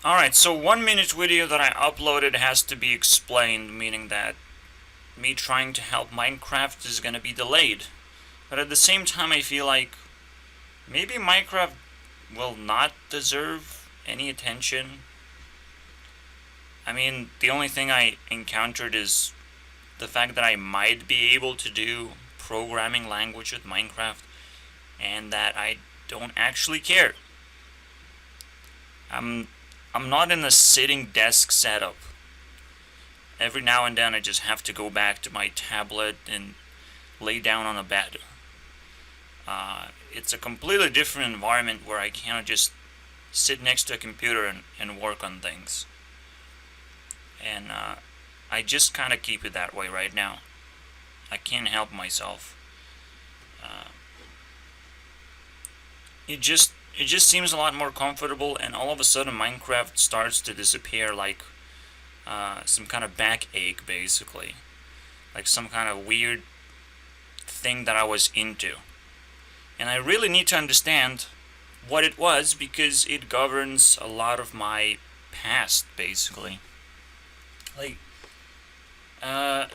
Alright, so 1 minute video that I uploaded has to be explained, meaning that me trying to help Minecraft is gonna be delayed. But at the same time, I feel like maybe Minecraft will not deserve any attention. I mean, the only thing I encountered is the fact that I might be able to do programming language with Minecraft, and that I don't actually care. I'm I'm not in a sitting desk setup. Every now and then I just have to go back to my tablet and lay down on a bed. It's a completely different environment where I cannot just sit next to a computer and work on things. And I just kind of keep it that way right now. I can't help myself. Uh, it just seems a lot more comfortable, and all of a sudden Minecraft starts to disappear like some kind of backache, basically, like some kind of weird thing that I was into, and I really need to understand what it was because it governs a lot of my past, basically. Like, uh,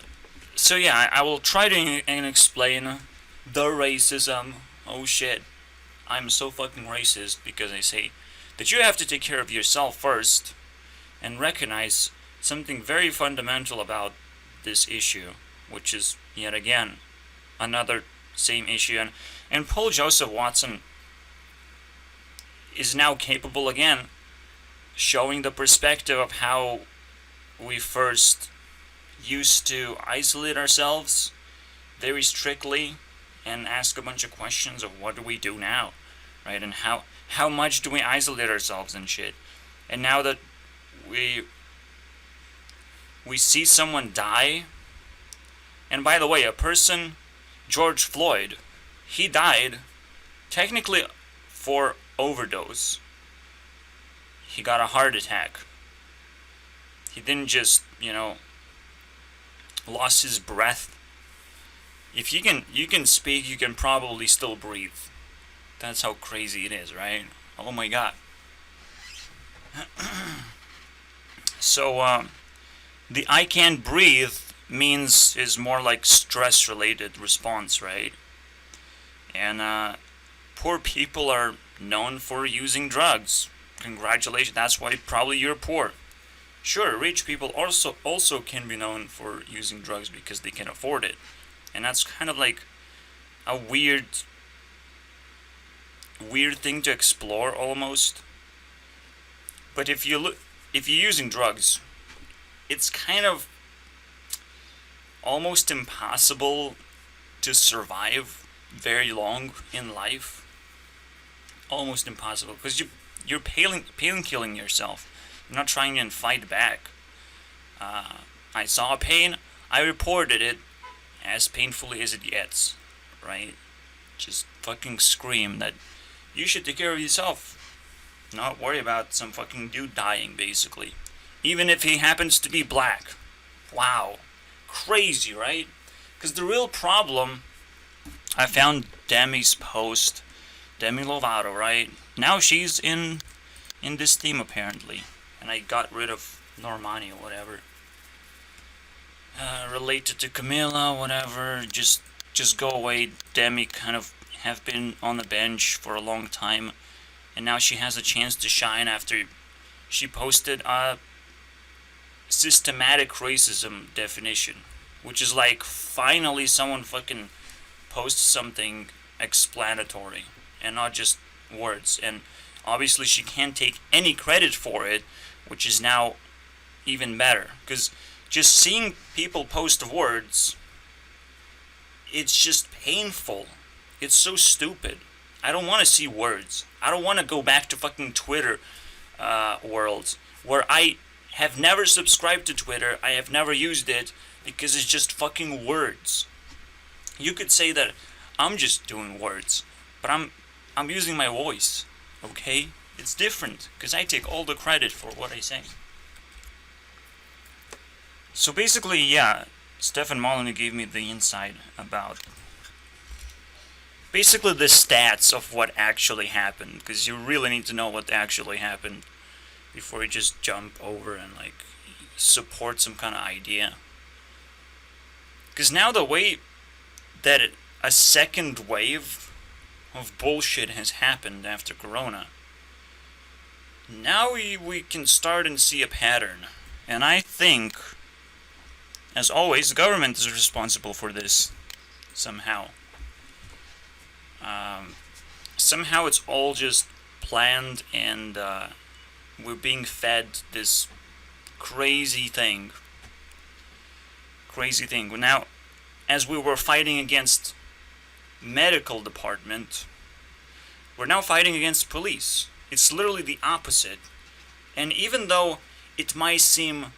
so yeah, I will try to and explain the racism. Oh shit. I'm so fucking racist because I say that you have to take care of yourself first and recognize something very fundamental about this issue, which is yet again another same issue. And Paul Joseph Watson is now capable again showing the perspective of how we first used to isolate ourselves very strictly and ask a bunch of questions of what do we do now, right? And how much do we isolate ourselves and shit? And now that we we see someone die, and by the way, a person, George Floyd, he died technically for overdose. He got a heart attack. He didn't just, lost his breath. If you can speak, you can probably still breathe. That's how crazy it is, right? Oh my god. So the I can't breathe means is more like stress related response, right? And poor people are known for using drugs. Congratulations. That's why probably you're poor. Sure, rich people also can be known for using drugs because they can afford it. And that's kind of like a weird thing to explore almost. But if you're using drugs, it's kind of almost impossible to survive very long in life. Almost impossible because you're pain killing yourself. You're not trying to fight back. I saw pain. I reported it as painfully as it gets, right? Just fucking scream that you should take care of yourself. Not worry about some fucking dude dying, basically. Even if he happens to be black. Wow. Crazy, right? Because the real problem, I found Demi's post, Demi Lovato, right? Now she's in this team, apparently. And I got rid of Normani or whatever. Related to Camilla, whatever. Just go away. Demi kind of have been on the bench for a long time, and now she has a chance to shine after she posted a systematic racism definition, which is like finally someone fucking posts something explanatory and not just words. And obviously she can't take any credit for it, which is now even better, because just seeing people post words, it's just painful. It's so stupid. I don't want to see words. I don't want to go back to fucking Twitter world where I have never subscribed to Twitter. I have never used it because it's just fucking words. You could say that I'm just doing words, but I'm using my voice. Okay? It's different because I take all the credit for what I say. So basically, yeah, Stefan Molyneux gave me the insight about basically the stats of what actually happened, because you really need to know what actually happened before you just jump over and like support some kind of idea. Because now the way that a second wave of bullshit has happened after Corona, now we can start and see a pattern. And I think, as always, the government is responsible for this somehow. Somehow it's all just planned, and we're being fed this crazy thing. Now, as we were fighting against medical department, we're now fighting against police. It's literally the opposite. And even though it might seem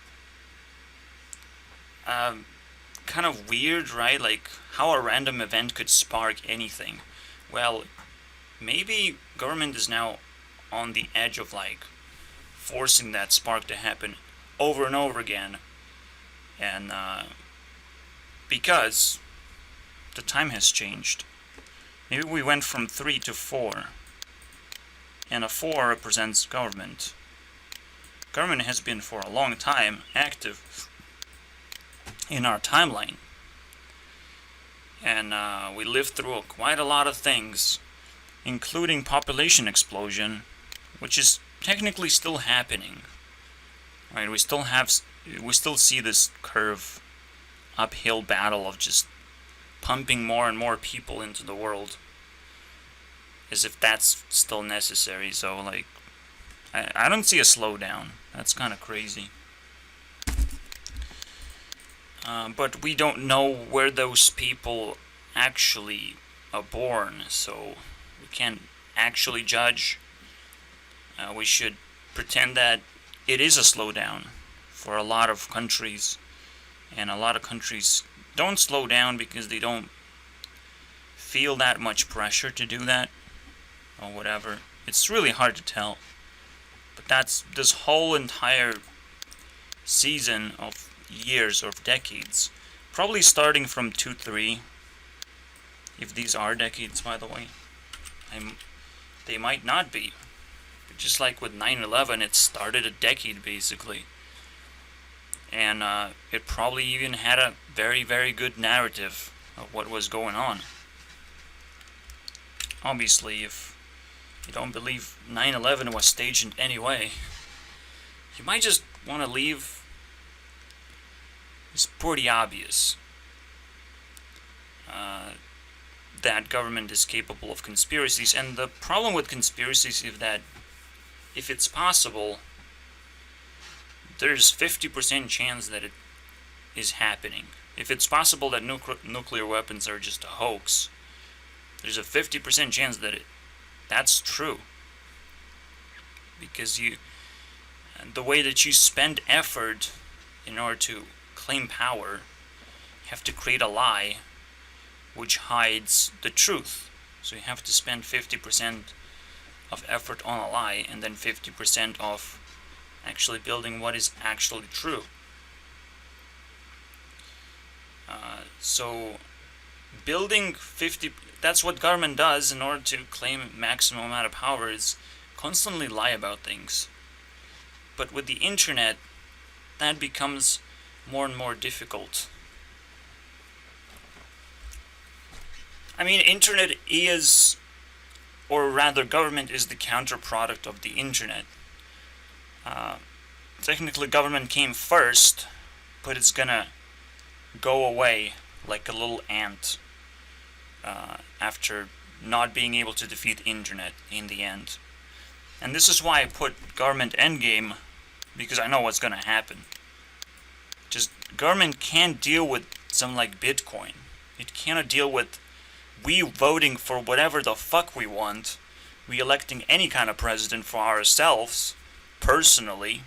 kind of weird, right? Like how a random event could spark anything. Well, maybe government is now on the edge of like forcing that spark to happen over and over again. And because the time has changed. Maybe we went from 3 to 4. And a 4 represents government. Government has been for a long time active in our timeline. And we lived through quite a lot of things, including population explosion, which is technically still happening. Right? We still see this curve, uphill battle of just pumping more and more people into the world, as if that's still necessary. So like, I don't see a slowdown. That's kind of crazy. But we don't know where those people actually are born, so we can't actually judge. We should pretend that it is a slowdown for a lot of countries, and a lot of countries don't slow down because they don't feel that much pressure to do that, or whatever. It's really hard to tell. But that's this whole entire season of years or decades, probably starting from 2-3, if these are decades, by the way. They might not be. But just like with 9/11, it started a decade basically, and it probably even had a very, very good narrative of what was going on. Obviously, if you don't believe 9/11 was staged in any way, you might just want to leave. It's pretty obvious that government is capable of conspiracies, and the problem with conspiracies is that if it's possible, there's 50% chance that it is happening. If it's possible that nuclear weapons are just a hoax, there's a 50% chance that that's true. Because the way that you spend effort in order to claim power, you have to create a lie which hides the truth. So you have to spend 50% of effort on a lie, and then 50% of actually building what is actually true. So building 50, that's what government does in order to claim maximum amount of power, is constantly lie about things. But with the internet, that becomes more and more difficult. I mean, internet is, or rather government is the counterproduct of the internet. Technically government came first, but it's gonna go away like a little ant after not being able to defeat internet in the end. And this is why I put government endgame, because I know what's gonna happen. Just government can't deal with something like Bitcoin. It cannot deal with we voting for whatever the fuck we want, we electing any kind of president for ourselves, personally.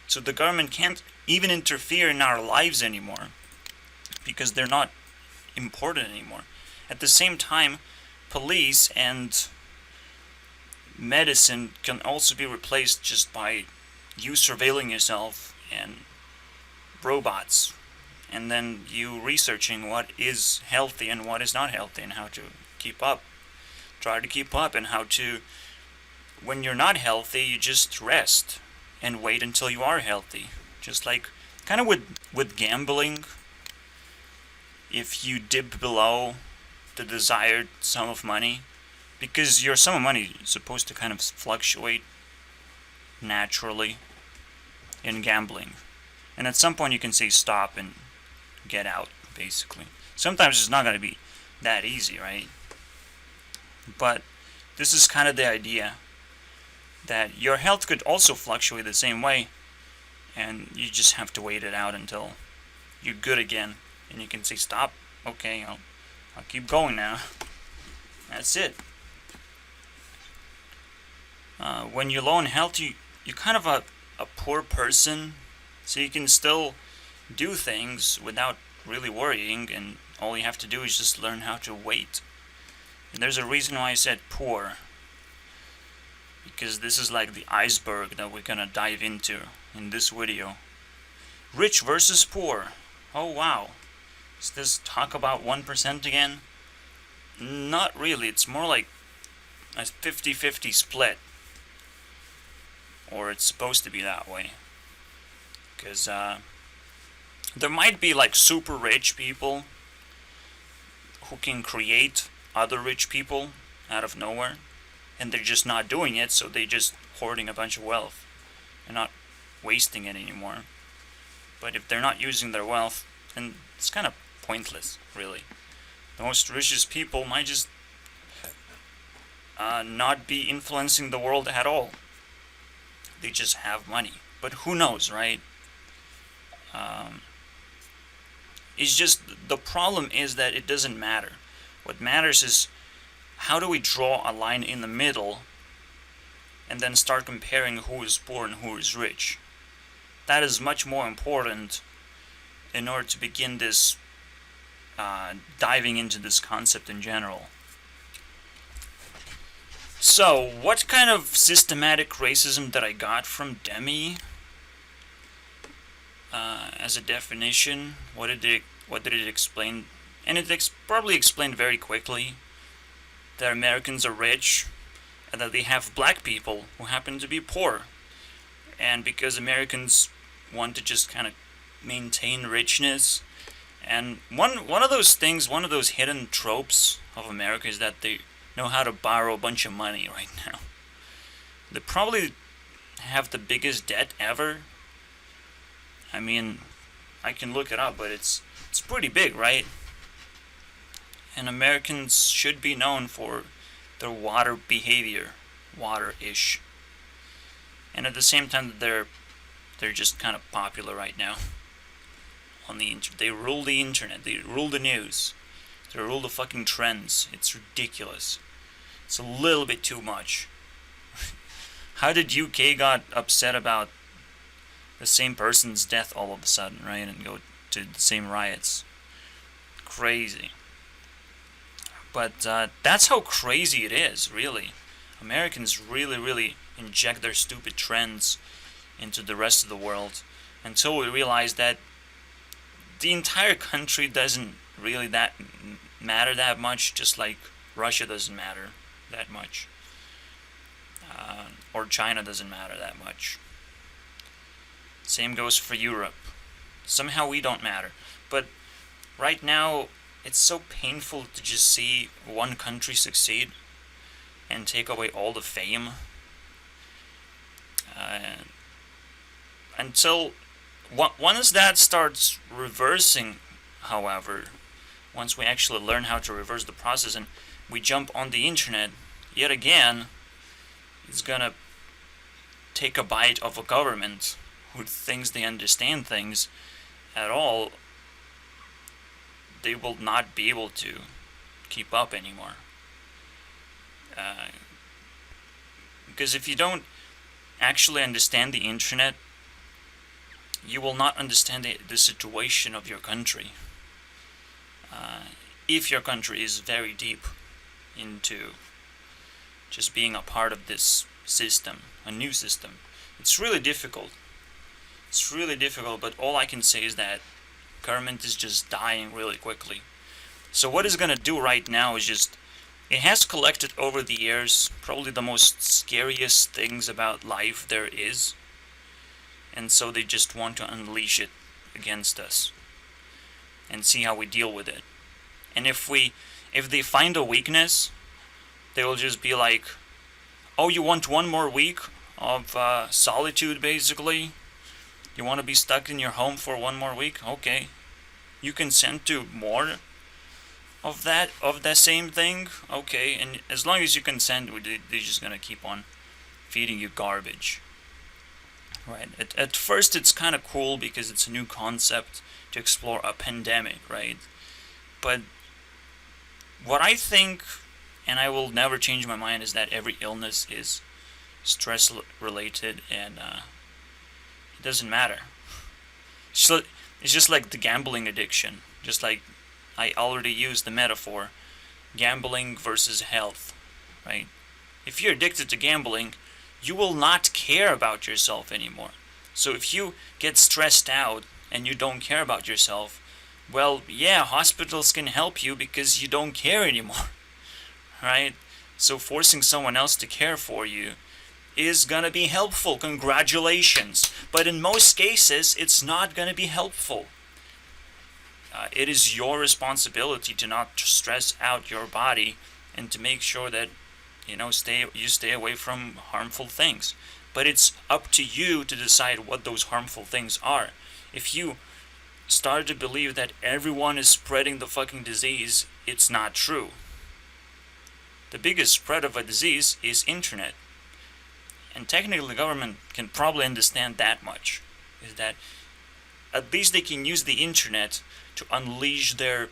So the government can't even interfere in our lives anymore, because they're not important anymore. At the same time, police and medicine can also be replaced just by you surveilling yourself and robots, and then you researching what is healthy and what is not healthy, and how to try to keep up, and how to, when you're not healthy, you just rest and wait until you are healthy. Just like, kind of with gambling, if you dip below the desired sum of money, because your sum of money is supposed to kind of fluctuate naturally in gambling. And at some point you can say stop and get out, basically. Sometimes it's not going to be that easy, right? But this is kind of the idea, that your health could also fluctuate the same way, and you just have to wait it out until you're good again, and you can say stop. Okay, I'll keep going now. That's it. When you're low in health, you're kind of a poor person, so you can still do things without really worrying, and all you have to do is just learn how to wait. And there's a reason why I said poor, because this is like the iceberg that we're gonna dive into in this video. Rich versus poor. Oh wow. Is this talk about 1% again? Not really. It's more like a 50-50 split. Or it's supposed to be that way. Because there might be like super rich people who can create other rich people out of nowhere, and they're just not doing it, so they're just hoarding a bunch of wealth and not wasting it anymore. But if they're not using their wealth, then it's kind of pointless, really. The most richest people might just not be influencing the world at all. They just have money. But who knows, right? It's just, the problem is that it doesn't matter. What matters is, how do we draw a line in the middle and then start comparing who is poor and who is rich? That is much more important in order to begin this diving into this concept in general. So, what kind of systematic racism that I got from Demi as a definition? What did it explain? And it probably explained very quickly that Americans are rich and that they have black people who happen to be poor. And because Americans want to just kind of maintain richness, and one of those things, one of those hidden tropes of America is that they know how to borrow a bunch of money right now. They probably have the biggest debt ever. I mean, I can look it up, but it's pretty big, right? And Americans should be known for their water behavior, water-ish. And at the same time, they're just kind of popular right now. They rule the internet, they rule the news, they rule the fucking trends. It's ridiculous. It's a little bit too much. How did UK got upset about the same person's death all of a sudden, right? And go to the same riots. Crazy. But that's how crazy it is, really. Americans really, really inject their stupid trends into the rest of the world until we realize that the entire country doesn't really matter that much, just like Russia doesn't matter that much. Or China doesn't matter that much. Same goes for Europe. Somehow we don't matter. But right now, it's so painful to just see one country succeed and take away all the fame. Until once that starts reversing, however, once we actually learn how to reverse the process and we jump on the internet, yet again, it's gonna take a bite of a government who thinks they understand things at all. They will not be able to keep up anymore. Because if you don't actually understand the internet, you will not understand the situation of your country. If your country is very deep into just being a part of this system, a new system, it's really difficult. It's really difficult, but all I can say is that government is just dying really quickly. So what it's gonna do right now is just, it has collected over the years probably the most scariest things about life there is. and so they just want to unleash it against us and see how we deal with it. And if they find a weakness, they will just be like, oh, you want one more week of solitude, basically? You want to be stuck in your home for one more week? Okay. You consent to more of that same thing? Okay. And as long as you consent, they're just going to keep on feeding you garbage. Right. At first, it's kind of cool because it's a new concept to explore a pandemic, right? But what I think, and I will never change my mind, is that every illness is stress related, and it doesn't matter. So it's just like the gambling addiction. Just like I already used the metaphor, gambling versus health, right? If you're addicted to gambling, you will not care about yourself anymore. So if you get stressed out and you don't care about yourself, well, yeah, hospitals can help you because you don't care anymore, right? So forcing someone else to care for you is gonna be helpful. Congratulations. But in most cases, it's not gonna be helpful. It is your responsibility to not stress out your body and to make sure that you stay away from harmful things. But it's up to you to decide what those harmful things are. If you start to believe that everyone is spreading the fucking disease, it's not true. The biggest spread of a disease is internet. And technically the government can probably understand that much. Is that at least they can use the internet to unleash their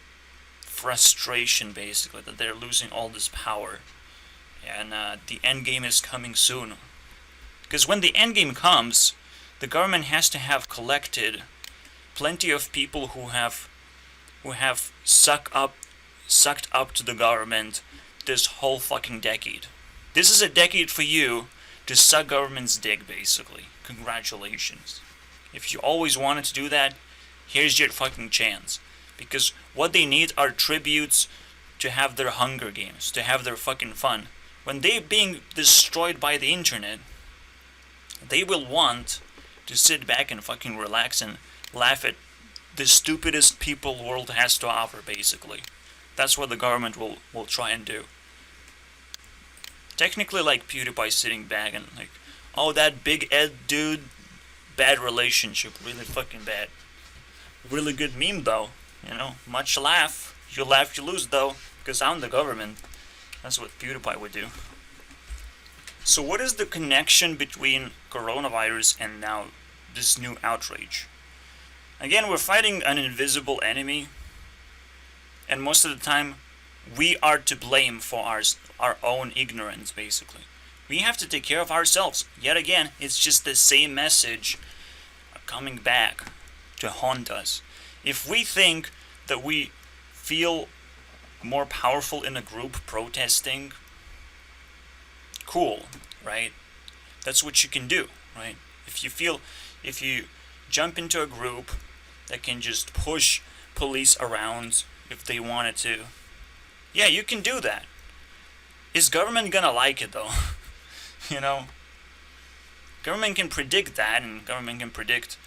frustration, basically, that they're losing all this power. And the end game is coming soon. Because when the end game comes, the government has to have collected plenty of people who have sucked up to the government this whole fucking decade. This is a decade for you to suck government's dick, basically. Congratulations. If you always wanted to do that, here's your fucking chance. Because what they need are tributes to have their Hunger Games, to have their fucking fun. When they're being destroyed by the internet, they will want to sit back and fucking relax and laugh at the stupidest people the world has to offer, basically. That's what the government will try and do. Technically, like PewDiePie sitting back and like, oh, that Big Ed dude, bad relationship, really fucking bad. Really good meme though, much laugh. You laugh, you lose though, because I'm the government. That's what PewDiePie would do. So what is the connection between coronavirus and now this new outrage? Again, we're fighting an invisible enemy, and most of the time, we are to blame for our own ignorance, basically. We have to take care of ourselves. Yet again, it's just the same message coming back to haunt us. If we think that we feel more powerful in a group protesting, cool, right? That's what you can do, right? If you jump into a group that can just push police around if they wanted to, yeah, you can do that. Is government gonna like it though? Government can predict that, and government can predict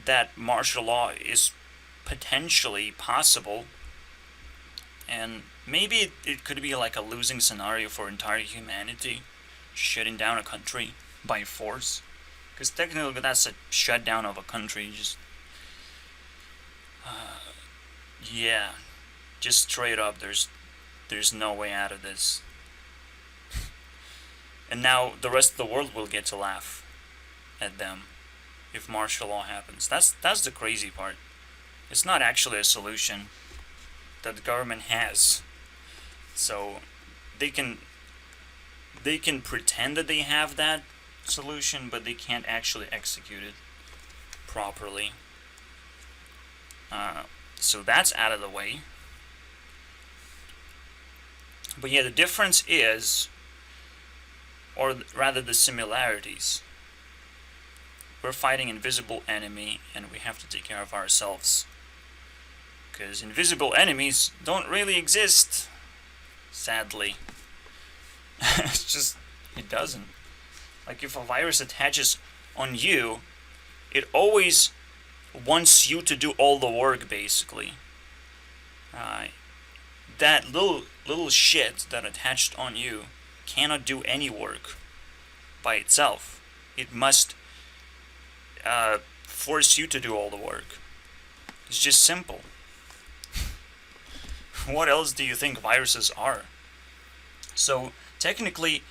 that martial law is potentially possible, and maybe it could be like a losing scenario for entire humanity, shutting down a country by force, because technically that's a shutdown of a country. Just straight up, there's no way out of this. And now the rest of the world will get to laugh at them if martial law happens. That's the crazy part. It's not actually a solution that the government has. So they can pretend that they have that solution, but they can't actually execute it properly. So that's out of the way. But yeah, the difference is, or rather the similarities. We're fighting an invisible enemy, and we have to take care of ourselves. Because invisible enemies don't really exist, sadly. It doesn't. Like if a virus attaches on you, it always wants you to do all the work, basically. That little shit that attached on you cannot do any work by itself. It must force you to do all the work. It's just simple. What else do you think viruses are? So technically,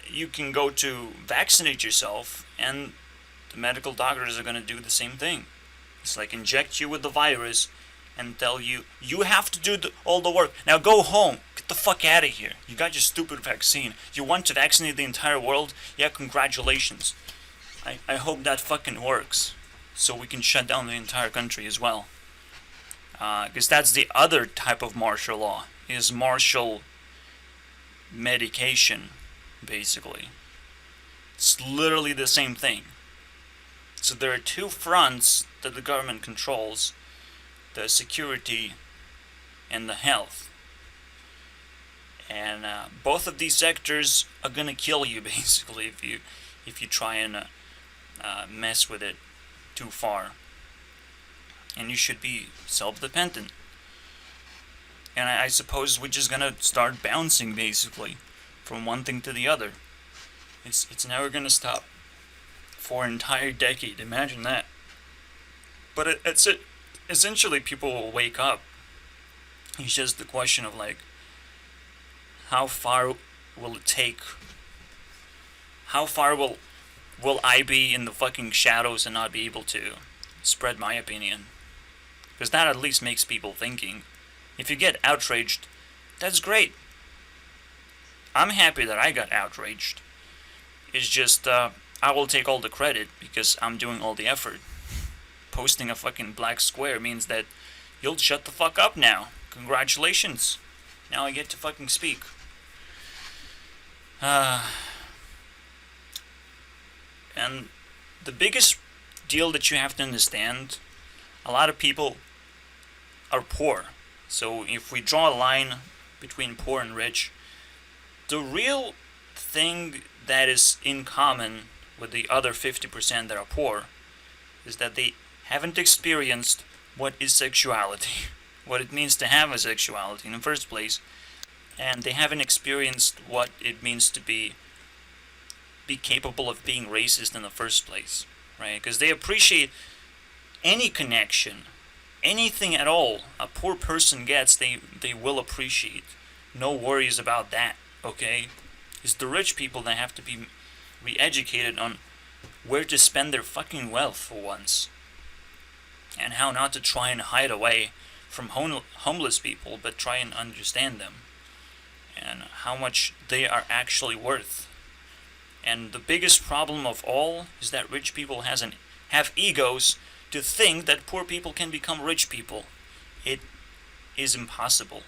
you can go to vaccinate yourself, and the medical doctors are going to do the same thing. It's like inject you with the virus and tell you, you have to do all the work. Now go home. Get the fuck out of here. You got your stupid vaccine. You want to vaccinate the entire world? Yeah, congratulations. I hope that fucking works. So we can shut down the entire country as well. Because that's the other type of martial law, is martial medication, basically. It's literally the same thing. So there are two fronts that the government controls: the security and the health. And both of these sectors are gonna kill you, basically, if you try and mess with it too far. And you should be self-dependent. And I suppose we're just gonna start bouncing, basically, from one thing to the other. It's never gonna stop for an entire decade. Imagine that. But essentially, people will wake up. It's just the question of, like, how far will it take? How far will I be in the fucking shadows and not be able to spread my opinion? Because that at least makes people thinking. If you get outraged, that's great. I'm happy that I got outraged. It's just, I will take all the credit because I'm doing all the effort. Posting a fucking black square means that you'll shut the fuck up now. Congratulations. Now I get to fucking speak. And the biggest deal that you have to understand, a lot of people are poor. So if we draw a line between poor and rich, the real thing that is in common with the other 50% that are poor is that they haven't experienced what is sexuality, what it means to have a sexuality in the first place, and they haven't experienced what it means to be capable of being racist in the first place, right? Because they appreciate any connection, anything at all a poor person gets, they will appreciate. No worries about that, okay? It's the rich people that have to be re-educated on where to spend their fucking wealth for once, and how not to try and hide away from homeless people, but try and understand them, and how much they are actually worth. And the biggest problem of all is that rich people have egos to think that poor people can become rich people. It is impossible.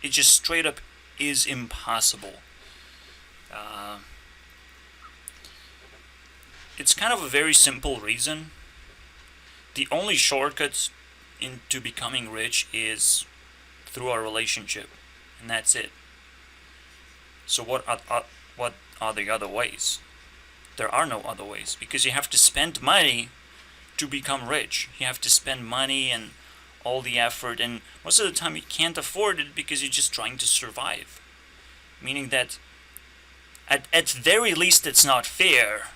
It just straight up is impossible. It's kind of a very simple reason. The only shortcut into becoming rich is through a relationship, and that's it. So what are the other ways? There are no other ways, because you have to spend money to become rich. You have to spend money and all the effort, and most of the time you can't afford it because you're just trying to survive. Meaning that at very least it's not fair.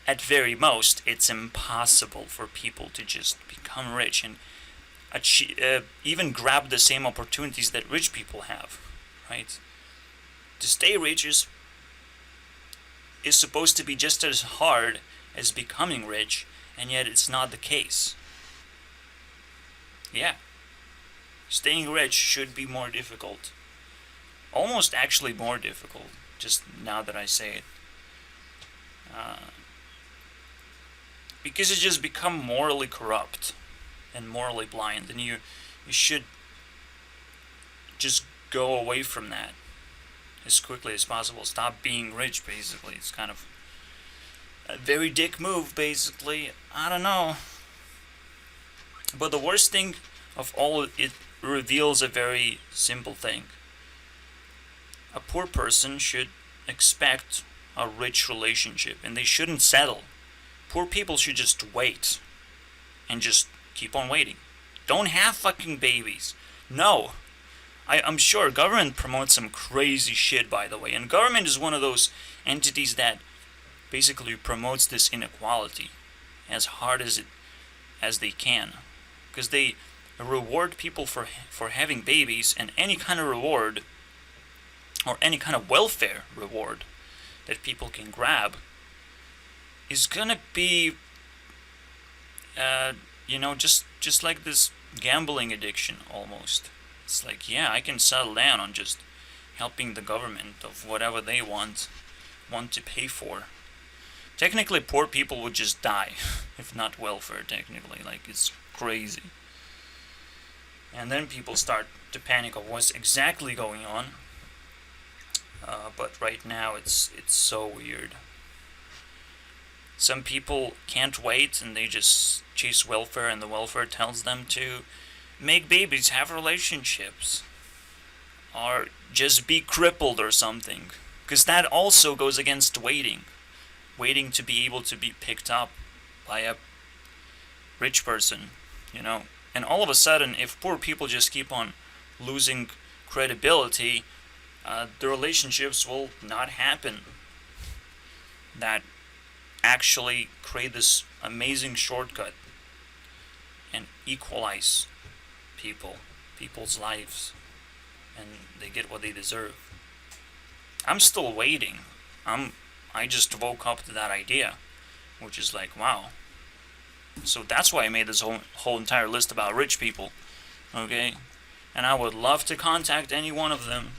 At very most, it's impossible for people to just become rich and achieve, even grab the same opportunities that rich people have, right? To stay rich is supposed to be just as hard as becoming rich, and yet it's not the case. Yeah. Staying rich should be more difficult. Almost actually more difficult, just now that I say it. Because you just become morally corrupt and morally blind, and you should just go away from that as quickly as possible. Stop being rich, basically. It's kind of a very dick move, basically. I don't know. But the worst thing of all, it reveals a very simple thing. A poor person should expect a rich relationship, and they shouldn't settle. Poor people should just wait and just keep on waiting. Don't have fucking babies. No. I'm sure government promotes some crazy shit, by the way, and government is one of those entities that basically promotes this inequality as hard as they can, because they reward people for having babies, and any kind of reward or any kind of welfare reward that people can grab is gonna be just like this gambling addiction almost. It's like, yeah, I can settle down on just helping the government of whatever they want to pay for. Technically, poor people would just die, if not welfare, technically. Like, it's crazy. And then people start to panic of what's exactly going on. But right now, it's so weird. Some people can't wait, and they just chase welfare, and the welfare tells them to make babies, have relationships, or just be crippled or something. Because that also goes against waiting to be able to be picked up by a rich person, And all of a sudden, if poor people just keep on losing credibility, the relationships will not happen that actually create this amazing shortcut and equalize people's lives, and they get what they deserve. I'm still waiting. I just woke up to that idea, which is like, wow. So that's why I made this whole entire list about rich people, okay? And I would love to contact any one of them.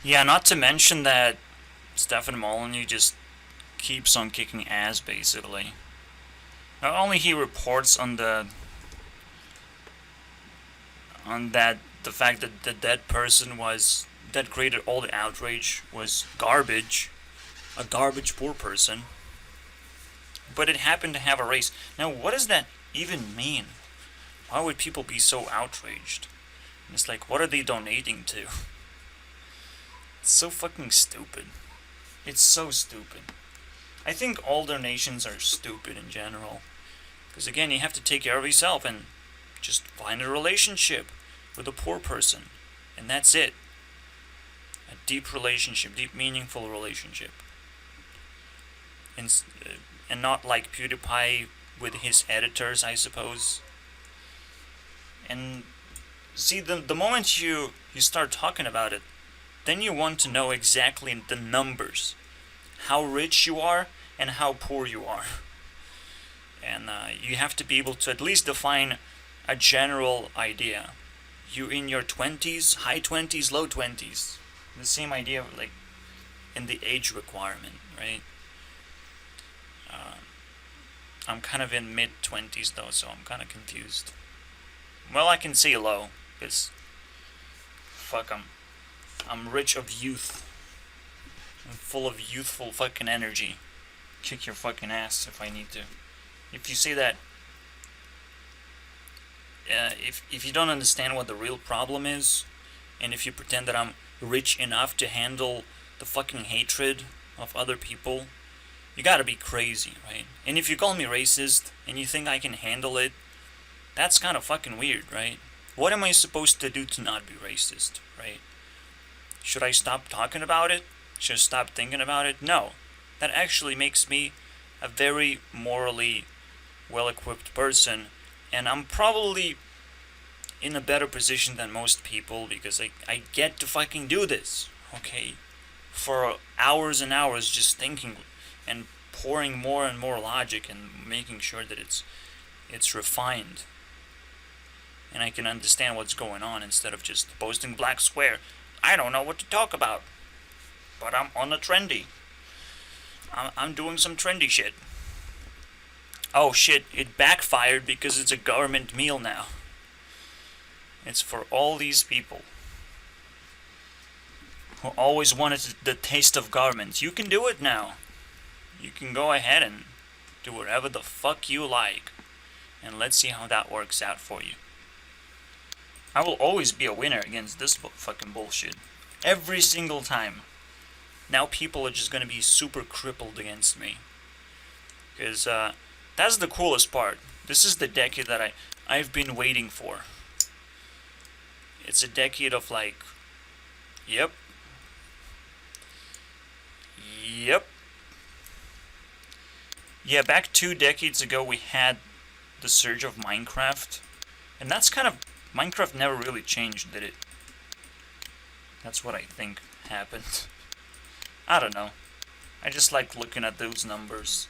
Yeah, not to mention that Stefan Molyneux just keeps on kicking ass, basically. Not only he reports on the fact that the dead person that created all the outrage was garbage, a garbage poor person, but it happened to have a race. Now, what does that even mean? Why would people be so outraged? And it's like, what are they donating to? It's so fucking stupid. It's so stupid. I think all donations are stupid in general. Because again, you have to take care of yourself and just find a relationship with a poor person. And that's it. A deep relationship, deep meaningful relationship. And not like PewDiePie with his editors, I suppose. And see, the moment you start talking about it, then you want to know exactly the numbers. How rich you are and how poor you are. And you have to be able to at least define a general idea. You in your 20s, high 20s, low 20s. The same idea of like in the age requirement, right? I'm kind of in mid-20s though, so I'm kind of confused. Well, I can say low, because fuck, I'm rich of youth. I'm full of youthful fucking energy. Kick your fucking ass if I need to. If you say that, if you don't understand what the real problem is, and if you pretend that I'm rich enough to handle the fucking hatred of other people, you gotta be crazy, right? And if you call me racist, and you think I can handle it, that's kind of fucking weird, right? What am I supposed to do to not be racist, right? Should I stop talking about it? Should I stop thinking about it? No. That actually makes me a very morally well-equipped person, and I'm probably in a better position than most people because I get to fucking do this, okay? For hours and hours just thinking and pouring more and more logic and making sure that it's refined. And I can understand what's going on instead of just posting black square. I don't know what to talk about, but I'm on a trendy. I'm doing some trendy shit. Oh shit, it backfired because it's a government meal now. It's for all these people who always wanted the taste of government. You can do it now. You can go ahead and do whatever the fuck you like. And let's see how that works out for you. I will always be a winner against this fucking bullshit. Every single time. Now people are just gonna be super crippled against me. Because that's the coolest part. This is the decade that I've been waiting for. It's a decade of like, yep, yep. Yeah, back 2 decades ago we had the surge of Minecraft. And that's kind of, Minecraft never really changed, did it? That's what I think happened. I don't know. I just like looking at those numbers.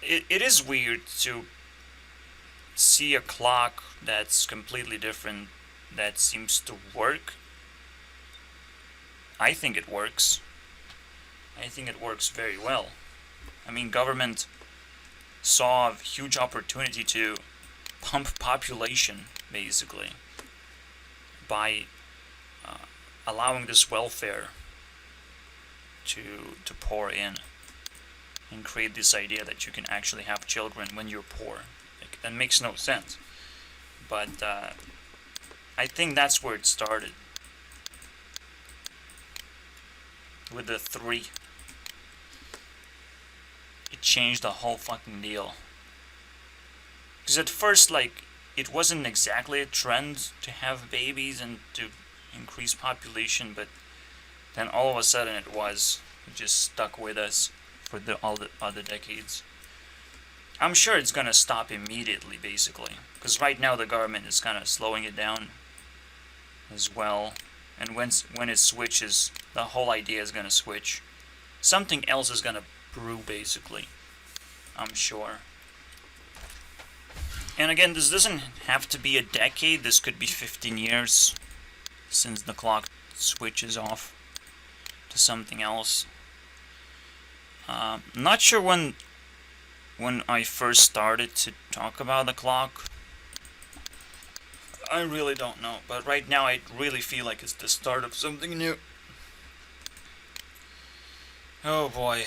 It is weird to see a clock that's completely different that seems to work. I think it works. I think it works very well. I mean, government saw a huge opportunity to pump population, basically, by allowing this welfare to pour in and create this idea that you can actually have children when you're poor. Like, that makes no sense. But I think that's where it started. With the 3. It changed the whole fucking deal. Because at first, like, it wasn't exactly a trend to have babies and to increase population, but then all of a sudden it was. It just stuck with us for all the other decades. I'm sure it's gonna stop immediately, basically, because right now the government is kind of slowing it down as well. And when it switches, the whole idea is gonna switch. Something else is gonna brew, basically. I'm sure. And again, this doesn't have to be a decade. This could be 15 years since the clock switches off to something else. Not sure when I first started to talk about the clock. I really don't know, but right now I really feel like it's the start of something new. Oh boy.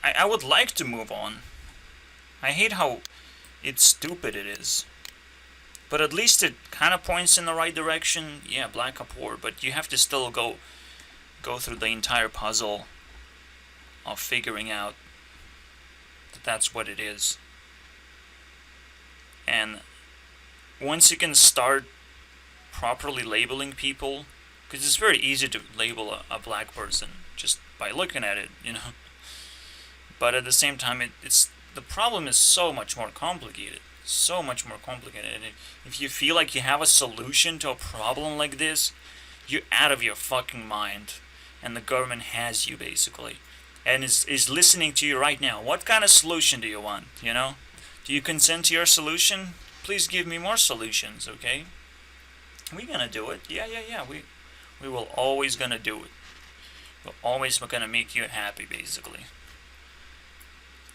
I would like to move on. I hate how stupid it is. But at least it kind of points in the right direction. Yeah, Black Up War, but you have to still go through the entire puzzle of figuring out that that's what it is. And once you can start properly labeling people, because it's very easy to label a black person just by looking at it, you know. But at the same time, it's the problem is so much more complicated. So much more complicated. And if you feel like you have a solution to a problem like this, you're out of your fucking mind. And the government has you, basically. And is listening to you right now. What kind of solution do you want, you know? Do you consent to your solution? Please give me more solutions, okay? We're gonna do it. Yeah. We will always gonna do it. We're always gonna make you happy, basically.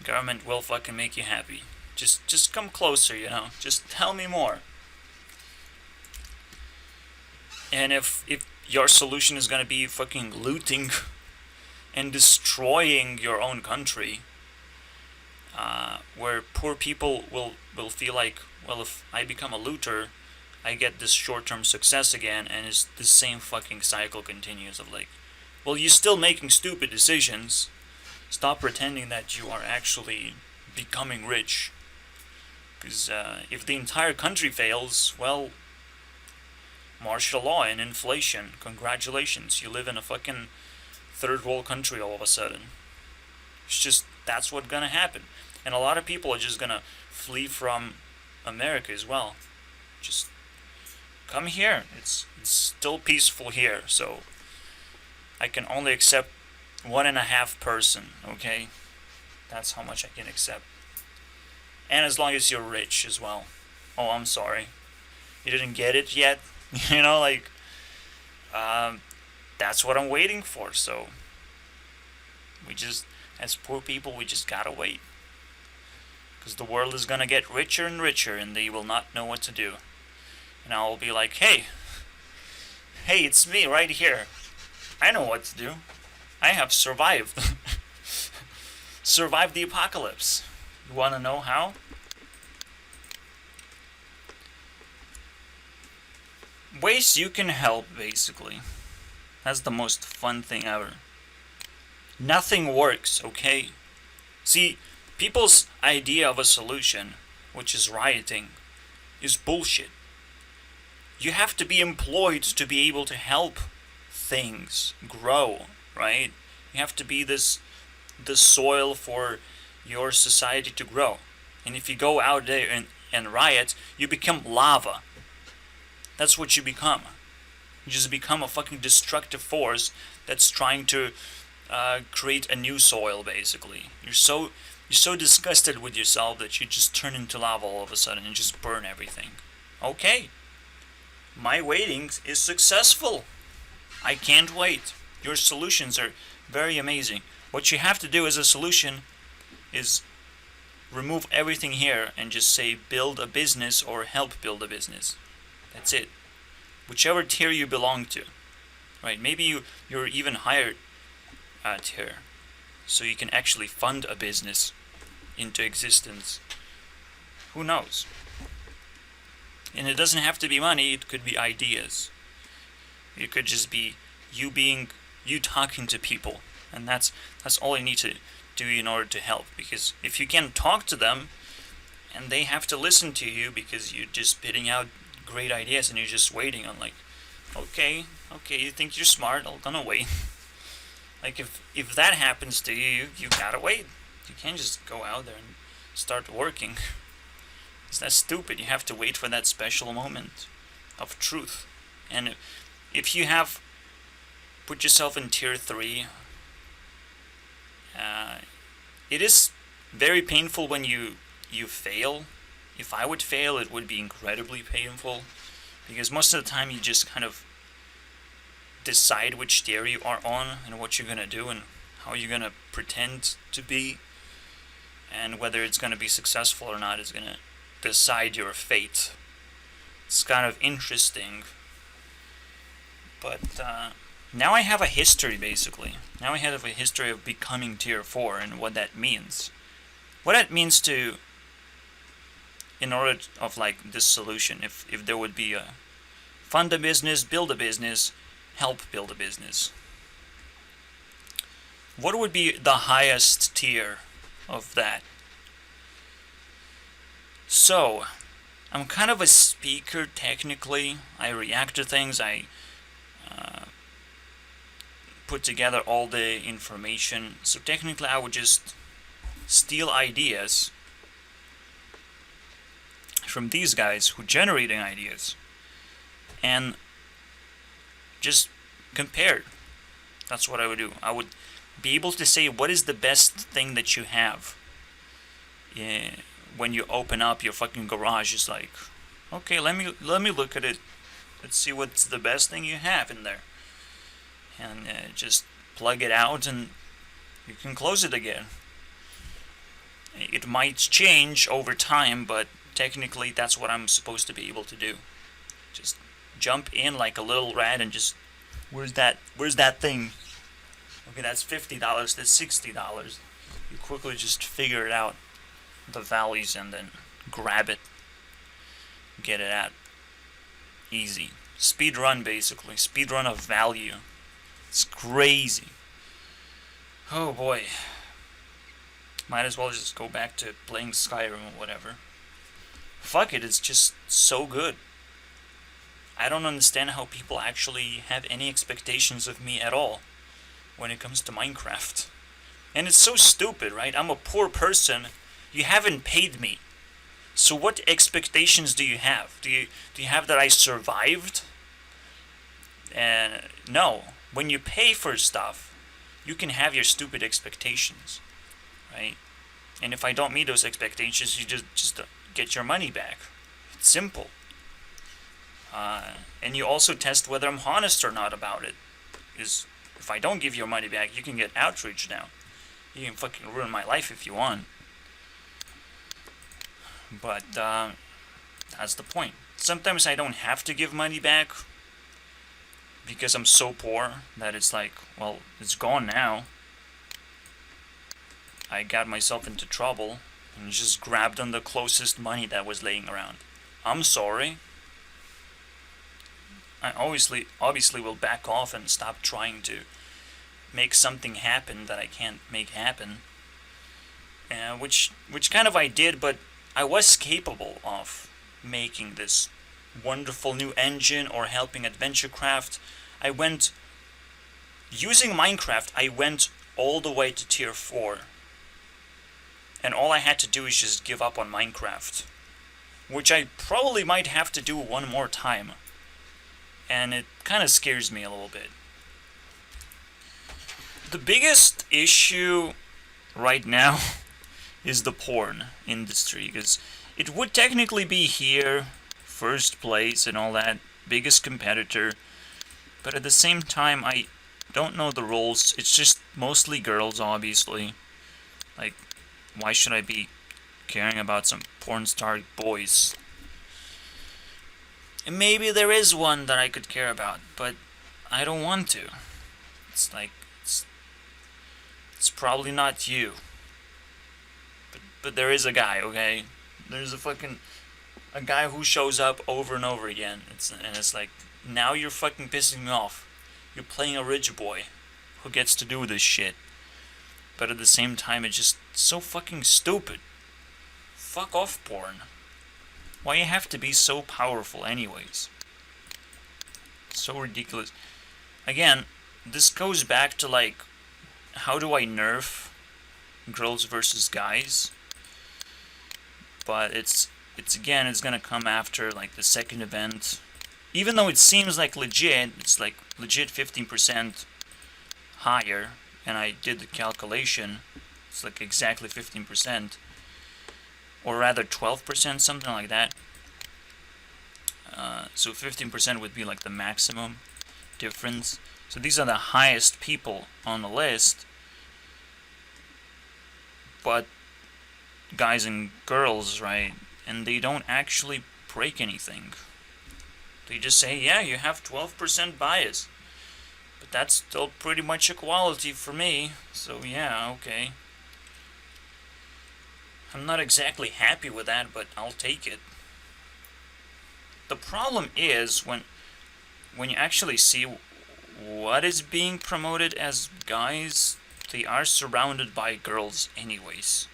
Government will fucking make you happy. Just come closer, you know. Just tell me more. And if your solution is gonna be fucking looting and destroying your own country, where poor people will feel like, well, if I become a looter, I get this short-term success again, and it's the same fucking cycle continues of like, well, you're still making stupid decisions. Stop pretending that you are actually becoming rich. Because if the entire country fails, well, martial law and inflation, congratulations, you live in a fucking third world country all of a sudden. It's just, that's what's gonna happen. And a lot of people are just gonna flee from America as well. Just come here. It's still peaceful here, so I can only accept 1.5 person, okay? That's how much I can accept. And as long as you're rich as well. Oh, I'm sorry. You didn't get it yet? You know, like, that's what I'm waiting for, so we just, as poor people, we just gotta wait. Because the world is gonna get richer and richer, and they will not know what to do. And I'll be like, hey, it's me right here. I know what to do. I have survived. Survived the apocalypse. You wanna know how? ways you can help, basically. That's the most fun thing ever. Nothing works, okay? See, people's idea of a solution, which is rioting, is bullshit. You have to be employed to be able to help things grow, right? You have to be the soil for your society to grow. And if you go out there and riot, you become lava. That's what you become. You just become a fucking destructive force that's trying to create a new soil, basically. You're so disgusted with yourself that you just turn into lava all of a sudden and just burn everything. Okay. My waiting is successful. I can't wait. Your solutions are very amazing. What you have to do as a solution is remove everything here and just say build a business or help build a business. That's it. Whichever tier you belong to. Right? Maybe you're even higher tier. So you can actually fund a business into existence. Who knows? And it doesn't have to be money, it could be ideas. It could just be you talking to people. And that's all you need to do in order to help. Because if you can talk to them and they have to listen to you because you're just spitting out great ideas and you're just waiting on like, okay, you think you're smart, I'm gonna wait. Like if that happens to you gotta wait. You can't just go out there and start working. That's stupid. You have to wait for that special moment of truth. And if you have put yourself in tier 3, it is very painful when you fail. If I would fail, it would be incredibly painful, because most of the time you just kind of decide which tier you are on and what you're gonna do and how you're gonna pretend to be, and whether it's gonna be successful or not is gonna decide your fate. It's kind of interesting. But now I have a history, basically. Now I have a history of becoming tier 4 and what that means. What that means to, in order of like this solution, if there would be a fund a business, build a business, help build a business. What would be the highest tier of that? So, I'm kind of a speaker technically. I react to things, I put together all the information. So technically I would just steal ideas from these guys who generating ideas and just compare. That's what I would do. I would be able to say what is the best thing that you have. When you open up your fucking garage, it's like, okay, let me look at it. Let's see what's the best thing you have in there. And just plug it out and you can close it again. It might change over time, but technically that's what I'm supposed to be able to do. Just jump in like a little rat and just, where's that thing? Okay, that's $50, that's $60. You quickly just figure it out, the values, and then grab it, get it out. Easy. Speed run, basically. Speed run of value. It's crazy. Oh boy. Might as well just go back to playing Skyrim or whatever. Fuck it, it's just so good. I don't understand how people actually have any expectations of me at all when it comes to Minecraft. And it's so stupid, right? I'm a poor person. You haven't paid me. So what expectations do you have? Do you have that I survived? And no. When you pay for stuff, you can have your stupid expectations, right? And if I don't meet those expectations, you just get your money back. It's simple. And you also test whether I'm honest or not about it. Because if I don't give your money back, you can get outraged now. You can fucking ruin my life if you want. But that's the point. Sometimes I don't have to give money back because I'm so poor that it's like, well, it's gone now. I got myself into trouble and just grabbed on the closest money that was laying around. I'm sorry. I obviously will back off and stop trying to make something happen that I can't make happen. Which kind of I did, but I was capable of making this wonderful new engine or helping AdventureCraft. I went using Minecraft. I went all the way to tier 4, and all I had to do is just give up on Minecraft, which I probably might have to do one more time, and it kind of scares me a little bit. The biggest issue right now is the porn industry, because it would technically be here, first place and all that, biggest competitor, but at the same time I don't know the rules. It's just mostly girls, obviously. Like, why should I be caring about some porn star boys? And maybe there is one that I could care about, but I don't want to. It's like, it's probably not you. But there is a guy, okay? There's a guy who shows up over and over again. It's like, now you're fucking pissing me off. You're playing a rich boy who gets to do this shit. But at the same time, it's just so fucking stupid. Fuck off, porn. Why you have to be so powerful anyways? So ridiculous. Again, this goes back to like, how do I nerf girls versus guys? But it's gonna come after like the second event. Even though it seems like legit, it's like legit 15% higher, and I did the calculation, it's like exactly 15%, or rather 12%, something like that. So 15% would be like the maximum difference. So these are the highest people on the list, but guys and girls, right? And they don't actually break anything. They just say, yeah, you have 12% bias. But that's still pretty much equality for me. So yeah, okay. I'm not exactly happy with that, but I'll take it. The problem is when you actually see what is being promoted as guys, they are surrounded by girls anyways.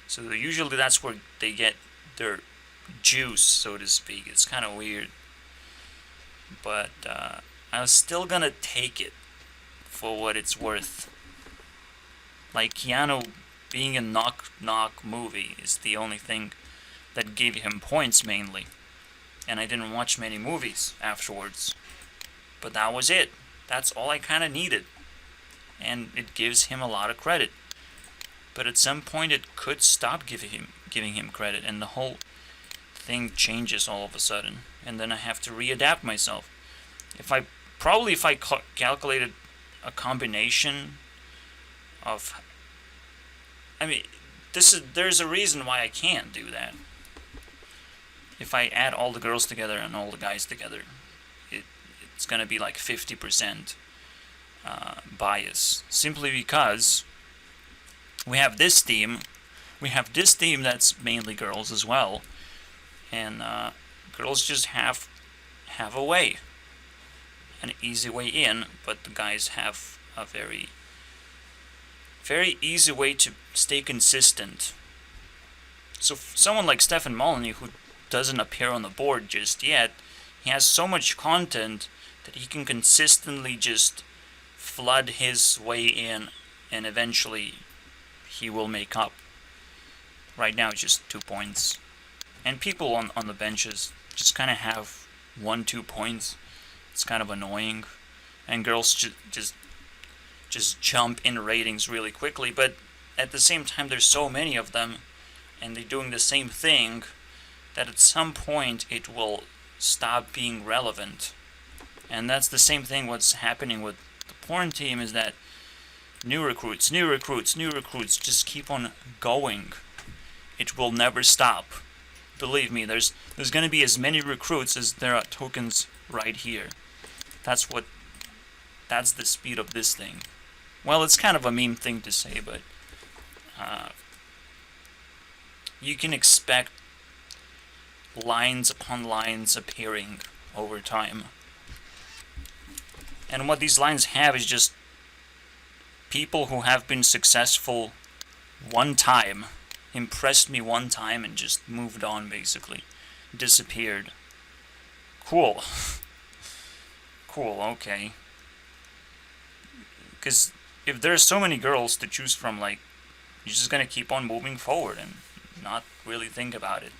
So usually that's where they get their juice, so to speak. It's kind of weird. But I was still gonna take it for what it's worth. Like, Keanu being in Knock Knock movie is the only thing that gave him points mainly. And I didn't watch many movies afterwards. But that was it. That's all I kind of needed. And it gives him a lot of credit. But at some point it could stop giving him credit, and the whole thing changes all of a sudden, and then I have to readapt myself. If I calculated a combination of, I mean, there's a reason why I can't do that. If I add all the girls together and all the guys together, it's gonna be like 50% bias, simply because we have this team that's mainly girls as well, and girls just have a way, an easy way in, but the guys have a very, very easy way to stay consistent. So someone like Stefan Molyneux, who doesn't appear on the board just yet, he has so much content that he can consistently just flood his way in, and eventually he will make up. Right now it's just 2 points. And people on the benches just kind of have 1-2 points. It's kind of annoying. And girls just jump in ratings really quickly, but at the same time there's so many of them, and they're doing the same thing, that at some point it will stop being relevant. And that's the same thing what's happening with the porn team, is that new recruits just keep on going. It will never stop. Believe me, there's going to be as many recruits as there are tokens right here. That's the speed of this thing. Well, it's kind of a meme thing to say, but you can expect lines upon lines appearing over time. And what these lines have is just people who have been successful one time, impressed me one time, and just moved on, basically. Disappeared. Cool. Cool, okay. Because if there's so many girls to choose from, like, you're just gonna keep on moving forward and not really think about it.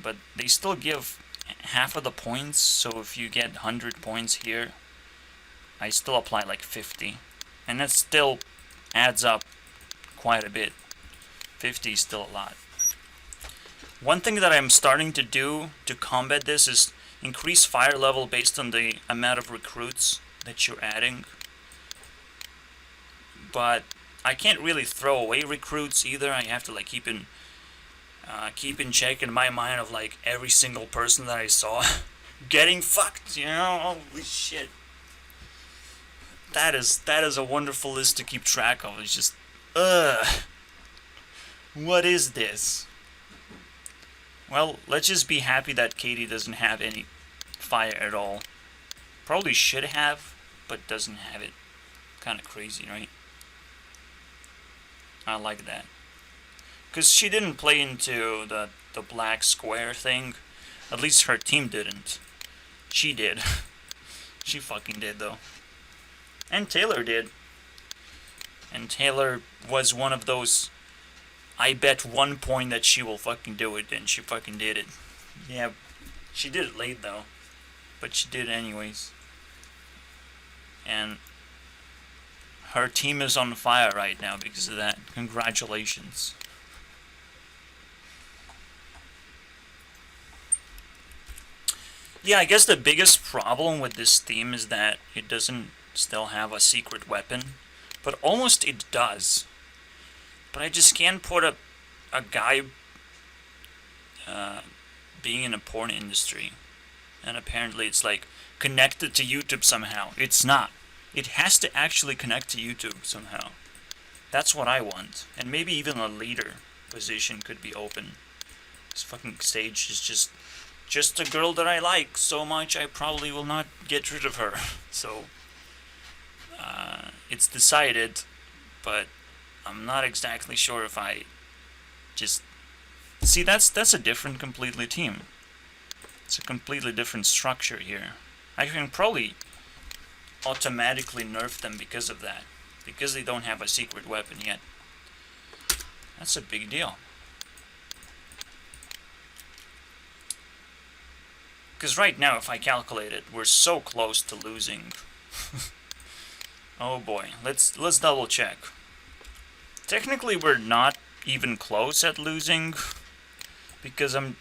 But they still give half of the points, so if you get 100 points here, I still apply like 50. And that still adds up quite a bit. 50 is still a lot. One thing that I'm starting to do to combat this is increase fire level based on the amount of recruits that you're adding. But I can't really throw away recruits either. I have to like keep in check in my mind of like every single person that I saw getting fucked, you know? Holy shit. That is a wonderful list to keep track of. It's just, what is this? Well, let's just be happy that Katie doesn't have any fire at all. Probably should have, but doesn't have it. Kind of crazy, right? I like that. Because she didn't play into the black square thing. At least her team didn't. She did. She fucking did, though. And Taylor did. And Taylor was one of those, I bet 1 point that she will fucking do it, and she fucking did it. Yeah, she did it late though. But she did it anyways. And her team is on fire right now because of that. Congratulations. Yeah, I guess the biggest problem with this theme is that it doesn't still have a secret weapon. But almost it does. But I just can't put a guy being in a porn industry. And apparently it's like connected to YouTube somehow. It's not. It has to actually connect to YouTube somehow. That's what I want. And maybe even a leader position could be open. This fucking stage is just a girl that I like so much I probably will not get rid of her. So it's decided, but I'm not exactly sure if I just see that's a different completely team. It's a completely different structure here. I can probably automatically nerf them because of that, because they don't have a secret weapon yet. That's a big deal. Because right now, if I calculate it, we're so close to losing. Oh boy, let's double check. Technically, we're not even close at losing, because I'm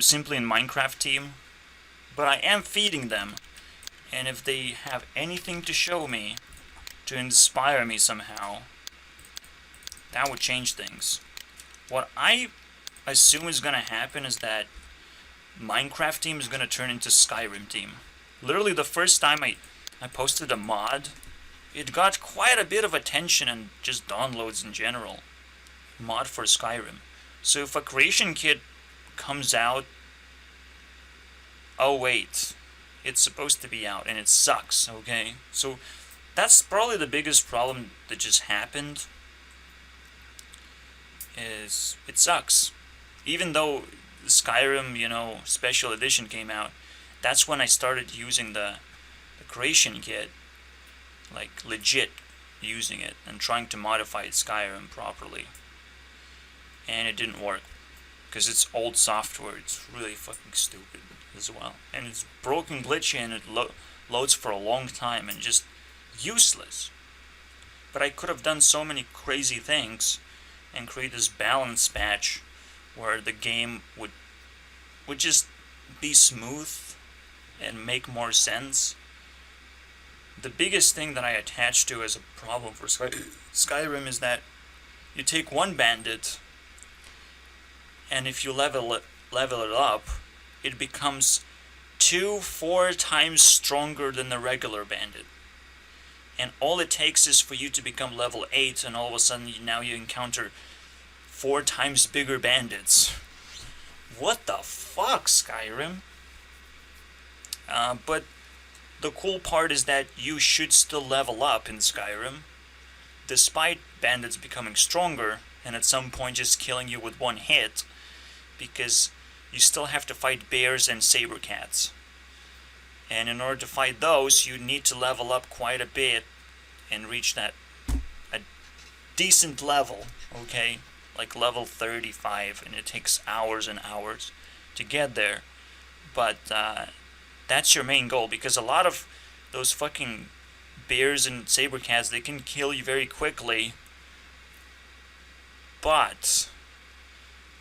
simply in Minecraft team, but I am feeding them, and if they have anything to show me, to inspire me somehow, that would change things. What I assume is gonna happen is that Minecraft team is gonna turn into Skyrim team. Literally the first time I posted a mod, it got quite a bit of attention and just downloads in general. Mod for Skyrim. So if a creation kit comes out, oh wait, it's supposed to be out and it sucks, okay? So that's probably the biggest problem that just happened, is it sucks. Even though Skyrim, you know, special edition came out, that's when I started using the creation kit, like legit using it and trying to modify Skyrim properly. And it didn't work, because it's old software. It's really fucking stupid as well. And it's broken, glitchy, and it loads for a long time and just useless. But I could have done so many crazy things and create this balance patch where the game would just be smooth and make more sense. The biggest thing that I attach to as a problem for Skyrim is that you take one bandit, and if you level it up, it becomes 2-4 times stronger than the regular bandit. And all it takes is for you to become level 8, and all of a sudden now you encounter 4 times bigger bandits. What the fuck, Skyrim? But the cool part is that you should still level up in Skyrim, despite bandits becoming stronger and at some point just killing you with one hit, because you still have to fight bears and saber cats. And in order to fight those, you need to level up quite a bit and reach a decent level, okay? Like level 35, and it takes hours and hours to get there. But that's your main goal, because a lot of those fucking bears and saber cats, they can kill you very quickly. But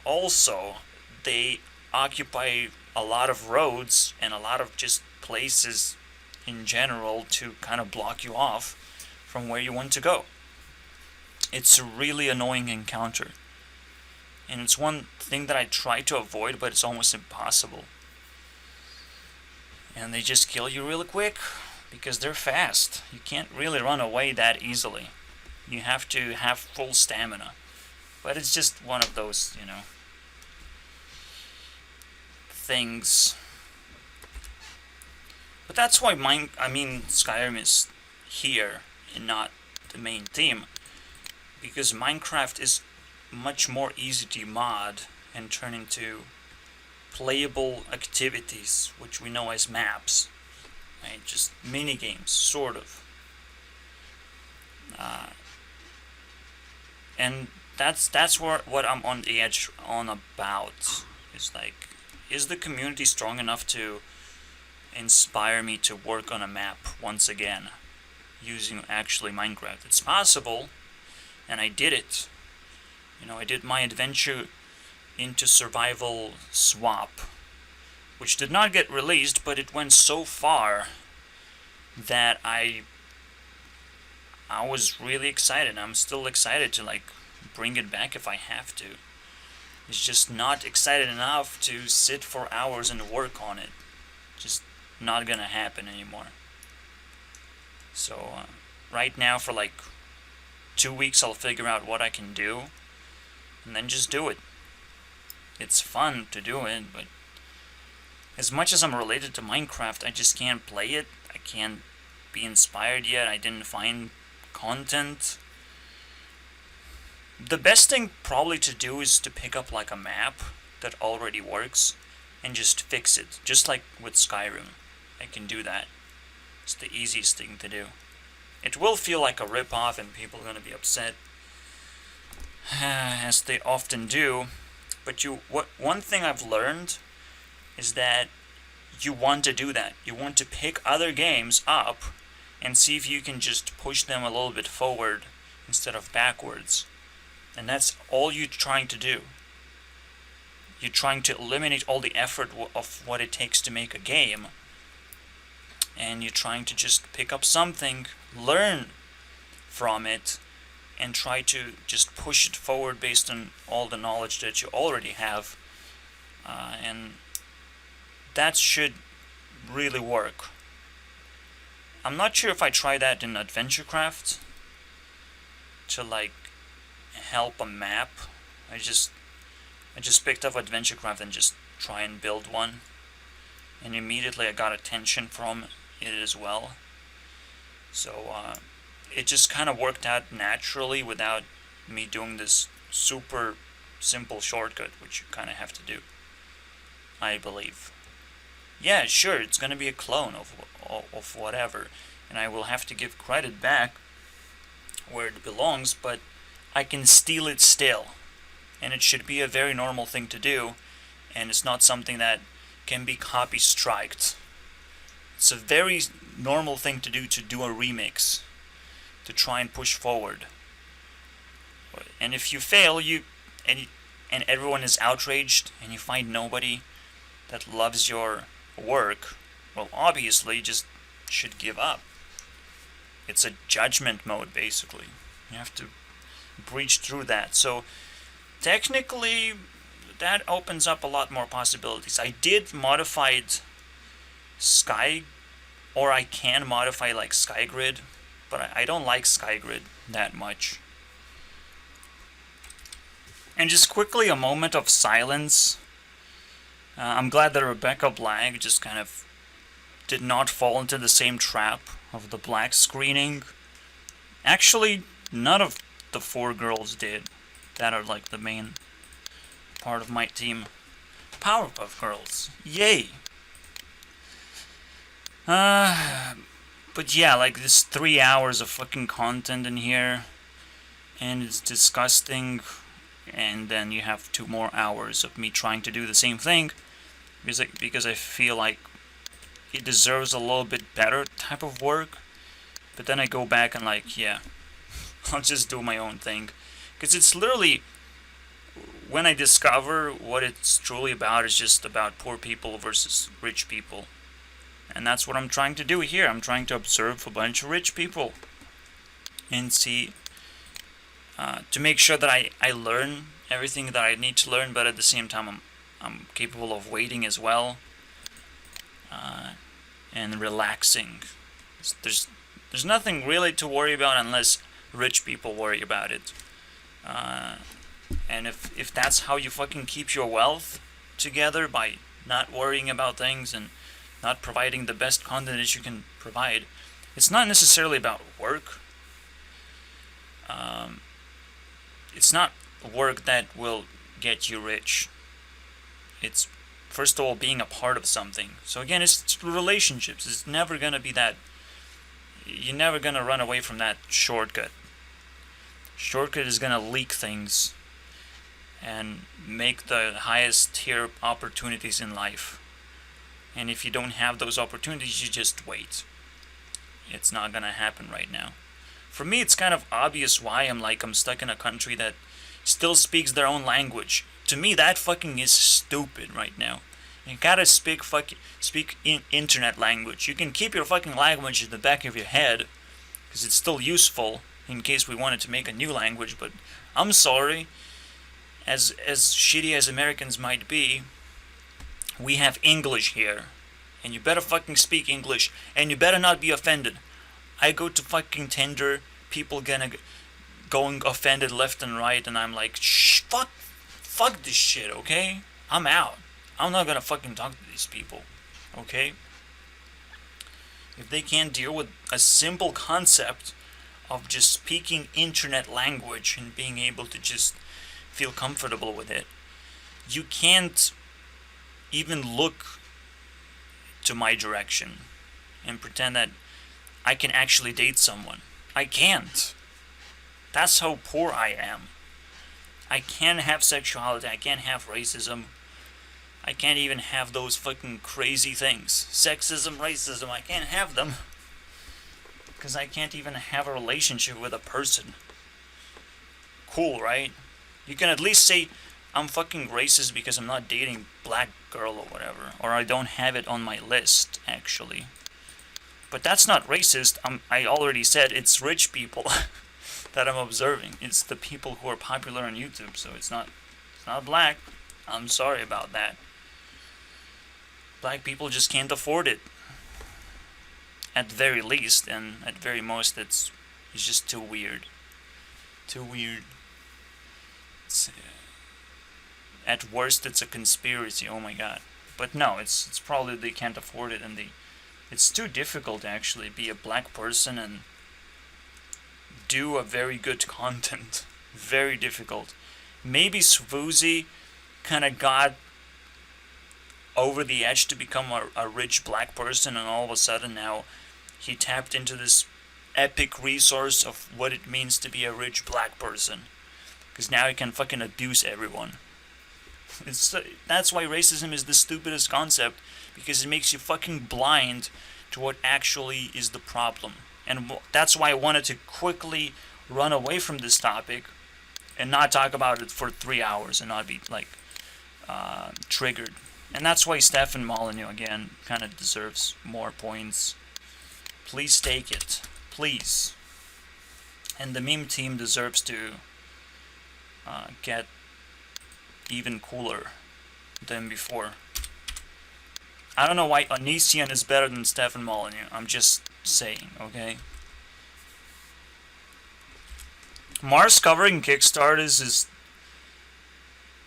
also, they occupy a lot of roads and a lot of just places in general to kind of block you off from where you want to go. It's a really annoying encounter. And it's one thing that I try to avoid, but it's almost impossible. And they just kill you really quick because they're fast. You can't really run away that easily. You have to have full stamina. But it's just one of those, things. But that's why Skyrim is here and not the main theme. Because Minecraft is much more easy to mod and turn into playable activities, which we know as maps. Right? Just mini games, sort of. And that's what I'm on the edge on about. Is like, is the community strong enough to inspire me to work on a map once again using actually Minecraft? It's possible, and I did it. I did my adventure into survival swap, which did not get released, but it went so far that I was really excited. I'm still excited to bring it back if I have to. It's just not excited enough to sit for hours and work on it. Just not gonna happen anymore. So right now for 2 weeks I'll figure out what I can do and then just do it. It's fun to do it, but as much as I'm related to Minecraft, I just can't play it. I can't be inspired yet. I didn't find content. The best thing probably to do is to pick up a map that already works and just fix it. Just like with Skyrim. I can do that. It's the easiest thing to do. It will feel like a rip-off and people are going to be upset, as they often do. But one thing I've learned is that you want to do that. You want to pick other games up and see if you can just push them a little bit forward instead of backwards. And that's all you're trying to do. You're trying to eliminate all the effort of what it takes to make a game. And you're trying to just pick up something, learn from it, and try to just push it forward based on all the knowledge that you already have. And that should really work. I'm not sure if I try that in AdventureCraft to help a map. I just picked up AdventureCraft and just try and build one, and immediately I got attention from it as well. So it just kind of worked out naturally without me doing this super simple shortcut, which you kind of have to do, I believe. Yeah, sure, it's gonna be a clone of whatever, and I will have to give credit back where it belongs, but I can steal it still, and it should be a very normal thing to do, and it's not something that can be copy striked. It's a very normal thing to do a remix, to try and push forward. And if you fail, and everyone is outraged, and you find nobody that loves your work, well, obviously, you just should give up. It's a judgment mode, basically. You have to breach through that. So, technically, that opens up a lot more possibilities. I did modified I can modify SkyGrid, but I don't like SkyGrid that much. And just quickly, a moment of silence. I'm glad that Rebecca Blag just kind of did not fall into the same trap of the black screening. Actually, none of the 4 girls did that are like the main part of my team. Powerpuff Girls, yay! But yeah, like this 3 hours of fucking content in here, and it's disgusting. And then you have 2 more hours of me trying to do the same thing, because I feel like it deserves a little bit better type of work. But then I go back and like, yeah, I'll just do my own thing, because it's literally, when I discover what it's truly about, is just about poor people versus rich people. And that's what I'm trying to do here. I'm trying to observe a bunch of rich people and see, to make sure that I learn everything that I need to learn, but at the same time I'm capable of waiting as well, and relaxing. There's nothing really to worry about unless rich people worry about it. And if that's how you fucking keep your wealth together, by not worrying about things and not providing the best content that you can provide, it's not necessarily about work. It's not work that will get you rich. It's, first of all, being a part of something. So again, it's relationships. It's never gonna be that. You're never gonna run away from that shortcut. Shortcut is gonna leak things and make the highest tier opportunities in life. And if you don't have those opportunities, you just wait. It's not gonna happen right now. For me, it's kind of obvious why I'm stuck in a country that still speaks their own language. To me, that fucking is stupid right now. You gotta speak internet language. You can keep your fucking language in the back of your head, because it's still useful in case we wanted to make a new language. But I'm sorry, as shitty as Americans might be, we have English here, and you better fucking speak English, and you better not be offended. I go to fucking Tinder, people going offended left and right, and I'm like, shh, fuck this shit, okay? I'm out. I'm not gonna fucking talk to these people, okay? If they can't deal with a simple concept of just speaking internet language and being able to just feel comfortable with it, you can't even look to my direction and pretend that I can actually date someone. I can't. That's how poor I am. I can't have sexuality. I can't have racism. I can't even have those fucking crazy things. Sexism, racism, I can't have them. Because I can't even have a relationship with a person. Cool, right? You can at least say I'm fucking racist because I'm not dating black girl or whatever. Or I don't have it on my list, actually. But that's not racist. I already said it's rich people that I'm observing. It's the people who are popular on YouTube, so it's not black. I'm sorry about that. Black people just can't afford it. At the very least, and at very most, it's just too weird. Too weird. At worst, it's a conspiracy. Oh my god. But no, it's probably they can't afford it, and it's too difficult to actually be a black person and do a very good content. Very difficult. Maybe Swoozy kind of got over the edge to become a rich black person, and all of a sudden now he tapped into this epic resource of what it means to be a rich black person. Because now he can fucking abuse everyone. That's why racism is the stupidest concept, because it makes you fucking blind to what actually is the problem. And that's why I wanted to quickly run away from this topic and not talk about it for 3 hours and not be like triggered. And that's why Stefan Molyneux again kind of deserves more points. Please take it, please. And the meme team deserves to get even cooler than before. I don't know why Onision is better than Stefan Molyneux. I'm just saying, okay? Mars covering Kickstarters is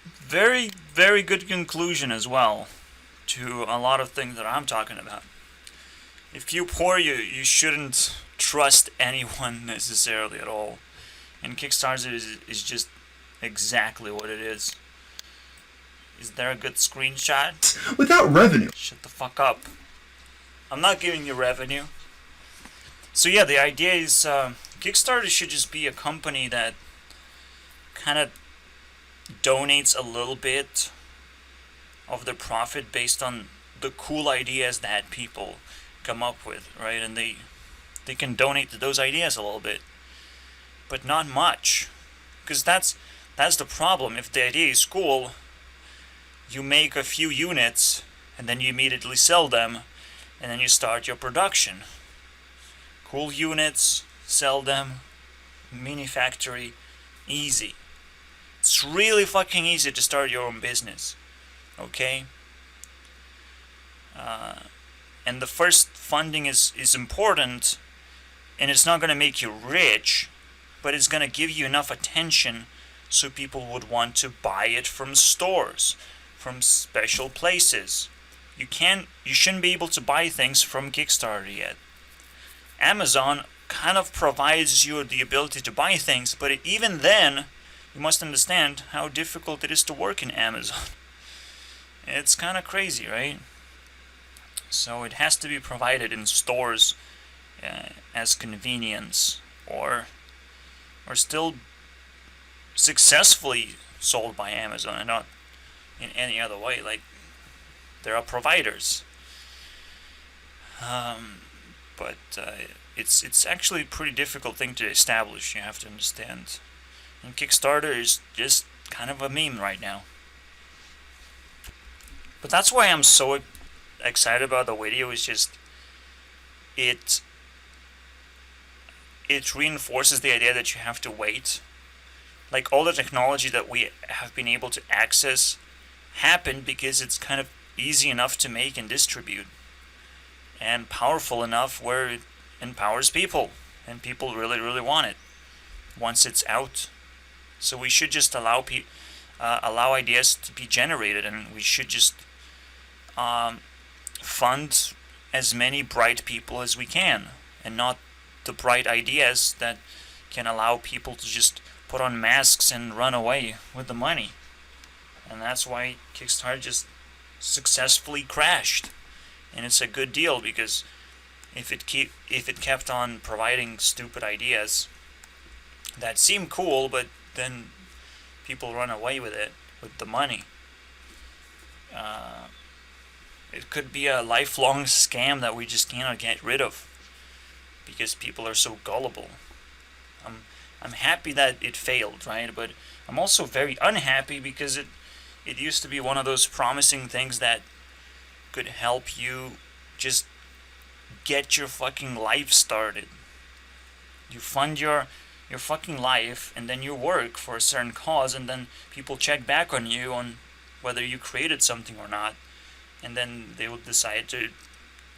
very, very good conclusion as well to a lot of things that I'm talking about. if you pour, you shouldn't trust anyone necessarily at all. And Kickstarter is just exactly what it is. Is there a good screenshot? Without revenue. Shut the fuck up. I'm not giving you revenue. So yeah, the idea is Kickstarter should just be a company that kind of donates a little bit of the profit based on the cool ideas that people come up with, right? And they can donate to those ideas a little bit, but not much, because that's the problem. If the idea is cool, you make a few units and then you immediately sell them, and then you start your production. Cool units, sell them, mini factory, easy. It's really fucking easy to start your own business, okay? And the first funding is important, and it's not going to make you rich, but it's going to give you enough attention so people would want to buy it from stores, from special places. You shouldn't be able to buy things from Kickstarter yet. Amazon kind of provides you the ability to buy things, but even then, you must understand how difficult it is to work in Amazon. It's kind of crazy, right? So it has to be provided in stores as convenience, or still successfully sold by Amazon and not in any other way. Like, there are providers, but it's actually a pretty difficult thing to establish. You have to understand, and Kickstarter is just kind of a meme right now. But that's why I'm so excited about the video. Is just it reinforces the idea that you have to wait. Like, all the technology that we have been able to access happened because it's kind of easy enough to make and distribute, and powerful enough where it empowers people, and people really, really want it once it's out. So we should just allow ideas to be generated, and we should just fund as many bright people as we can, and not the bright ideas that can allow people to just put on masks and run away with the money. And that's why Kickstarter just successfully crashed. And it's a good deal, because if it kept on providing stupid ideas that seem cool, but then people run away with it, with the money, it could be a lifelong scam that we just cannot get rid of, because people are so gullible. I'm happy that it failed, right? But I'm also very unhappy because it used to be one of those promising things that could help you just get your fucking life started. You fund your fucking life, and then you work for a certain cause, and then people check back on you on whether you created something or not, and then they will decide to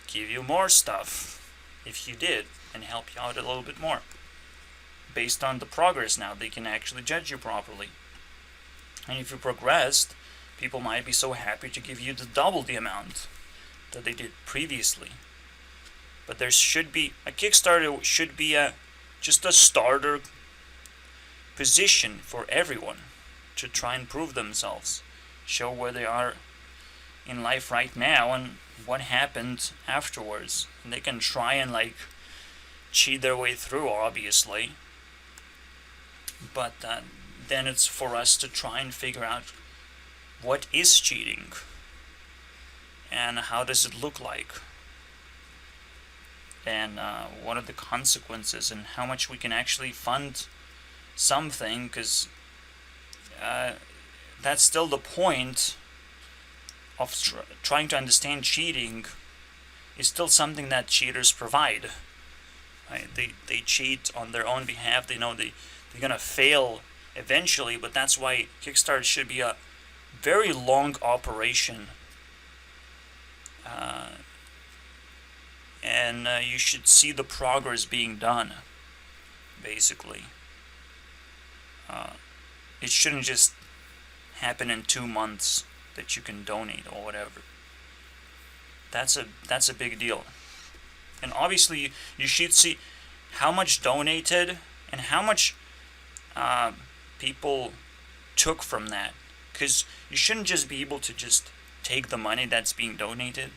give you more stuff if you did, and help you out a little bit more. Based on the progress now, they can actually judge you properly. And if you progressed, people might be so happy to give you double the amount that they did previously. But there should be a Kickstarter should be just a starter position for everyone to try and prove themselves, show where they are in life right now and what happened afterwards. And they can try and cheat their way through, obviously, but then it's for us to try and figure out what is cheating and how does it look like, and what are the consequences, and how much we can actually fund something, because that's still the point of trying to understand cheating. Is still something that cheaters provide. Right? They cheat on their own behalf. They know they're gonna fail eventually, but that's why Kickstarter should be a very long operation, and you should see the progress being done, basically. It shouldn't just happen in 2 months that you can donate or whatever. That's a big deal. And obviously, you should see how much donated and how much people took from that. Because you shouldn't just be able to just take the money that's being donated.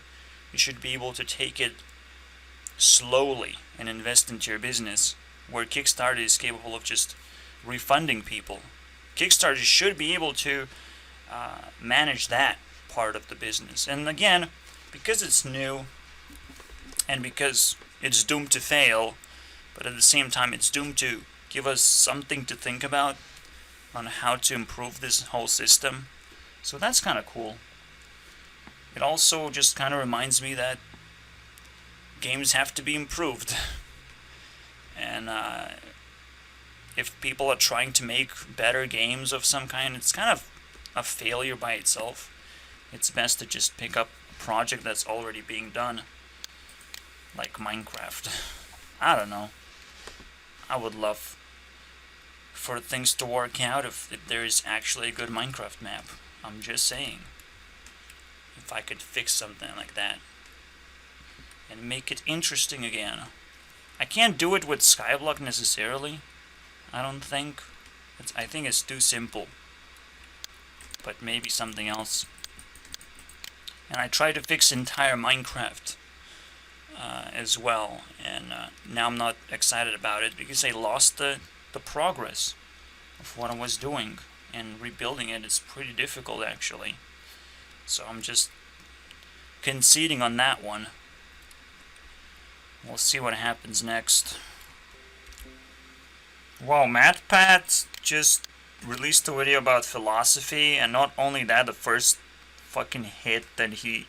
You should be able to take it slowly and invest into your business, where Kickstarter is capable of just refunding people. Kickstarter should be able to manage that part of the business. And again, because it's new and because it's doomed to fail, but at the same time it's doomed to give us something to think about on how to improve this whole system. So that's kind of cool. It also just kind of reminds me that games have to be improved. And if people are trying to make better games of some kind, it's kind of a failure by itself. It's best to just pick up a project that's already being done, like Minecraft. I don't know. I would love for things to work out if there is actually a good Minecraft map. I'm just saying. If I could fix something like that and make it interesting again. I can't do it with Skyblock necessarily. I don't think. I think it's too simple. But maybe something else. And I tried to fix entire Minecraft as well, and now I'm not excited about it because I lost the progress of what I was doing, and rebuilding it is pretty difficult actually. So I'm just conceding on that one. We'll see what happens next. Wow, MatPat just released a video about philosophy, and not only that, the first fucking hit that he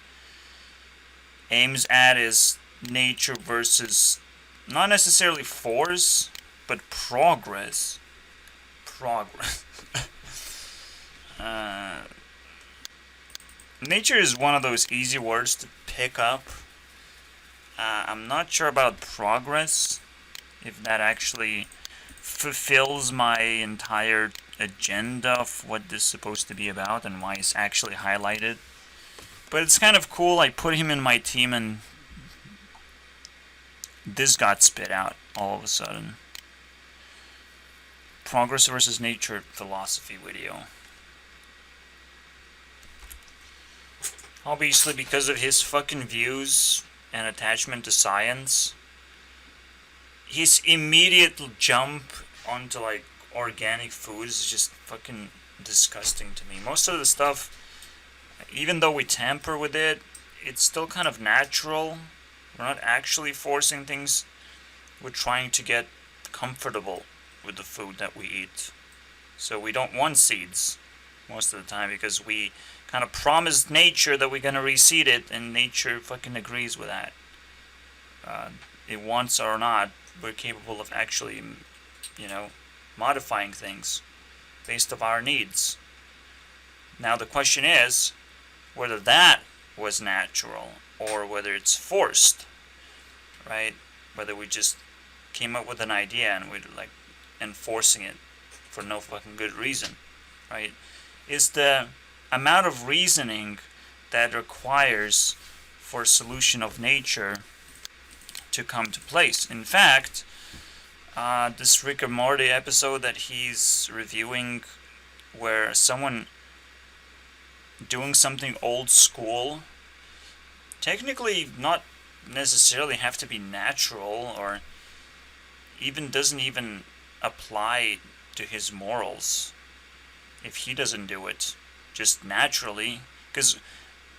aims at is nature versus not necessarily force, but progress. Nature is one of those easy words to pick up. I'm not sure about progress, if that actually fulfills my entire agenda of what this is supposed to be about and why it's actually highlighted. But it's kind of cool. I put him in my team and this got spit out all of a sudden. Progress versus nature philosophy video. Obviously, because of his fucking views and attachment to science, his immediate jump onto like organic foods is just fucking disgusting to me. Most of the stuff, even though we tamper with it, it's still kind of natural. We're not actually forcing things. We're trying to get comfortable with the food that we eat. So we don't want seeds most of the time because we kind of promised nature that we're going to reseed it, and nature fucking agrees with that. It wants or not, we're capable of actually, modifying things based on our needs. Now the question is whether that was natural or whether it's forced, right? Whether we just came up with an idea and we're like enforcing it for no fucking good reason, right? Is the amount of reasoning that requires for a solution of nature to come to place. In fact, this Rick and Morty episode that he's reviewing, where someone doing something old school technically not necessarily have to be natural, or even doesn't even apply to his morals if he doesn't do it just naturally. Because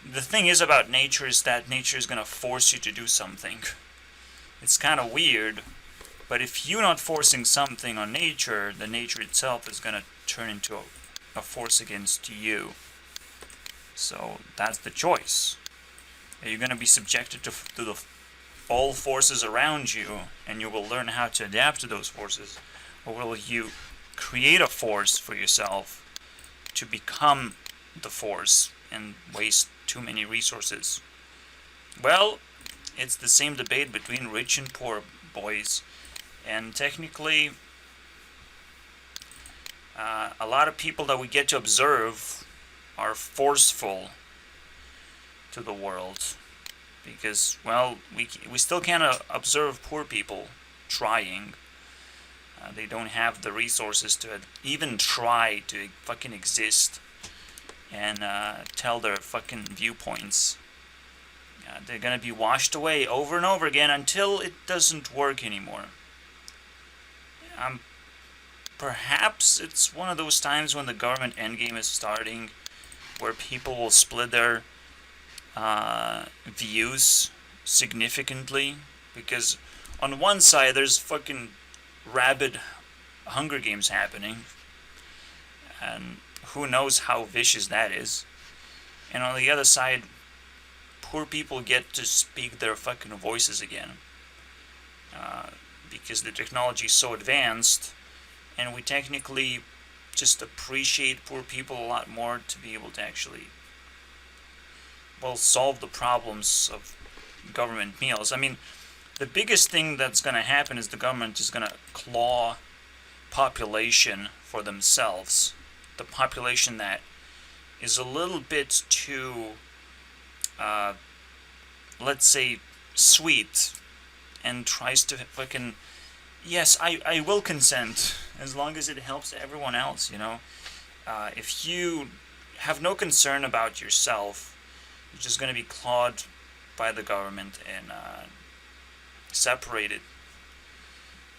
the thing is about nature is that nature is going to force you to do something. It's kind of weird, but if you're not forcing something on nature, the nature itself is going to turn into a force against you. So that's the choice. Are you going to be subjected to all forces around you, and you will learn how to adapt to those forces? Or will you create a force for yourself to become the force and waste too many resources? Well, it's the same debate between rich and poor boys. And technically, a lot of people that we get to observe are forceful to the world. because, well, we still can't observe poor people trying. They don't have the resources to even try to fucking exist and tell their fucking viewpoints. They're gonna be washed away over and over again until it doesn't work anymore. Perhaps it's one of those times when the government endgame is starting, where people will split their views significantly, because on one side there's fucking rabid Hunger Games happening, and who knows how vicious that is, and on the other side, poor people get to speak their fucking voices again, because the technology is so advanced, and we technically just appreciate poor people a lot more to be able to actually, well, solve the problems of government meals. I mean, the biggest thing that's going to happen is the government is going to claw population for themselves. The population that is a little bit too, let's say, sweet, and tries to fucking, yes, I will consent as long as it helps everyone else, you know. If you have no concern about yourself, you're just going to be clawed by the government and separated.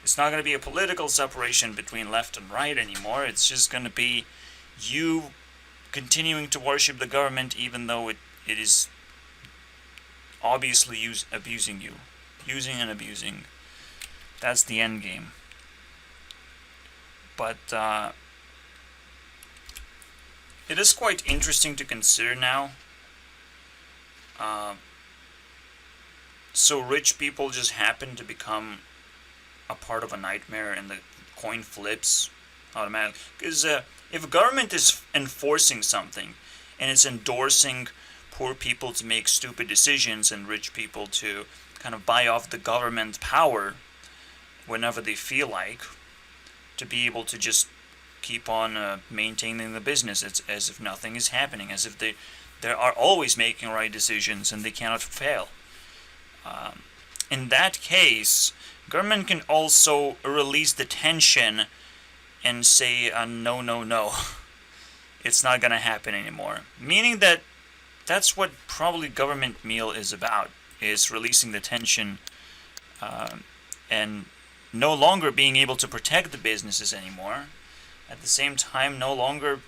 It's not going to be a political separation between left and right anymore. It's just going to be you continuing to worship the government even though it is obviously abusing you. Using and abusing. That's the end game. But it is quite interesting to consider now. So rich people just happen to become a part of a nightmare, and the coin flips automatically. Because if government is enforcing something and it's endorsing poor people to make stupid decisions and rich people to kind of buy off the government power whenever they feel like, to be able to just keep on maintaining the business as if nothing is happening, as if they are always making right decisions and they cannot fail. In that case, government can also release the tension and say, no, no, no, it's not going to happen anymore. Meaning that that's what probably government meal is about, is releasing the tension and no longer being able to protect the businesses anymore. At the same time, no longer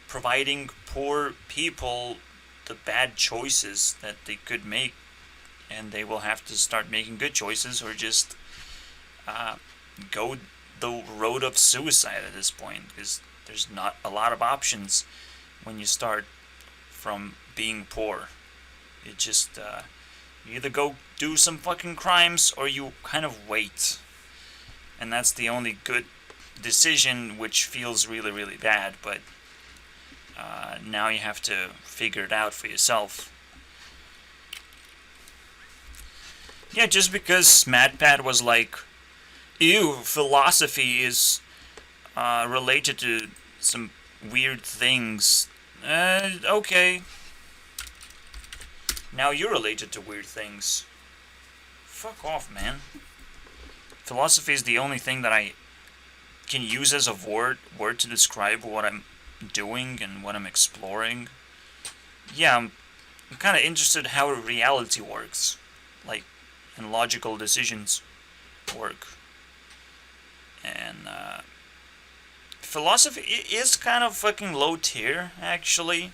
providing poor people the bad choices that they could make, and they will have to start making good choices or just go the road of suicide at this point, because there's not a lot of options when you start from being poor. It just you either go do some fucking crimes or you kind of wait, and that's the only good decision, which feels really, really bad, but now you have to figure it out for yourself. Yeah, just because MadPat was like, ew, philosophy is related to some weird things. Okay. Now you're related to weird things. Fuck off, man. Philosophy is the only thing that I can use as a word to describe what I'm doing and what I'm exploring. Yeah, I'm kind of interested how reality works, like, and logical decisions work. And philosophy is kind of fucking low tier, actually.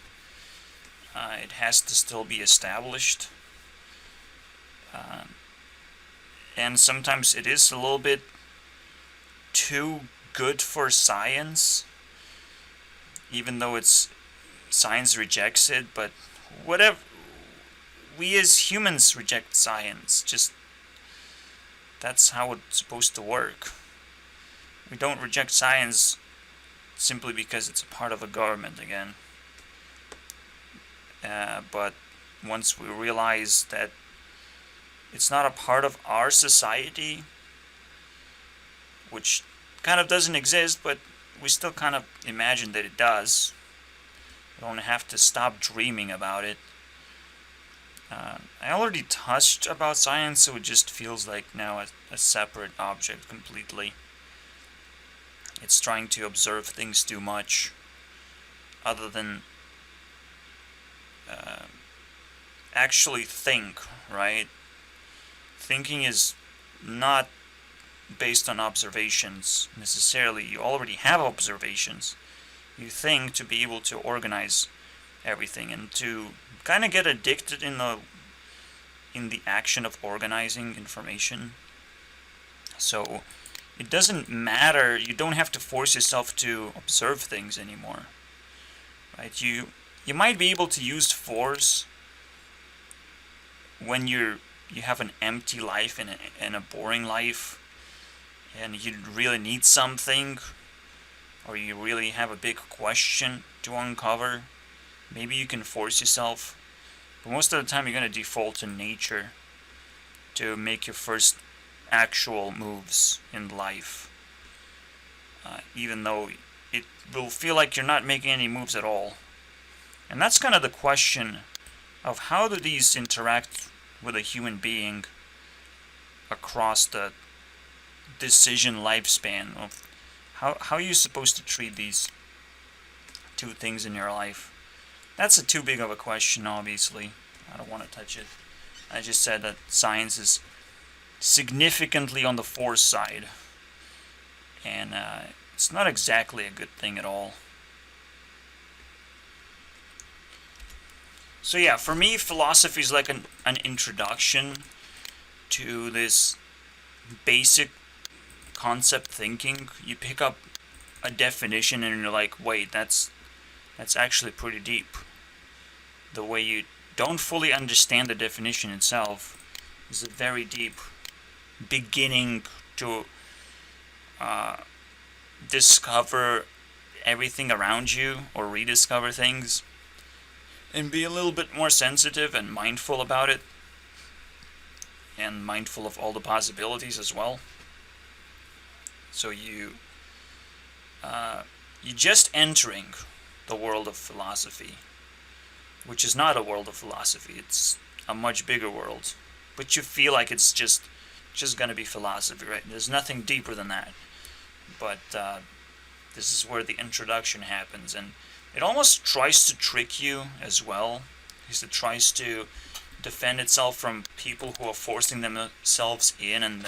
It has to still be established. And sometimes it is a little bit too good for science, even though science rejects it. But whatever, we as humans reject science. Just that's how it's supposed to work. We don't reject science simply because it's a part of a government again. But once we realize that it's not a part of our society, which kind of doesn't exist, but we still kind of imagine that it does. We don't have to stop dreaming about it. I already touched about science, so it just feels like now a separate object completely. It's trying to observe things too much, other than actually think, right? Thinking is not based on observations necessarily. You already have observations. You think to be able to organize everything and to kind of get addicted in the action of organizing information. So it doesn't matter. You don't have to force yourself to observe things anymore, right? You might be able to use force when you have an empty life and a boring life, and you really need something, or you really have a big question to uncover. Maybe you can force yourself, but most of the time you're going to default to nature to make your first actual moves in life, even though it will feel like you're not making any moves at all. And that's kind of the question of how do these interact with a human being across the decision lifespan of how are you supposed to treat these two things in your life. That's too big of a question, obviously. I don't want to touch it. I just said that science is significantly on the force side, and it's not exactly a good thing at all. So yeah, for me, philosophy is like an introduction to this basic concept thinking. You pick up a definition and you're like, wait, that's actually pretty deep. The way you don't fully understand the definition itself is a very deep beginning to discover everything around you, or rediscover things, and be a little bit more sensitive and mindful about it, and mindful of all the possibilities as well. So you just entering the world of philosophy, which is not a world of philosophy. It's a much bigger world, but you feel like it's just gonna be philosophy, right? There's nothing deeper than that. But this is where the introduction happens, and it almost tries to trick you as well, because it tries to defend itself from people who are forcing themselves in and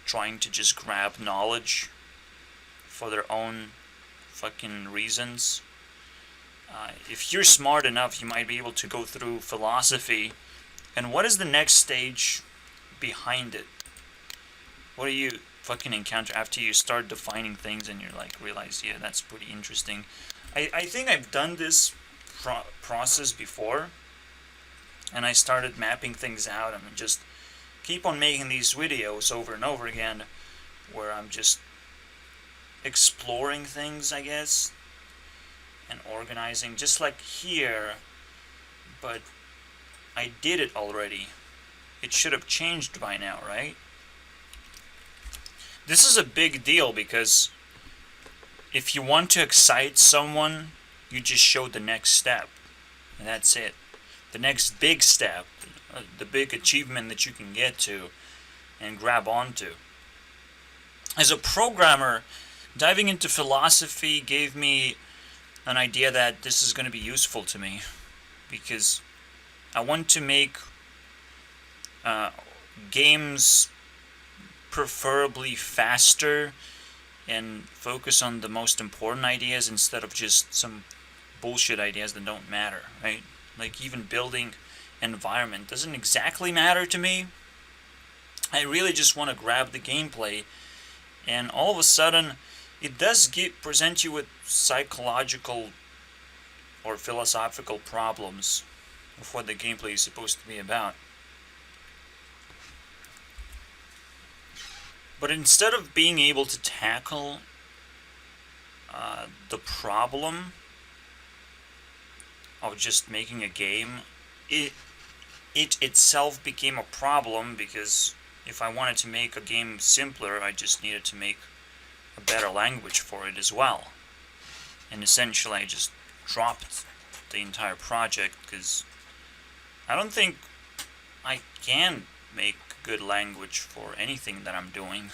trying to just grab knowledge for their own fucking reasons. If you're smart enough, you might be able to go through philosophy, and what is the next stage behind it? What do you fucking encounter after you start defining things and you're like, realize, yeah, that's pretty interesting. I think I've done this process before, and I started mapping things out and just keep on making these videos over and over again where I'm just exploring things, I guess, and organizing, just like here, but I did it already. It should have changed by now, right? This is a big deal because if you want to excite someone, you just show the next step, and that's it. The next big step, the big achievement that you can get to and grab onto. As a programmer, diving into philosophy gave me an idea that this is going to be useful to me, because I want to make games preferably faster and focus on the most important ideas instead of just some bullshit ideas that don't matter, right? Like even building environment doesn't exactly matter to me. I really just want to grab the gameplay, and all of a sudden it does present you with psychological or philosophical problems of what the gameplay is supposed to be about. But instead of being able to tackle the problem of just making a game, it itself became a problem, because if I wanted to make a game simpler, I just needed to make a better language for it as well. And essentially I just dropped the entire project, because I don't think I can make good language for anything that I'm doing.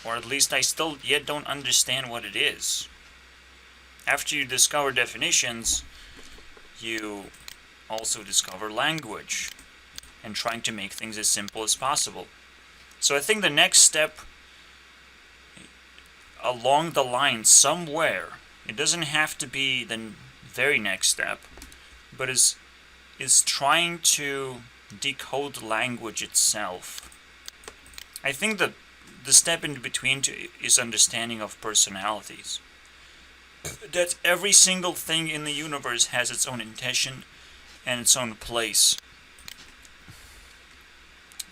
Or at least I still yet don't understand what it is. After you discover definitions, you also discover language and trying to make things as simple as possible. So I think the next step along the line somewhere, it doesn't have to be the very next step, but is trying to decode language itself. I think that the step in between is understanding of personalities. That every single thing in the universe has its own intention and its own place.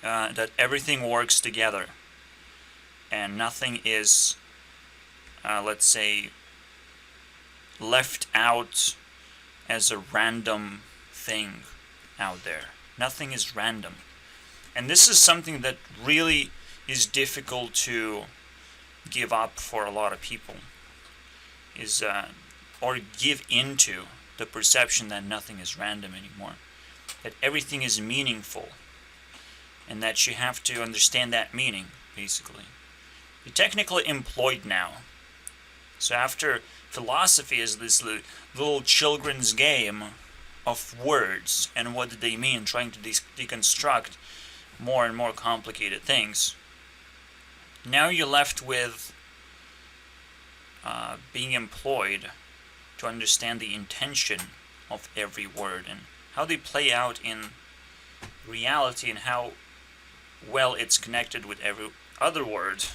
That everything works together. And nothing is, let's say, left out as a random thing out there. Nothing is random. And this is something that really is difficult to give up for a lot of people. Or give into the perception that nothing is random anymore. That everything is meaningful. And that you have to understand that meaning, basically. You're technically employed now. So after philosophy is this little children's game of words and what do they mean, trying to deconstruct more and more complicated things. Now you're left with being employed to understand the intention of every word and how they play out in reality and how well it's connected with every other word.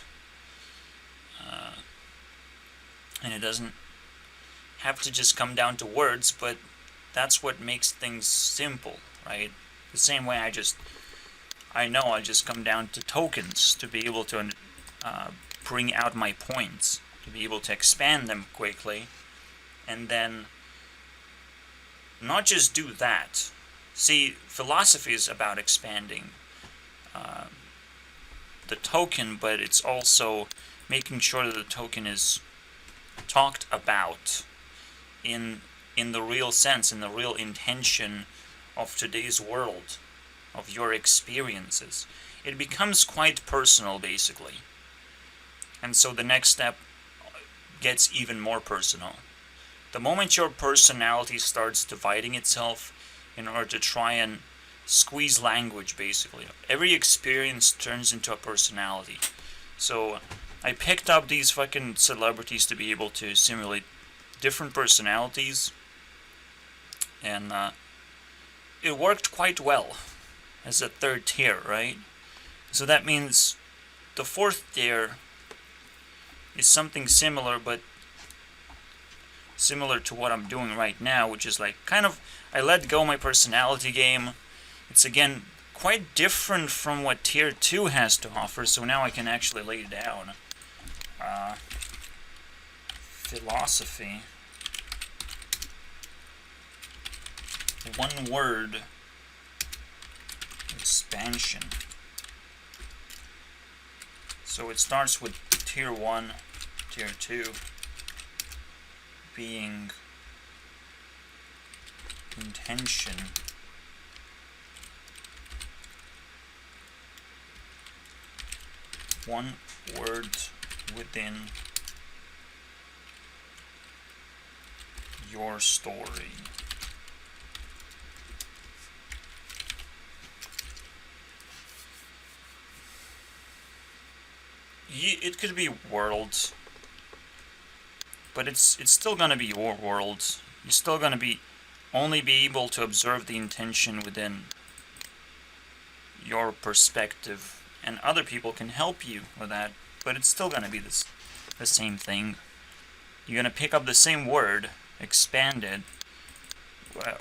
And it doesn't have to just come down to words, but that's what makes things simple, right? The same way I just come down to tokens to be able to bring out my points, to be able to expand them quickly, and then not just do that. See, philosophy is about expanding the token, but it's also making sure that the token is talked about in the real sense, in the real intention of today's world, of your experiences. It becomes quite personal, basically. And so the next step gets even more personal. The moment your personality starts dividing itself in order to try and squeeze language, basically, every experience turns into a personality. So I picked up these fucking celebrities to be able to simulate different personalities, and it worked quite well as a third tier, right? So that means the fourth tier is something similar, but similar to what I'm doing right now, which is like kind of, I let go my personality game. It's again quite different from what tier 2 has to offer, so now I can actually lay it down. Philosophy. One word. Expansion. So it starts with tier 1, tier 2 being intention. One word within your story. It could be worlds, but it's still gonna be your world. You're still gonna only be able to observe the intention within your perspective, and other people can help you with that, but it's still gonna be the same thing. You're gonna pick up the same word, expanded,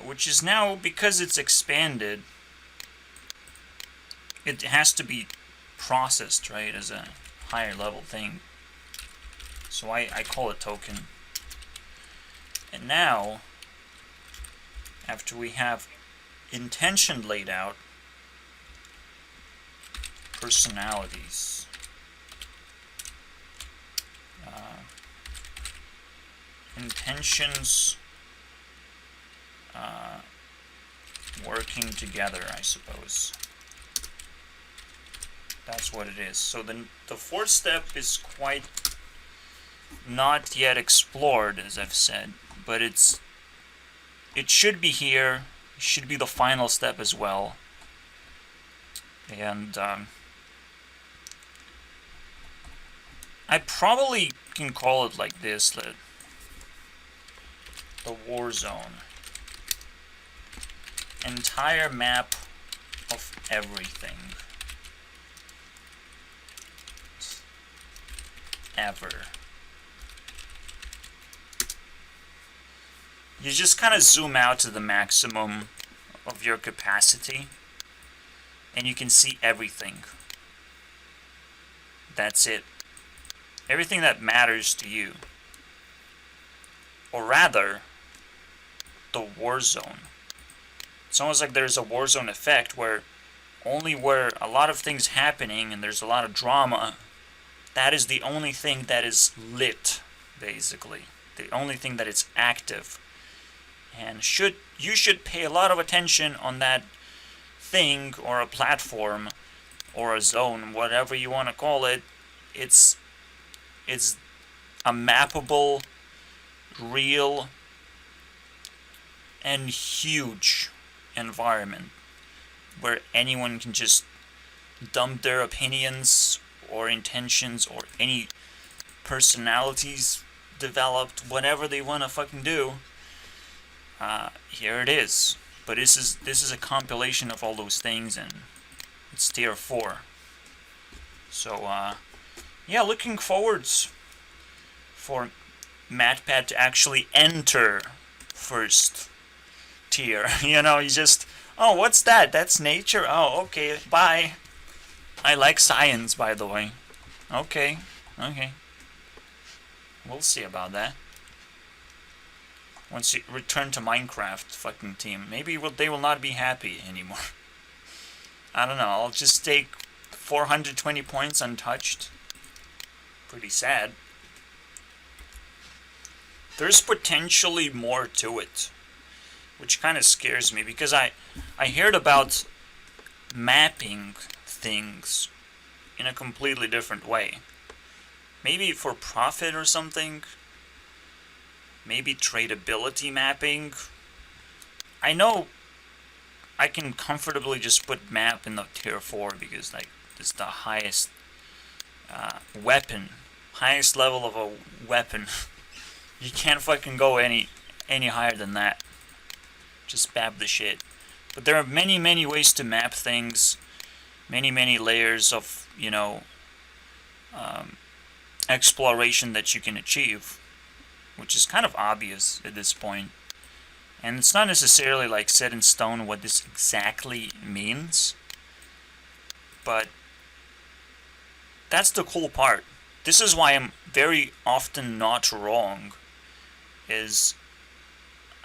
which is now, because it's expanded, it has to be processed, right, as a higher level thing. So I call it token. And now, after we have intention laid out, personalities. Intentions working together, I suppose. That's what it is. So the fourth step is quite not yet explored, as I've said, but it should be here. It should be the final step as well. And I probably can call it like this, the war zone. Entire map of everything. Ever. You just kind of zoom out to the maximum of your capacity, and you can see everything. That's it. Everything that matters to you. Or rather, the war zone. It's almost like there's a war zone effect where only where a lot of things happening and there's a lot of drama, that is the only thing that is lit, basically. The only thing that is active. And you should pay a lot of attention on that thing or a platform or a zone, whatever you want to call it. It's a mappable, real, and huge environment where anyone can just dump their opinions or intentions or any personalities developed, whatever they want to fucking do. Here it is. But this is a compilation of all those things, and it's tier 4. So yeah, looking forwards for MatPat to actually enter first tier. You know, you just, oh, what's that? That's nature? Oh, okay, bye. I like science, by the way. Okay. We'll see about that. Once you return to Minecraft, fucking team, maybe they will not be happy anymore. I don't know, I'll just take 420 points untouched. Pretty sad. There's potentially more to it, which kind of scares me, because I heard about mapping things in a completely different way. Maybe for profit or something. Maybe tradability mapping. I know I can comfortably just put map in the tier 4 because like it's the highest weapon, highest level of a weapon. You can't fucking go any higher than that. Just map the shit. But there are many ways to map things. Many layers of, you know, exploration that you can achieve, which is kind of obvious at this point. And it's not necessarily like set in stone what this exactly means, but that's the cool part. This is why I'm very often not wrong, is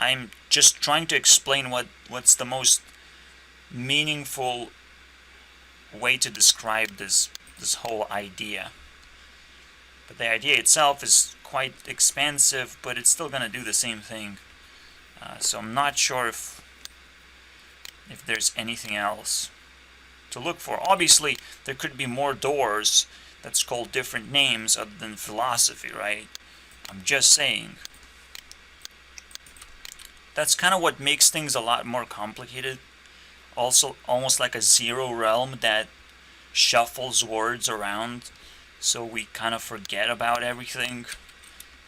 I'm just trying to explain what's the most meaningful way to describe this whole idea. But the idea itself is quite expansive, but it's still gonna do the same thing. So I'm not sure if there's anything else to look for. Obviously, there could be more doors that's called different names other than philosophy, right? I'm just saying. That's kind of what makes things a lot more complicated. Also, almost like a zero realm that shuffles words around, so we kind of forget about everything.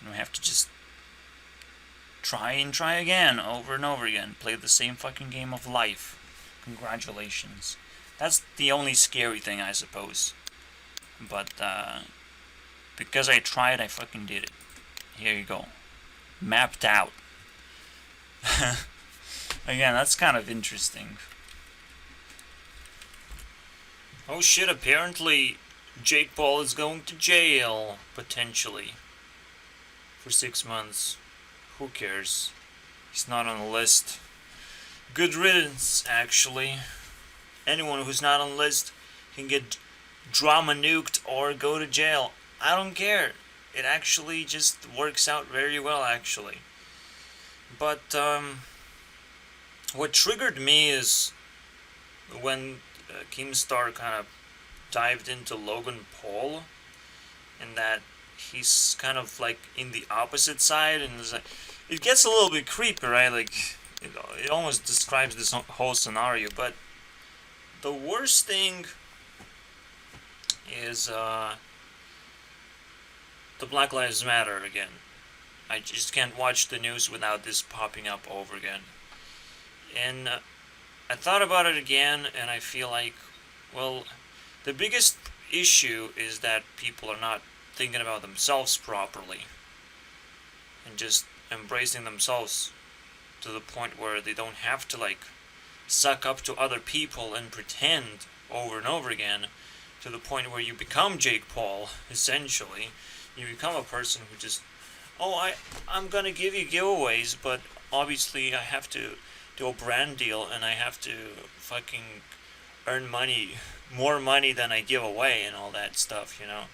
And we have to just try and try again, over and over again. Play the same fucking game of life. Congratulations. That's the only scary thing, I suppose. But, because I tried, I fucking did it. Here you go. Mapped out. Again, that's kind of interesting. Oh shit, apparently Jake Paul is going to jail, potentially, for 6 months. Who cares? He's not on the list. Good riddance, actually. Anyone who's not on the list can get drama nuked or go to jail. I don't care. It actually just works out very well, actually. But, What triggered me is when Keemstar kind of dived into Logan Paul, and that he's kind of like in the opposite side, and it's like, it gets a little bit creepy, right? Like it almost describes this whole scenario. But the worst thing is the Black Lives Matter again. I just can't watch the news without this popping up over again. And I thought about it again, and I feel like, well, the biggest issue is that people are not thinking about themselves properly and just embracing themselves to the point where they don't have to like suck up to other people and pretend over and over again, to the point where you become Jake Paul. Essentially, you become a person who just, I'm gonna give you giveaways, but obviously I have to do a brand deal and I have to fucking earn money, more money than I give away and all that stuff, you know.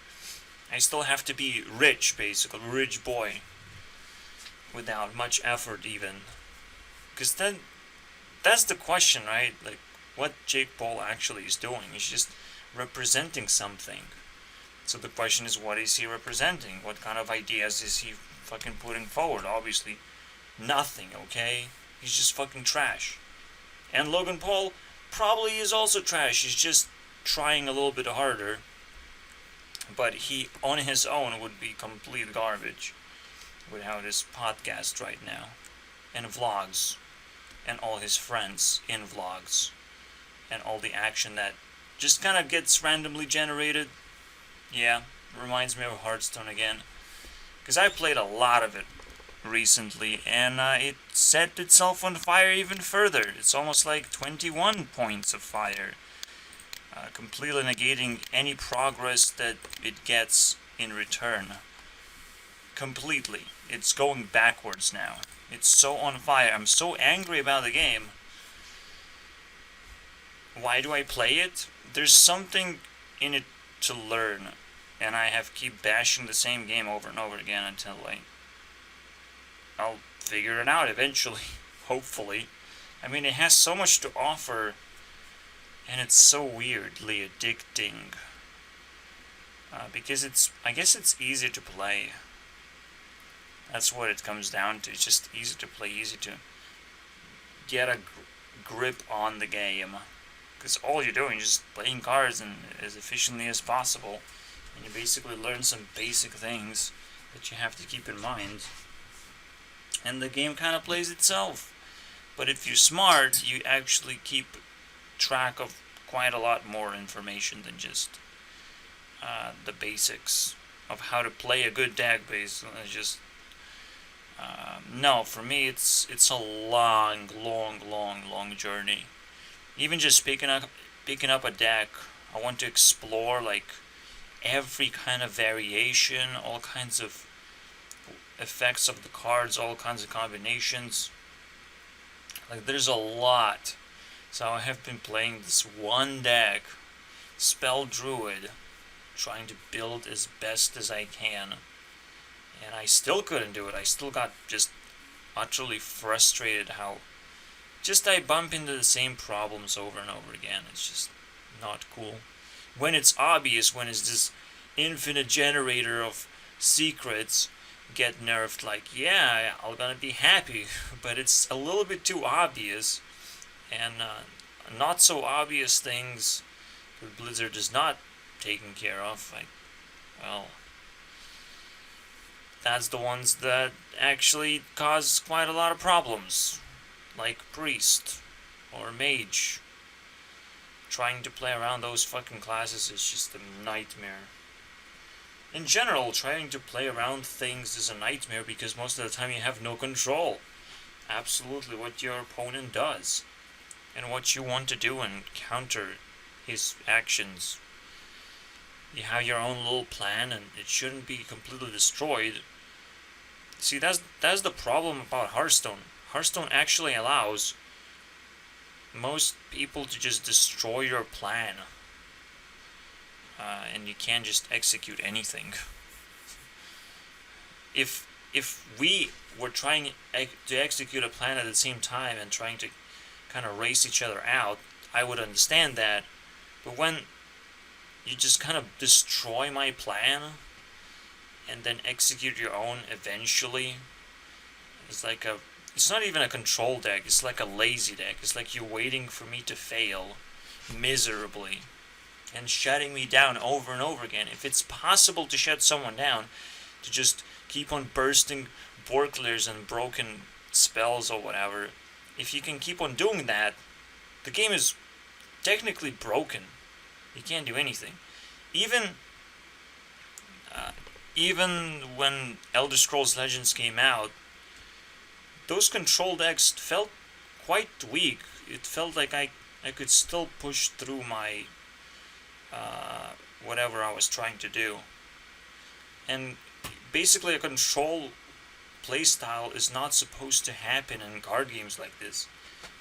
I still have to be rich, basically, rich boy, without much effort even. Because then, that's the question, right? Like, what Jake Paul actually is doing. He's just representing something. So the question is, what is he representing? What kind of ideas is he fucking putting forward? Obviously, nothing, okay? He's just fucking trash. And Logan Paul probably is also trash. He's just trying a little bit harder. But he, on his own, would be complete garbage without his podcast right now. And vlogs. And all his friends in vlogs. And all the action that just kind of gets randomly generated. Yeah, reminds me of Hearthstone again. Because I played a lot of it recently, and it set itself on fire even further. It's almost like 21 points of fire. Completely negating any progress that it gets in return. Completely. It's going backwards now. It's so on fire. I'm so angry about the game. Why do I play it? There's something in it to learn, and I have keep bashing the same game over and over again until I'll figure it out eventually. Hopefully. I mean, it has so much to offer, and it's so weirdly addicting. Because I guess it's easy to play. That's what it comes down to. It's just easy to play, easy to get a grip on the game. Because all you're doing is just playing cards and as efficiently as possible. And you basically learn some basic things that you have to keep in mind. And the game kind of plays itself. But if you're smart, you actually keep track of quite a lot more information than just the basics of how to play a good deck base. Just no, for me it's a long journey. Even just picking up a deck, I want to explore like every kind of variation, all kinds of effects of the cards, all kinds of combinations. Like there's a lot. So I have been playing this one deck, Spell Druid, trying to build as best as I can. And I still couldn't do it. I still got just utterly frustrated how just I bump into the same problems over and over again. It's just not cool. When it's obvious, when it's this infinite generator of secrets get nerfed, like, yeah, I'm gonna be happy. But it's a little bit too obvious. And not so obvious things that Blizzard is not taking care of. Like, well, that's the ones that actually cause quite a lot of problems. Like Priest or Mage. Trying to play around those fucking classes is just a nightmare. In general, trying to play around things is a nightmare because most of the time you have no control. Absolutely what your opponent does. And what you want to do and counter his actions. You have your own little plan and it shouldn't be completely destroyed. See, that's the problem about Hearthstone. Hearthstone actually allows most people to just destroy your plan. And you can't just execute anything. If we were trying to execute a plan at the same time and trying to kind of race each other out, I would understand that. But when you just kind of destroy my plan and then execute your own eventually, it's like a, it's not even a control deck, it's like a lazy deck. It's like you're waiting for me to fail miserably and shutting me down over and over again. If it's possible to shut someone down, to just keep on bursting Borklers and broken spells or whatever, if you can keep on doing that, the game is technically broken. You can't do anything. Even when Elder Scrolls Legends came out, those control decks felt quite weak. It felt like I could still push through my whatever I was trying to do. And basically a control playstyle is not supposed to happen in card games like this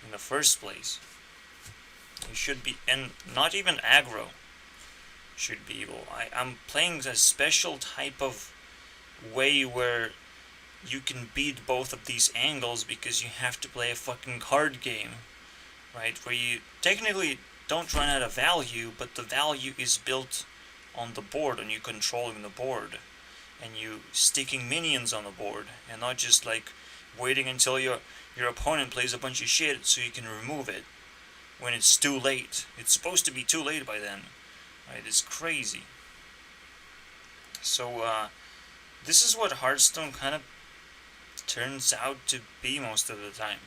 in the first place. You should be, and not even aggro should be able. I'm playing a special type of way where you can beat both of these angles because you have to play a fucking card game, right? Where you technically don't run out of value, but the value is built on the board, and you controlling the board, and you sticking minions on the board, and not just like waiting until your opponent plays a bunch of shit so you can remove it when it's too late. It's supposed to be too late by then, right? It's crazy. So this is what Hearthstone kind of turns out to be most of the time.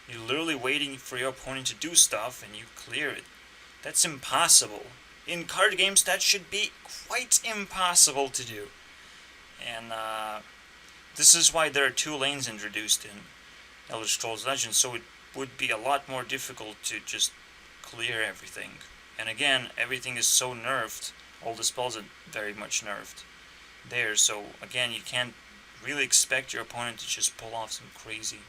You're literally waiting for your opponent to do stuff and you clear it. That's impossible. In card games, that should be quite impossible to do. And this is why there are 2 lanes introduced in Elder Scrolls Legends, so it would be a lot more difficult to just clear everything. And again, everything is so nerfed. All the spells are very much nerfed there, so again, you can't really expect your opponent to just pull off some crazy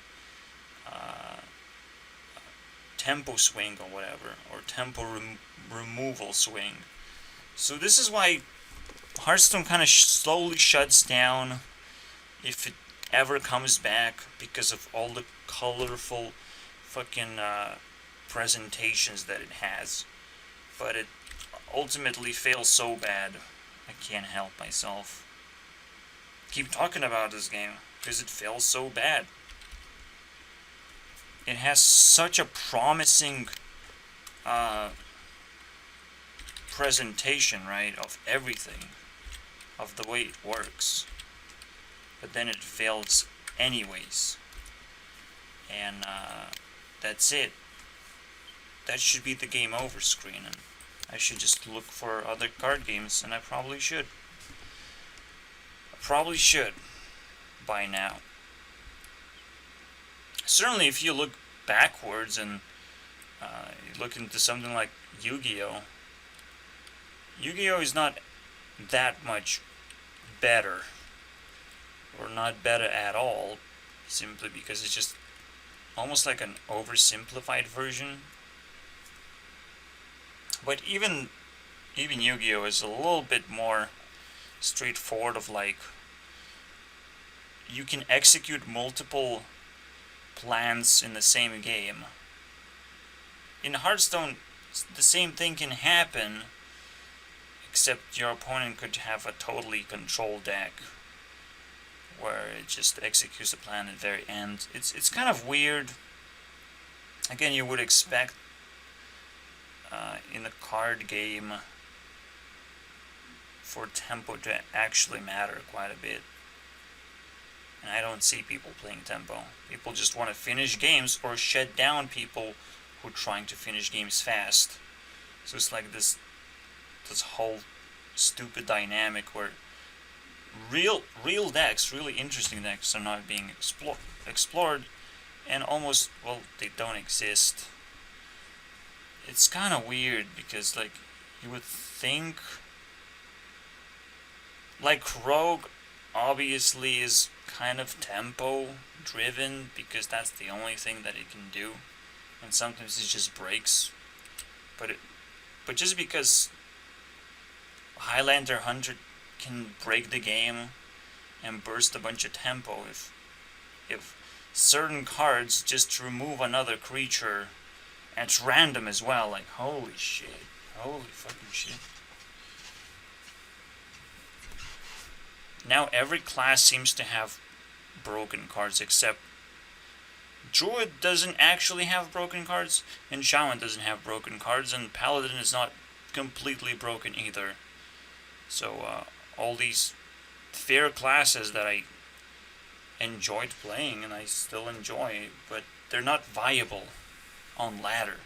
tempo swing or whatever, or tempo removal swing. So this is why Hearthstone kind of slowly shuts down, if it ever comes back, because of all the colorful fucking presentations that it has. But it ultimately fails so bad, I can't help myself. Keep talking about this game because it fails so bad. It has such a promising presentation, right, of everything, of the way it works, but then it fails anyways, and that's it. That should be the game over screen, and I should just look for other card games, and I probably should. By now. Certainly if you look backwards and you look into something like Yu-Gi-Oh! Yu-Gi-Oh! Is not that much better, or not better at all, simply because it's just almost like an oversimplified version. But even Yu-Gi-Oh! Is a little bit more straightforward, of like, you can execute multiple plans in the same game. In Hearthstone, the same thing can happen, except your opponent could have a totally controlled deck where it just executes the plan at the very end. It's kind of weird. Again, you would expect in a card game for tempo to actually matter quite a bit. And I don't see people playing tempo. People just want to finish games or shut down people who are trying to finish games fast. So it's like this whole stupid dynamic where real decks, really interesting decks, are not being explored, and almost, well, they don't exist. It's kind of weird because, like, you would think, like, Rogue obviously is kind of tempo driven because that's the only thing that it can do, and sometimes it just breaks. But just because Highlander Hunter can break the game and burst a bunch of tempo, if certain cards just to remove another creature. And it's random as well, like, holy shit. Holy fucking shit. Now every class seems to have broken cards, except Druid doesn't actually have broken cards, and Shaman doesn't have broken cards, and Paladin is not completely broken either. So, all these fair classes that I enjoyed playing, and I still enjoy, but they're not viable on ladder.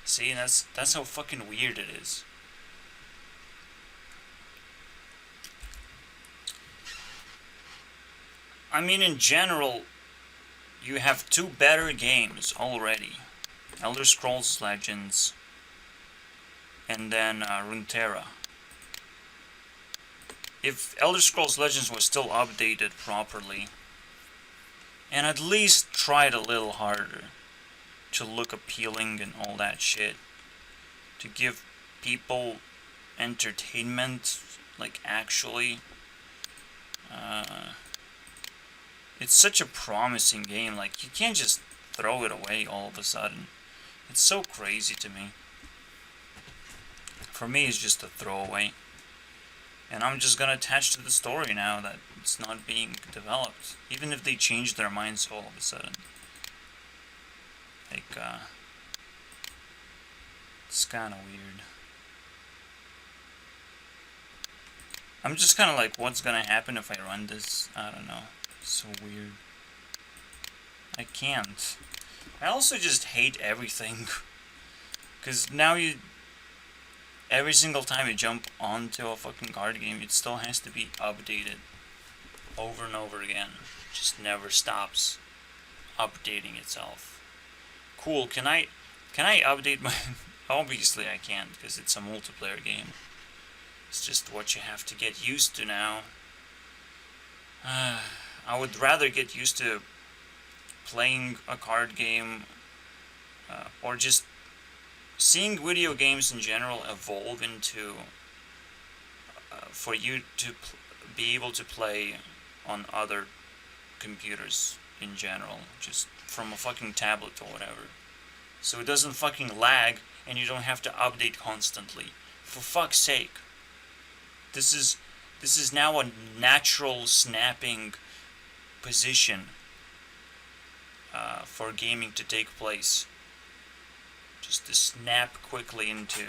See, that's how fucking weird it is. I mean, in general, you have two better games already. Elder Scrolls Legends and then Runeterra. If Elder Scrolls Legends was still updated properly, and at least tried a little harder to look appealing and all that shit, to give people entertainment, like actually, it's such a promising game, like you can't just throw it away all of a sudden. It's so crazy to me. For me, it's just a throwaway. And I'm just gonna attach to the story now that it's not being developed. Even if they change their minds all of a sudden. Like, it's kinda weird. I'm just kinda like, what's gonna happen if I run this? I don't know. It's so weird. I can't. I also just hate everything. Because now every single time you jump onto a fucking card game, it still has to be updated over and over again. It just never stops updating itself. Cool, can I update my... Obviously I can't, because it's a multiplayer game. It's just what you have to get used to now. I would rather get used to playing a card game, or just seeing video games in general evolve into for you to be able to play on other computers in general, just from a fucking tablet or whatever, so it doesn't fucking lag and you don't have to update constantly. For fuck's sake, this is now a natural snapping position for gaming to take place. Just to snap quickly into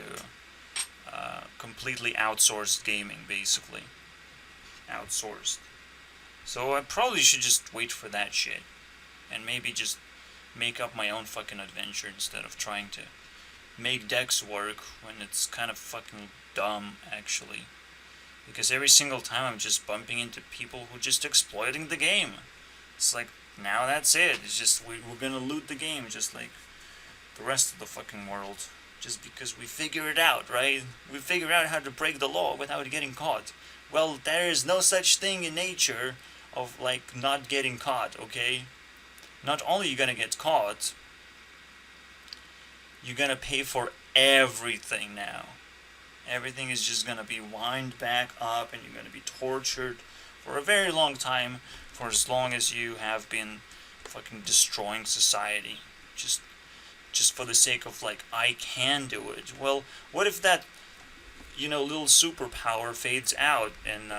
completely outsourced gaming, basically. Outsourced. So I probably should just wait for that shit. And maybe just make up my own fucking adventure instead of trying to make decks work when it's kind of fucking dumb, actually. Because every single time I'm just bumping into people who just exploiting the game. It's like, now that's it. It's just, we're gonna loot the game just like the rest of the fucking world. Just because we figure it out, right? We figure out how to break the law without getting caught. Well, there is no such thing in nature of, like, not getting caught, okay? Not only are you gonna get caught, you're gonna pay for everything now. Everything is just gonna be wind back up, and you're gonna be tortured for a very long time, for as long as you have been fucking destroying society. Just for the sake of, like, I can do it. Well, what if that, little superpower fades out and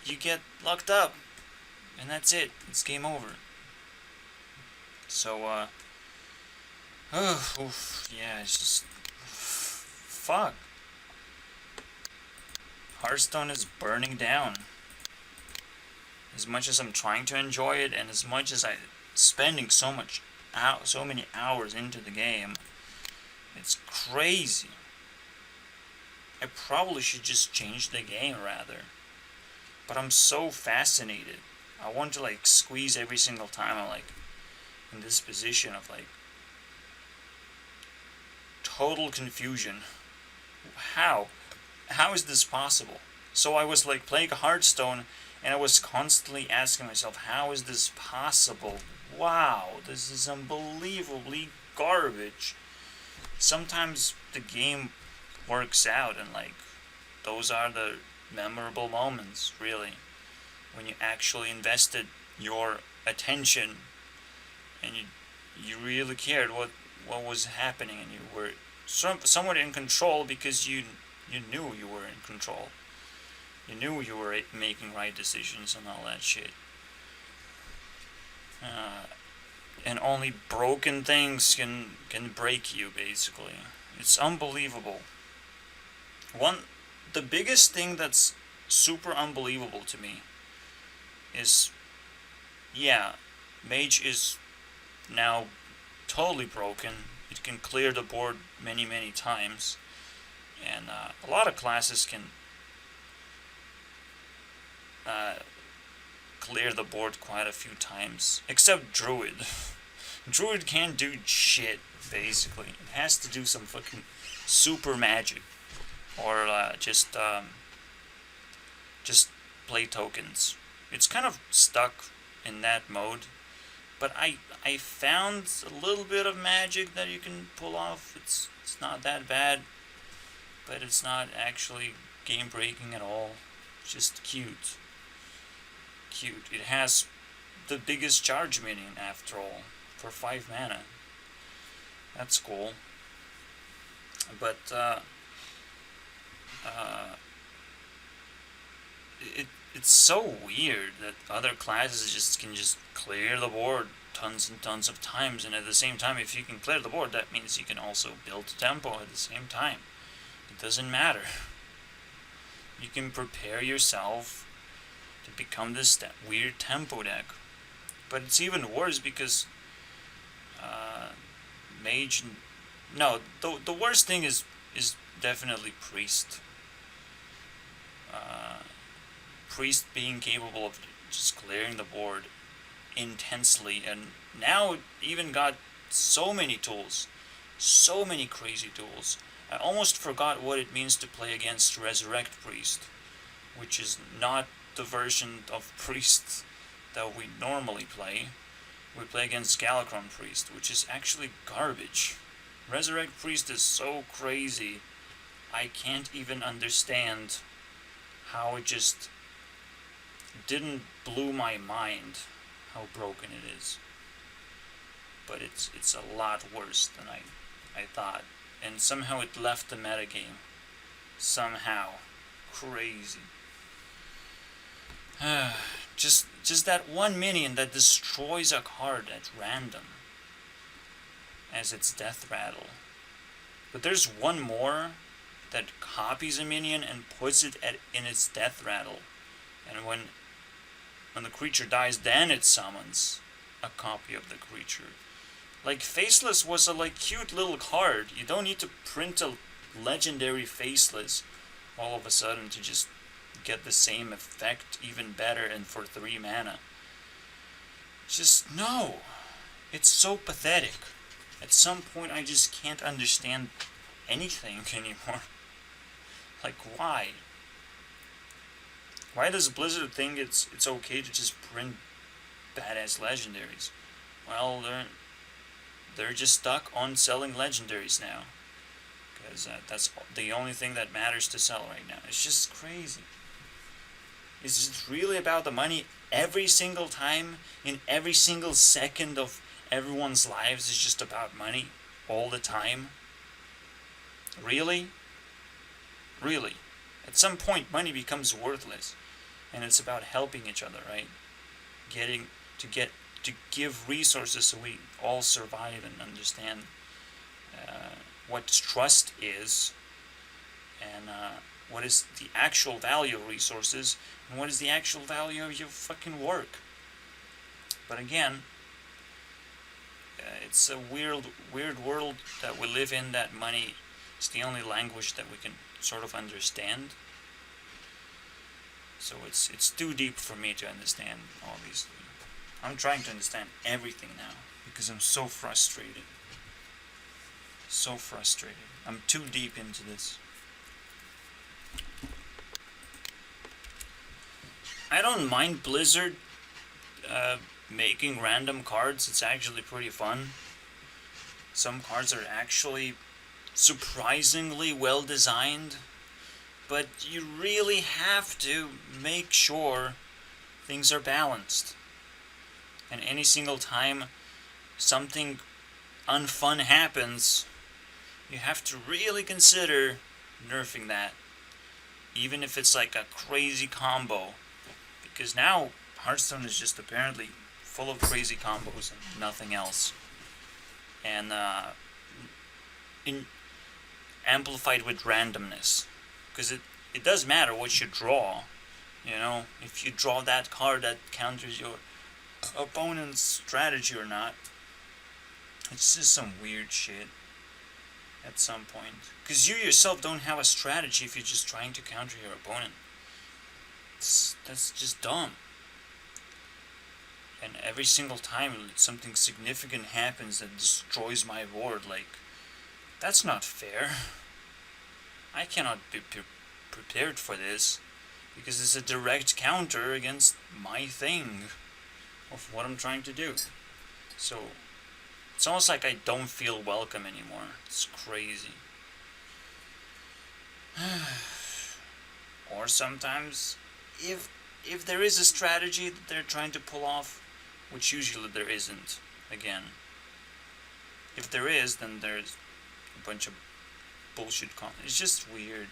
you get locked up, and that's it. It's game over. So, yeah, it's just, fuck. Hearthstone is burning down. As much as I'm trying to enjoy it, and as much as I'm spending so many hours into the game, it's crazy. I probably should just change the game rather. But I'm so fascinated. I want to, like, squeeze every single time I'm, like, in this position of, like, total confusion. How is this possible? So I was, like, playing Hearthstone, and I was constantly asking myself, how is this possible? Wow, this is unbelievably garbage. Sometimes the game works out, and, like, those are the memorable moments, really, when you actually invested your attention and you really cared what was happening, and you were somewhat in control because you knew you were in control. You knew you were making right decisions and all that shit. And only broken things can break you, basically. It's unbelievable. The biggest thing that's super unbelievable to me is, yeah, Mage is now totally broken. It can clear the board many, many times. And a lot of classes can clear the board quite a few times. Except Druid. Druid can't do shit, basically. It has to do some fucking super magic. Or just play tokens. It's kind of stuck in that mode. But I found a little bit of magic that you can pull off. It's not that bad. But it's not actually game breaking at all. It's just cute. Cute. It has the biggest charge minion after all, for 5 mana. That's cool. But it's so weird that other classes can just clear the board tons and tons of times, and at the same time, if you can clear the board, that means you can also build tempo at the same time. It doesn't matter. You can prepare yourself to become this weird tempo deck. But it's even worse because Mage... No, the worst thing is definitely Priest. Priest being capable of just clearing the board intensely, and now it even got so many tools. So many crazy tools. I almost forgot what it means to play against Resurrect Priest, which is not the version of Priest that we normally play. We play against Galakron Priest, which is actually garbage. Resurrect Priest is so crazy, I can't even understand how it just didn't blow my mind how broken it is. But it's a lot worse than I thought. And somehow it left the metagame. Somehow. Crazy. Just that one minion that destroys a card at random as its death rattle. But there's one more that copies a minion and puts it in its death rattle. And when the creature dies, then it summons a copy of the creature. Like, Faceless was a cute little card. You don't need to print a legendary Faceless all of a sudden to just get the same effect, even better, and for 3 mana. Just, no. It's so pathetic. At some point, I just can't understand anything anymore. Like, why? Why does Blizzard think it's okay to just print badass legendaries? Well, they're just stuck on selling legendaries now. Because that's the only thing that matters to sell right now. It's just crazy. Is it really about the money every single time, in every single second of everyone's lives is just about money all the time? Really? Really? At some point, money becomes worthless, and it's about helping each other, right? To give resources so we all survive and understand what trust is, and what is the actual value of resources, and what is the actual value of your fucking work. But again, it's a weird world that we live in, that money is the only language that we can sort of understand. So it's too deep for me to understand, obviously. I'm trying to understand everything now because I'm so frustrated. So frustrated. I'm too deep into this. I don't mind Blizzard making random cards. It's actually pretty fun. Some cards are actually surprisingly well designed, but you really have to make sure things are balanced. And any single time something unfun happens, you have to really consider nerfing that, even if it's like a crazy combo, because now Hearthstone is just apparently full of crazy combos and nothing else, and amplified with randomness, because it does matter what you draw. You know, if you draw that card that counters your opponent's strategy or not, it's just some weird shit at some point. Because you yourself don't have a strategy if you're just trying to counter your opponent. That's just dumb. And every single time something significant happens that destroys my board, like, that's not fair. I cannot be prepared for this, because it's a direct counter against my thing of what I'm trying to do. So it's almost like I don't feel welcome anymore. It's crazy. Or sometimes, if there is a strategy that they're trying to pull off, which usually there isn't, again. If there is, then there's a bunch of bullshit It's just weird.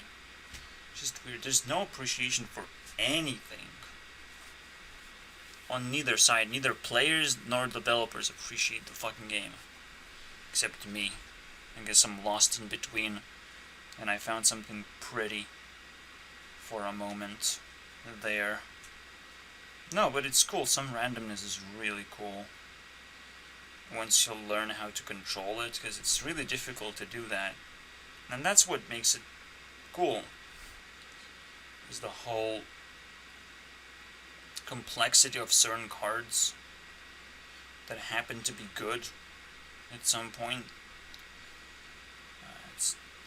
Just weird. There's no appreciation for anything on neither side. Neither players nor developers appreciate the fucking game. Except me. I guess I'm lost in between, and I found something pretty for a moment there. No, but it's cool. Some randomness is really cool once you learn how to control it, because it's really difficult to do that. And that's what makes it cool, is the whole complexity of certain cards that happen to be good at some point.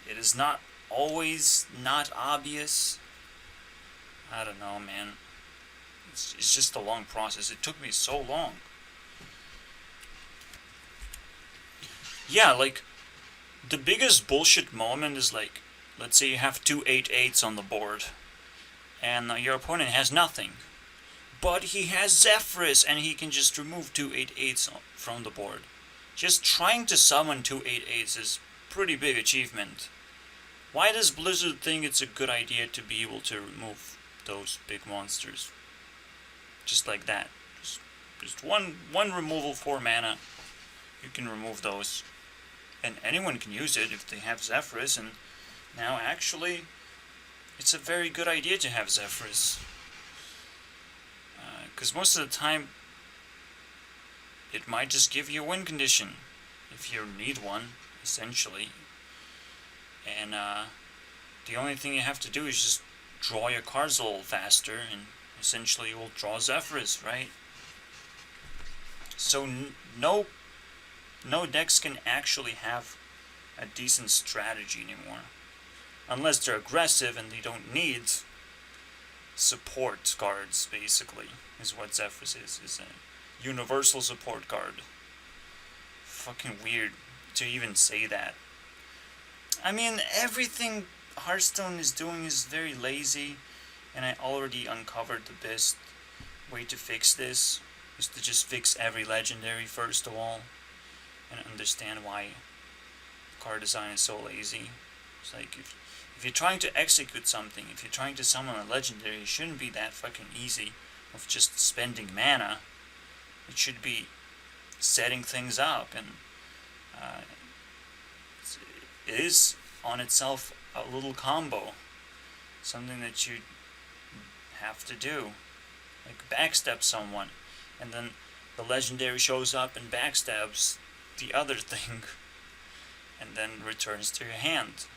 It is not always not obvious. I don't know, man. It's just a long process. It took me so long. Yeah, like, the biggest bullshit moment is like, let's say you have 2 8/8s on the board, and your opponent has nothing, but he has Zephyrus, and he can just remove 2 8/8s from the board. Just trying to summon 2 8/8s is pretty big achievement. Why does Blizzard think it's a good idea to be able to remove those big monsters? Just like that. Just one removal, 4 mana. You can remove those. And anyone can use it if they have Zephyrus, and now actually it's a very good idea to have Zephyrus. Because most of the time it might just give you a win condition if you need one, essentially. And the only thing you have to do is just draw your cards a little faster, and essentially you will draw Zephyrus, right? So no decks can actually have a decent strategy anymore, unless they're aggressive and they don't need support cards, basically, is what Zephyrus is a universal support card. Fucking weird to even say that. I mean, everything Hearthstone is doing is very lazy, and I already uncovered the best way to fix this is to just fix every legendary first of all, and understand why card design is so lazy. It's like, if you're trying to execute something, if you're trying to summon a legendary, it shouldn't be that fucking easy of just spending mana. It should be setting things up, and it is on itself a little combo, something that you have to do, like backstab someone, and then the legendary shows up and backstabs the other thing, and then returns to your hand.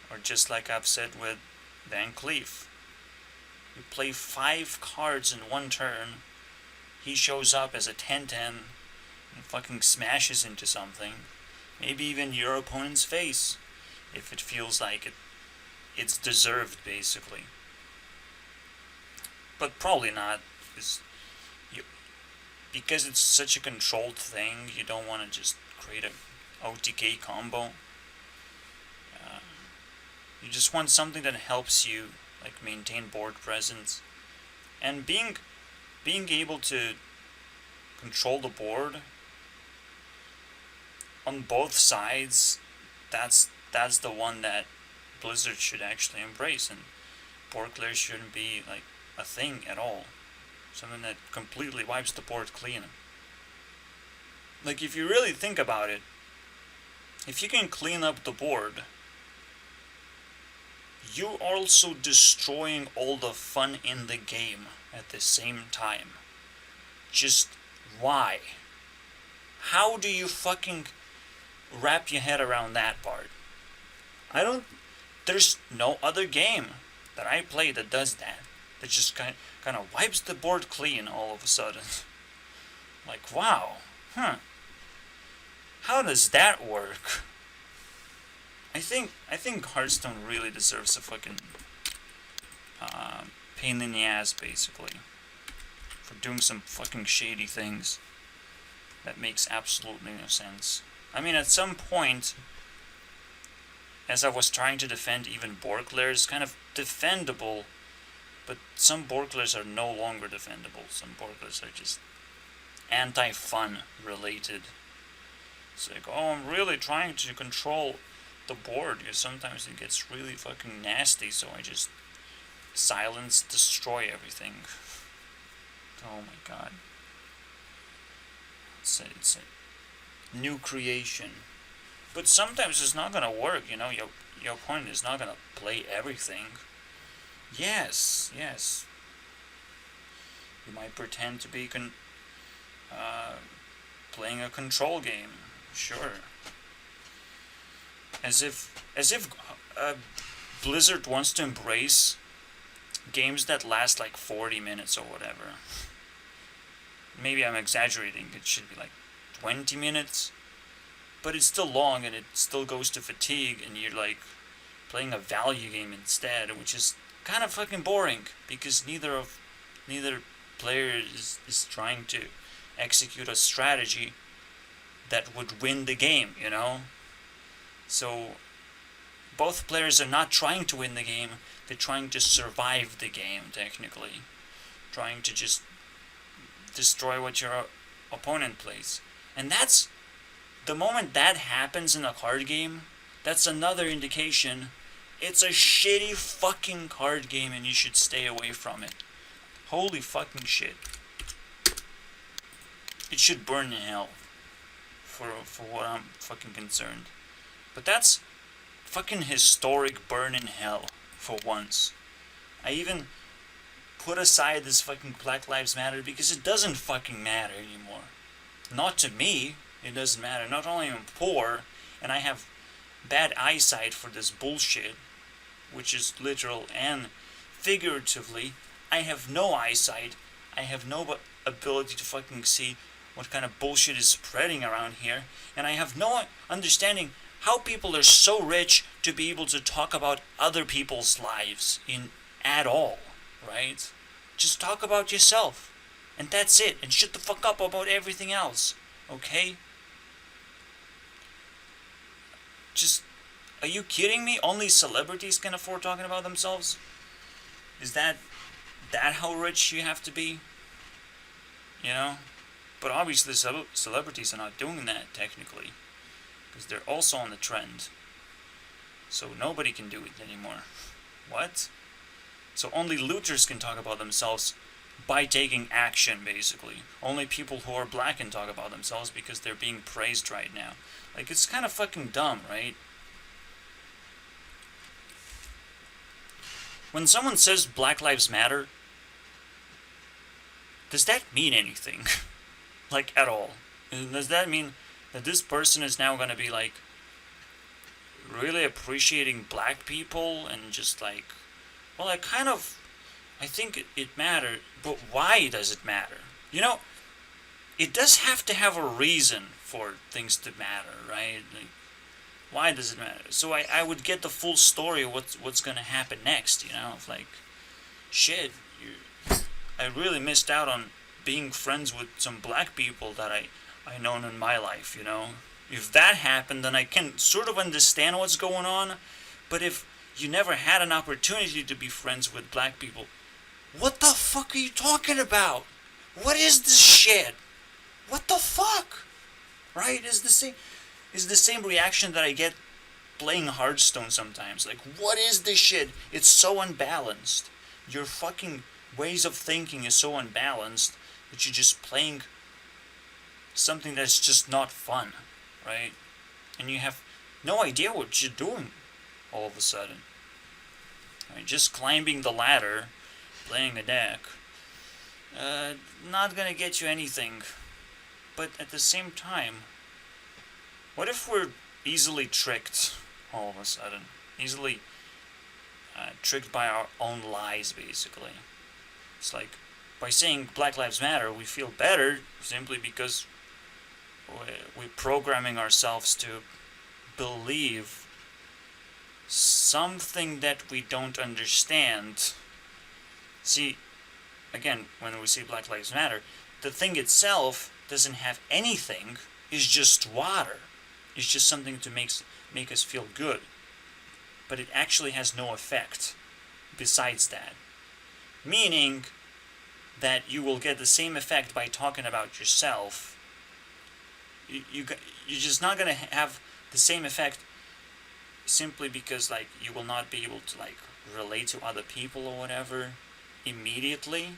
Or just like I've said with Van Cleef, you play 5 cards in one turn, he shows up as a 10/10 and fucking smashes into something, maybe even your opponent's face, if it feels like it's deserved, basically. But probably not, because it's such a controlled thing, you don't want to just create a OTK combo. You just want something that helps you, like, maintain board presence, and being able to control the board on both sides, that's the one that Blizzard should actually embrace, and board clear shouldn't be like a thing at all. Something that completely wipes the board clean. Like, if you really think about it, if you can clean up the board, you're also destroying all the fun in the game at the same time. Just why? How do you fucking wrap your head around that part? There's no other game that I play that does that. That just kind of wipes the board clean all of a sudden. Like, wow, how does that work? I think Hearthstone really deserves a fucking pain in the ass, basically, for doing some fucking shady things that makes absolutely no sense. I mean, at some point, as I was trying to defend even Borkler, it's kind of defendable, but some Borklers are no longer defendable. Some Borklers are just anti-fun related. It's like, oh, I'm really trying to control the board, because sometimes it gets really fucking nasty, so I just silence, destroy everything. Oh my god. It's a new creation. But sometimes it's not gonna work, you know, your opponent is not gonna play everything. Yes. You might pretend to be playing a control game, sure. As if Blizzard wants to embrace games that last like 40 minutes or whatever. Maybe I'm exaggerating, it should be like 20 minutes. But it's still long, and it still goes to fatigue, and you're like playing a value game instead, which is kind of fucking boring, because neither player is trying to execute a strategy that would win the game, you know? So both players are not trying to win the game, they're trying to survive the game, technically. Trying to just destroy what your opponent plays. And that's the moment that happens in a card game, that's another indication it's a shitty fucking card game and you should stay away from it. Holy fucking shit. It should burn in hell, for what I'm fucking concerned. But that's fucking historic burn in hell, for once. I even put aside this fucking Black Lives Matter because it doesn't fucking matter anymore. Not to me, it doesn't matter. Not only am I poor, and I have bad eyesight for this bullshit, which is literal and figuratively, I have no eyesight, I have no ability to fucking see what kind of bullshit is spreading around here, and I have no understanding how people are so rich to be able to talk about other people's lives at all, right? Just talk about yourself, and that's it, and shut the fuck up about everything else, okay? Just, are you kidding me? Only celebrities can afford talking about themselves? Is that how rich you have to be? You know? But obviously celebrities are not doing that, technically, because they're also on the trend. So nobody can do it anymore. What? So only looters can talk about themselves by taking action, basically. Only people who are black can talk about themselves because they're being praised right now. Like, it's kind of fucking dumb, right? When someone says Black Lives Matter, does that mean anything? Like, at all? Does that mean that this person is now gonna be, like, really appreciating black people and just, like, well, I think it mattered, but why does it matter? You know, it does have to have a reason for things to matter, right? Like, why does it matter? So I would get the full story of what's gonna happen next, you know? Of like, shit, I really missed out on being friends with some black people that I known in my life, you know? If that happened, then I can sort of understand what's going on, but if you never had an opportunity to be friends with black people, what the fuck are you talking about? What is this shit? What the fuck? Right? It's It's the same reaction that I get playing Hearthstone sometimes. Like, what is this shit? It's so unbalanced. Your fucking ways of thinking is so unbalanced that you're just playing something that's just not fun, right? And you have no idea what you're doing all of a sudden. Right? Just climbing the ladder, playing a deck, not gonna get you anything. But at the same time, what if we're easily tricked all of a sudden? Easily tricked by our own lies, basically. It's like, by saying Black Lives Matter, we feel better simply because we're programming ourselves to believe something that we don't understand. See, again, when we say Black Lives Matter, the thing itself doesn't have anything, it's just water. It's just something to make us feel good. But it actually has no effect besides that. Meaning that you will get the same effect by talking about yourself. You're just not going to have the same effect simply because, like, you will not be able to, like, relate to other people or whatever immediately,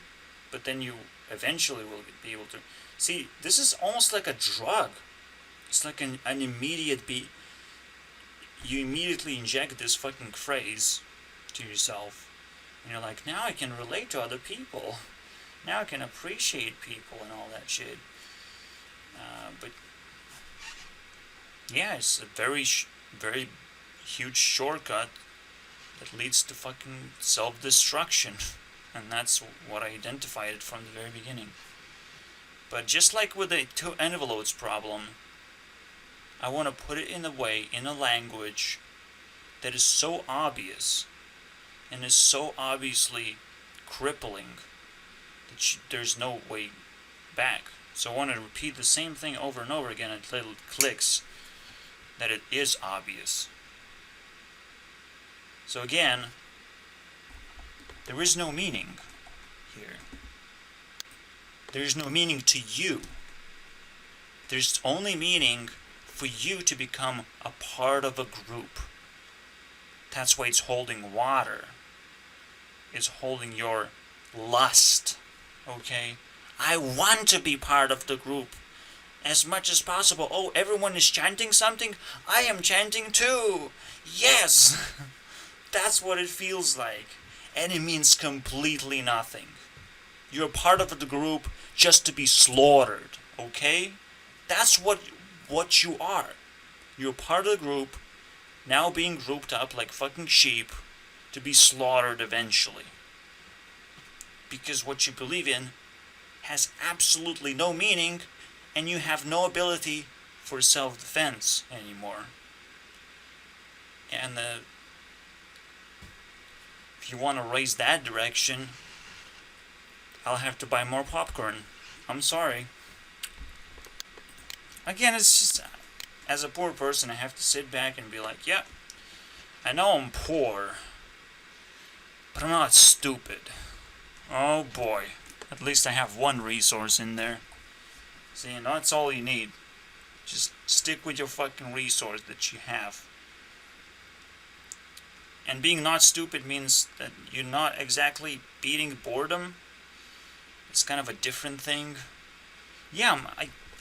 but then you eventually will be able to. See, this is almost like a drug. It's like an immediate you immediately inject this fucking phrase to yourself, and you're like, now I can relate to other people. Now I can appreciate people and all that shit. But yeah, it's a very huge shortcut that leads to fucking self-destruction. And that's what I identified from the very beginning. But just like with the two envelopes problem, I want to put it in a way, in a language that is so obvious and is so obviously crippling that there's no way back. So I want to repeat the same thing over and over again until it clicks that it is obvious. So again, there is no meaning here. There is no meaning to you. There's only meaning for you to become a part of a group. That's why it's holding water. It's holding your lust. Okay? I want to be part of the group as much as possible. Oh, everyone is chanting something? I am chanting too. Yes! That's what it feels like. And it means completely nothing. You're part of the group just to be slaughtered. Okay? That's what you are. You're part of the group, now being grouped up like fucking sheep to be slaughtered eventually. Because what you believe in has absolutely no meaning, and you have no ability for self-defense anymore. And if you want to raise that direction, I'll have to buy more popcorn. I'm sorry. Again, it's just, as a poor person, I have to sit back and be like, yeah, I know I'm poor, but I'm not stupid. Oh boy. At least I have one resource in there. See, and that's all you need. Just stick with your fucking resource that you have. And being not stupid means that you're not exactly beating boredom. It's kind of a different thing. Yeah,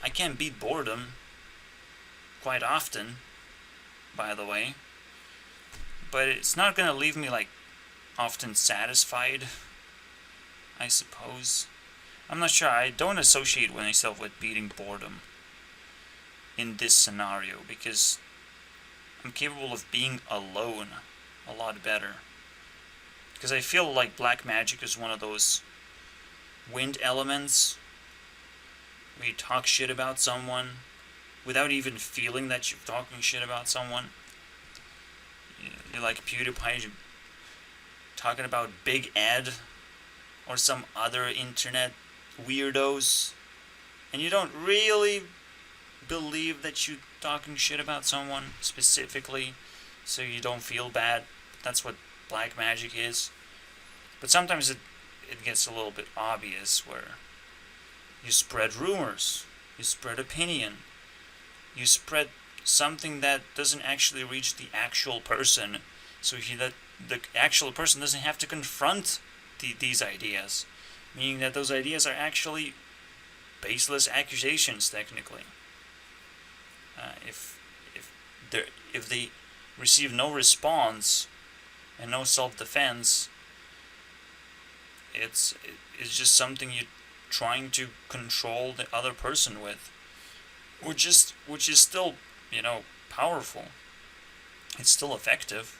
I can beat boredom quite often, by the way. But it's not gonna leave me, like, often satisfied, I suppose. I'm not sure. I don't associate myself with beating boredom in this scenario, because I'm capable of being alone a lot better. Because I feel like black magic is one of those wind elements where you talk shit about someone without even feeling that you're talking shit about someone. You're like PewDiePie, you're talking about Big Ed or some other internet weirdos, and you don't really believe that you're talking shit about someone specifically, so you don't feel bad. That's what black magic is. But sometimes it gets a little bit obvious, where you spread rumors, you spread opinion, you spread something that doesn't actually reach the actual person, so that the actual person doesn't have to confront these ideas, meaning that those ideas are actually baseless accusations technically. If they receive no response and no self-defense, it's just something you're trying to control the other person with, which is still, powerful. It's still effective.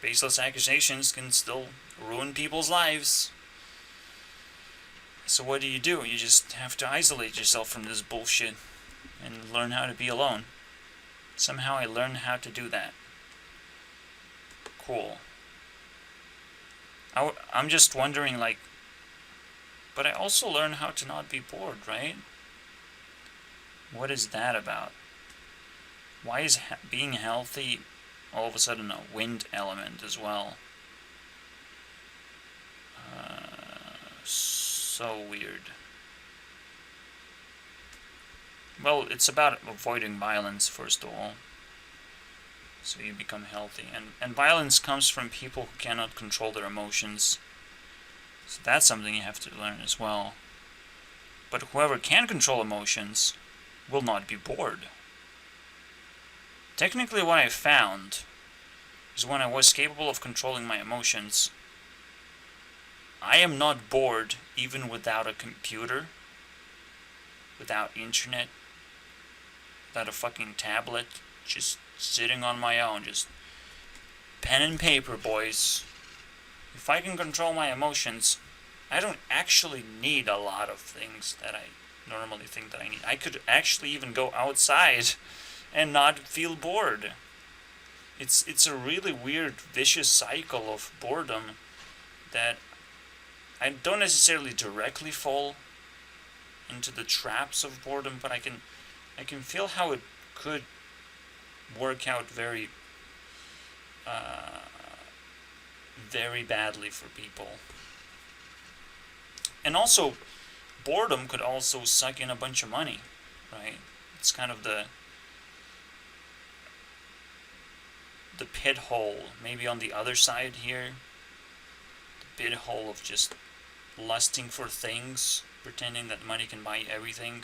Baseless accusations can still ruin people's lives. So what do? You just have to isolate yourself from this bullshit and learn how to be alone. Somehow I learned how to do that. Cool. I'm just wondering, but I also learned how to not be bored, right? What is that about? Why is being healthy all of a sudden a wind element as well? So weird. Well, it's about avoiding violence, first of all. So you become healthy. And violence comes from people who cannot control their emotions. So that's something you have to learn as well. But whoever can control emotions will not be bored. Technically, what I found is when I was capable of controlling my emotions, I am not bored even without a computer, without internet, without a fucking tablet, just sitting on my own, just pen and paper, boys. If I can control my emotions, I don't actually need a lot of things that I normally think that I need. I could actually even go outside and not feel bored. It's a really weird, vicious cycle of boredom that I don't necessarily directly fall into the traps of boredom, but I can feel how it could work out very badly for people. And also, boredom could also suck in a bunch of money, right? It's kind of the pit hole, maybe on the other side here. The pit hole of just lusting for things, pretending that money can buy everything,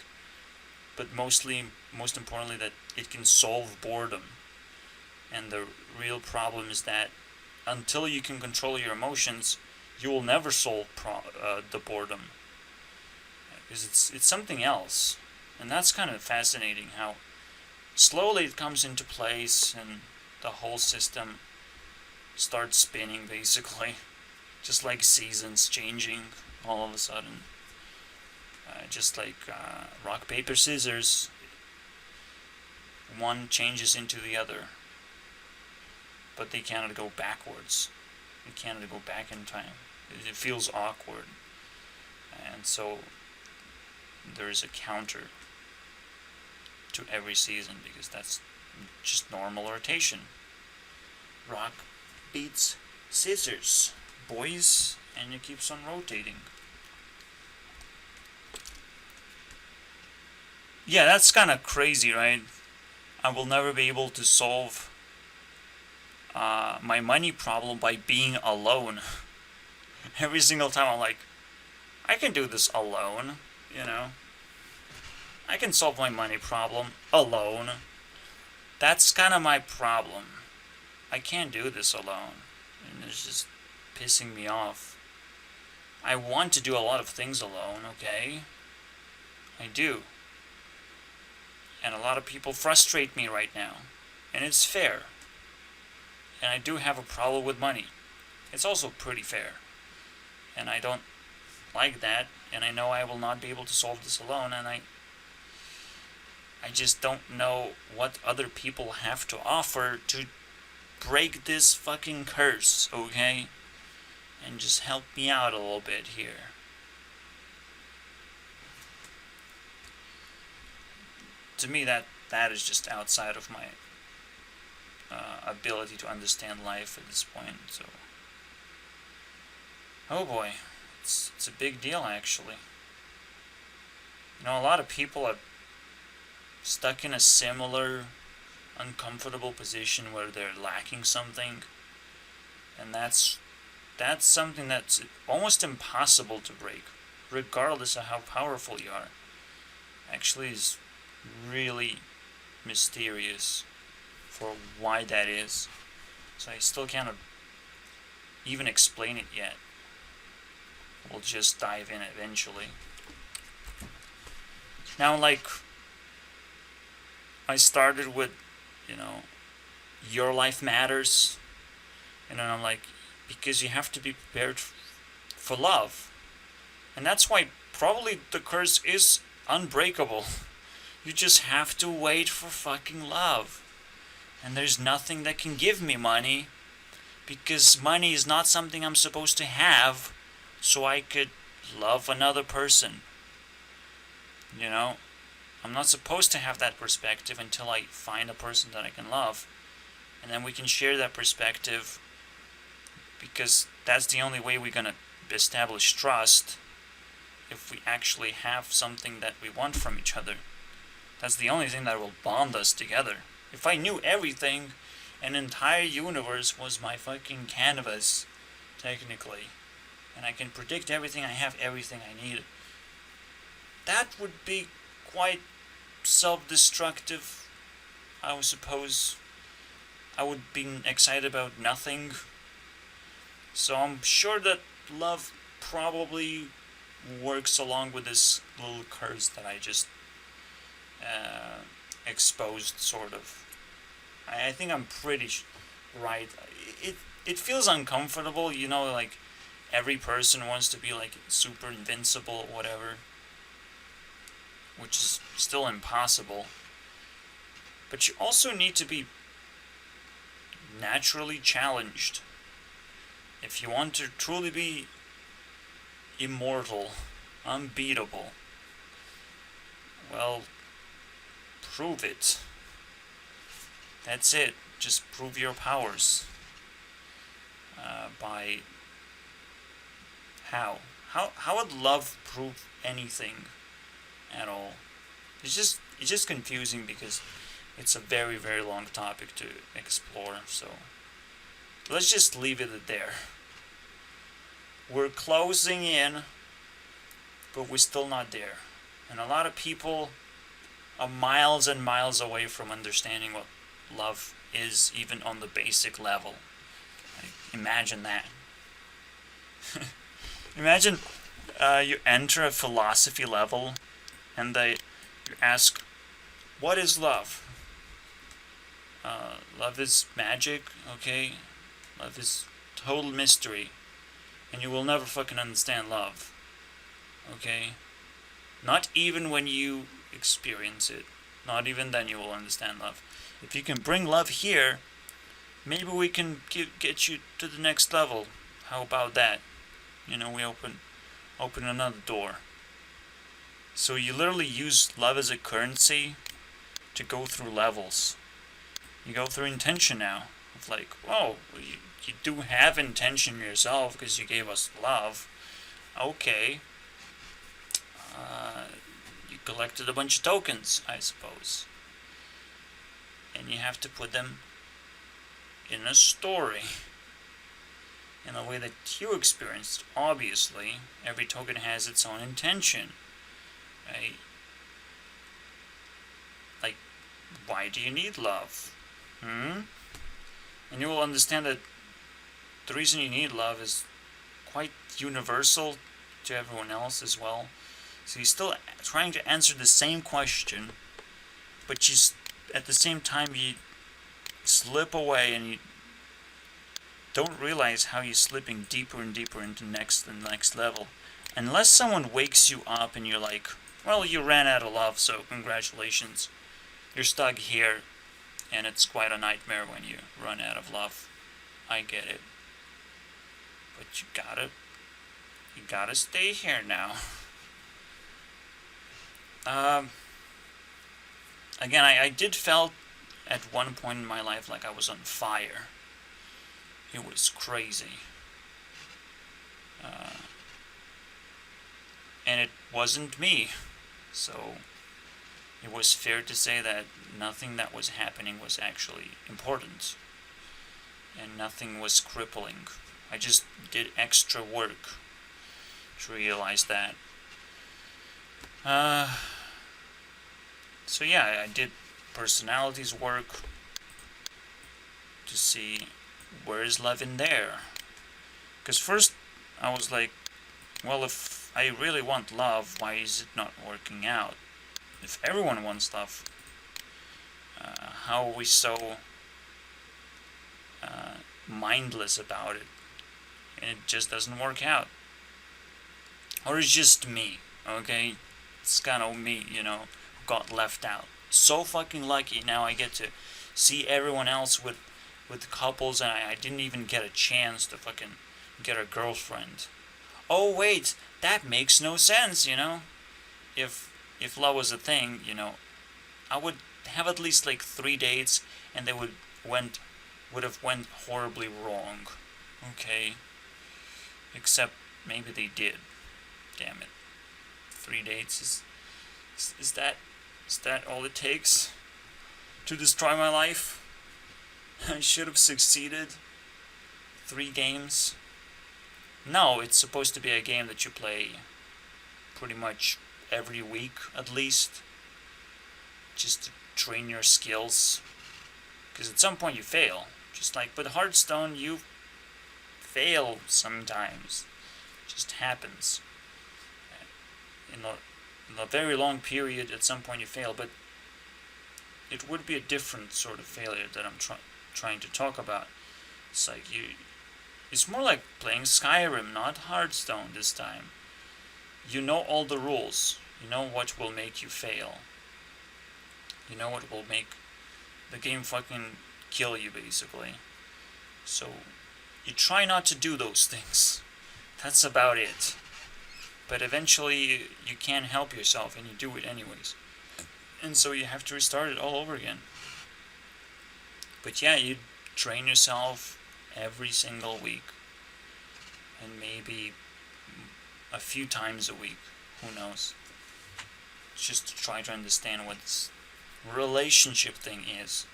but most importantly, that it can solve boredom. And the real problem is that until you can control your emotions, you will never solve the boredom, because it's something else. And that's kind of fascinating how slowly it comes into place and the whole system starts spinning, basically, just like seasons changing all of a sudden. Just like rock, paper, scissors, one changes into the other, but they cannot go backwards. They cannot go back in time. It feels awkward. And so there is a counter to every season, because that's just normal rotation. Rock beats scissors, boys, and it keeps on rotating. Yeah, that's kind of crazy, right? I will never be able to solve my money problem by being alone. Every single time I'm like, I can do this alone, I can solve my money problem alone. That's kind of my problem. I can't do this alone. And it's just pissing me off. I want to do a lot of things alone, okay? I do. And a lot of people frustrate me right now. And it's fair. And I do have a problem with money. It's also pretty fair. And I don't like that. And I know I will not be able to solve this alone. And I just don't know what other people have to offer to break this fucking curse, okay? And just help me out a little bit here. To me, that is just outside of my ability to understand life at this point. So, oh boy, it's a big deal, actually. A lot of people are stuck in a similar uncomfortable position where they're lacking something, and that's something that's almost impossible to break, regardless of how powerful you are. Actually, is really mysterious for why that is. So I still can't even explain it yet. We'll just dive in eventually. Now, like, I started with, your life matters. And then I'm like, because you have to be prepared for love. And that's why probably the curse is unbreakable. You just have to wait for fucking love. And there's nothing that can give me money, because money is not something I'm supposed to have so I could love another person. I'm not supposed to have that perspective until I find a person that I can love. And then we can share that perspective, because that's the only way we're going to establish trust, if we actually have something that we want from each other. That's the only thing that will bond us together. If I knew everything, an entire universe was my fucking canvas, technically, and I can predict everything, I have everything I need, that would be quite self-destructive, I would suppose. I would be excited about nothing. So I'm sure that love probably works along with this little curse that I just exposed, sort of. I think I'm pretty right. It feels uncomfortable, like every person wants to be like super invincible or whatever, which is still impossible. But you also need to be naturally challenged. If you want to truly be immortal, unbeatable, well, prove it. That's it. Just prove your powers. By how? How would love prove anything at all? It's just confusing, because it's a very, very long topic to explore. So let's just leave it there. We're closing in, but we're still not there. And a lot of people are miles and miles away from understanding what love is, even on the basic level. Like, imagine that. Imagine you enter a philosophy level, and you ask, what is love? Love is magic, okay? Love is total mystery. And you will never fucking understand love. Okay? Not even when you experience it. Not even then you will understand love. If you can bring love here, maybe we can get you to the next level. How about that? We open another door. So you literally use love as a currency to go through levels. You go through intention now. Of like, oh, you do have intention yourself because you gave us love. Okay. You collected a bunch of tokens, I suppose. And you have to put them in a story. In a way that you experienced. Obviously, every token has its own intention. Right? Like, why do you need love? And you will understand that the reason you need love is quite universal to everyone else as well. So you're still trying to answer the same question, but at the same time you slip away, and you don't realize how you're slipping deeper and deeper into the next level. Unless someone wakes you up and you're like, well, you ran out of love, so congratulations. You're stuck here, and it's quite a nightmare when you run out of love. I get it. But you gotta stay here now. Again, I did felt at one point in my life like I was on fire. It was crazy. And it wasn't me. So it was fair to say that nothing that was happening was actually important, and nothing was crippling. I just did extra work to realize that. So yeah, I did personalities work to see where is love in there. Because first I was like, well, if I really want love, why is it not working out? If everyone wants love, how are we so mindless about it? And it just doesn't work out. Or it's just me, okay? It's kind of me, got left out. So fucking lucky now I get to see everyone else with couples, and I didn't even get a chance to fucking get a girlfriend. Oh wait, that makes no sense, If love was a thing, I would have at least like 3 dates, and they would have went horribly wrong. Okay. Except maybe they did. Damn it. 3 dates is that all it takes to destroy my life? I should have succeeded. 3 games. No, it's supposed to be a game that you play pretty much every week at least, just to train your skills. Because at some point you fail. Just like with Hearthstone, you fail sometimes. It just happens. In a very long period, at some point you fail, but it would be a different sort of failure that I'm trying to talk about. It's like it's more like playing Skyrim, not Hearthstone this time. You know all the rules. You know what will make you fail. You know what will make the game fucking kill you, basically. So, you try not to do those things. That's about it. But eventually, you can't help yourself, and you do it anyways. And so you have to restart it all over again. But yeah, you train yourself every single week. And maybe a few times a week. Who knows? Just to try to understand what this relationship thing is.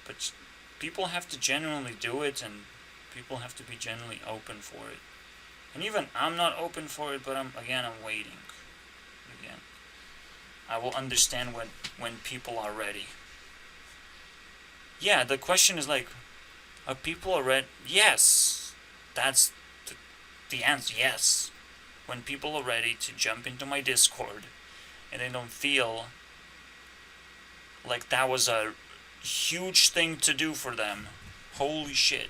But people have to genuinely do it, and people have to be genuinely open for it. And even I'm not open for it, but I'm waiting. Again, I will understand when people are ready. Yeah, the question is like, are people ready? Yes, that's the answer. Yes, when people are ready to jump into my Discord, and they don't feel like that was a huge thing to do for them. Holy shit!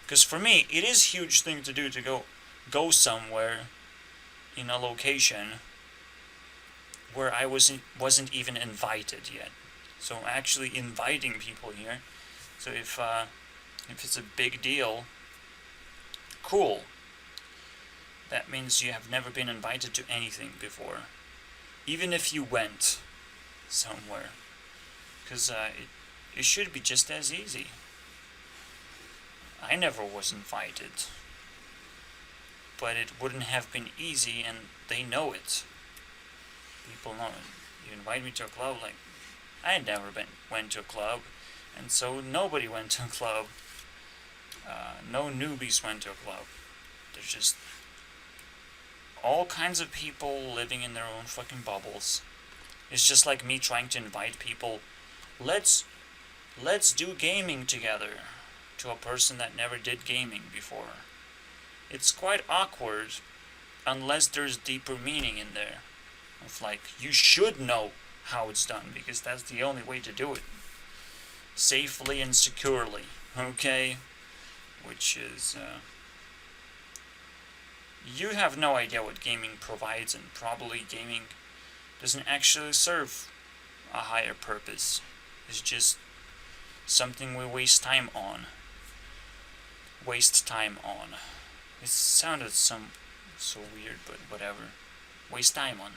Because for me, it is a huge thing to do to go somewhere in a location where I wasn't even invited yet. So actually inviting people here. So if it's a big deal, cool. That means you have never been invited to anything before, even if you went somewhere, because it should be just as easy. I never was invited, but it wouldn't have been easy, and they know it. People know it. You invite me to a club, like, I had never went to a club, and so nobody went to a club. No newbies went to a club. There's just all kinds of people living in their own fucking bubbles. It's just like me trying to invite people, let's do gaming together, to a person that never did gaming before. It's quite awkward unless there's deeper meaning in there. Of like, you should know how it's done, because that's the only way to do it. Safely and securely, okay? Which is, you have no idea what gaming provides, and probably gaming doesn't actually serve a higher purpose. It's just something we waste time on. It sounded so weird, but whatever. Waste time on.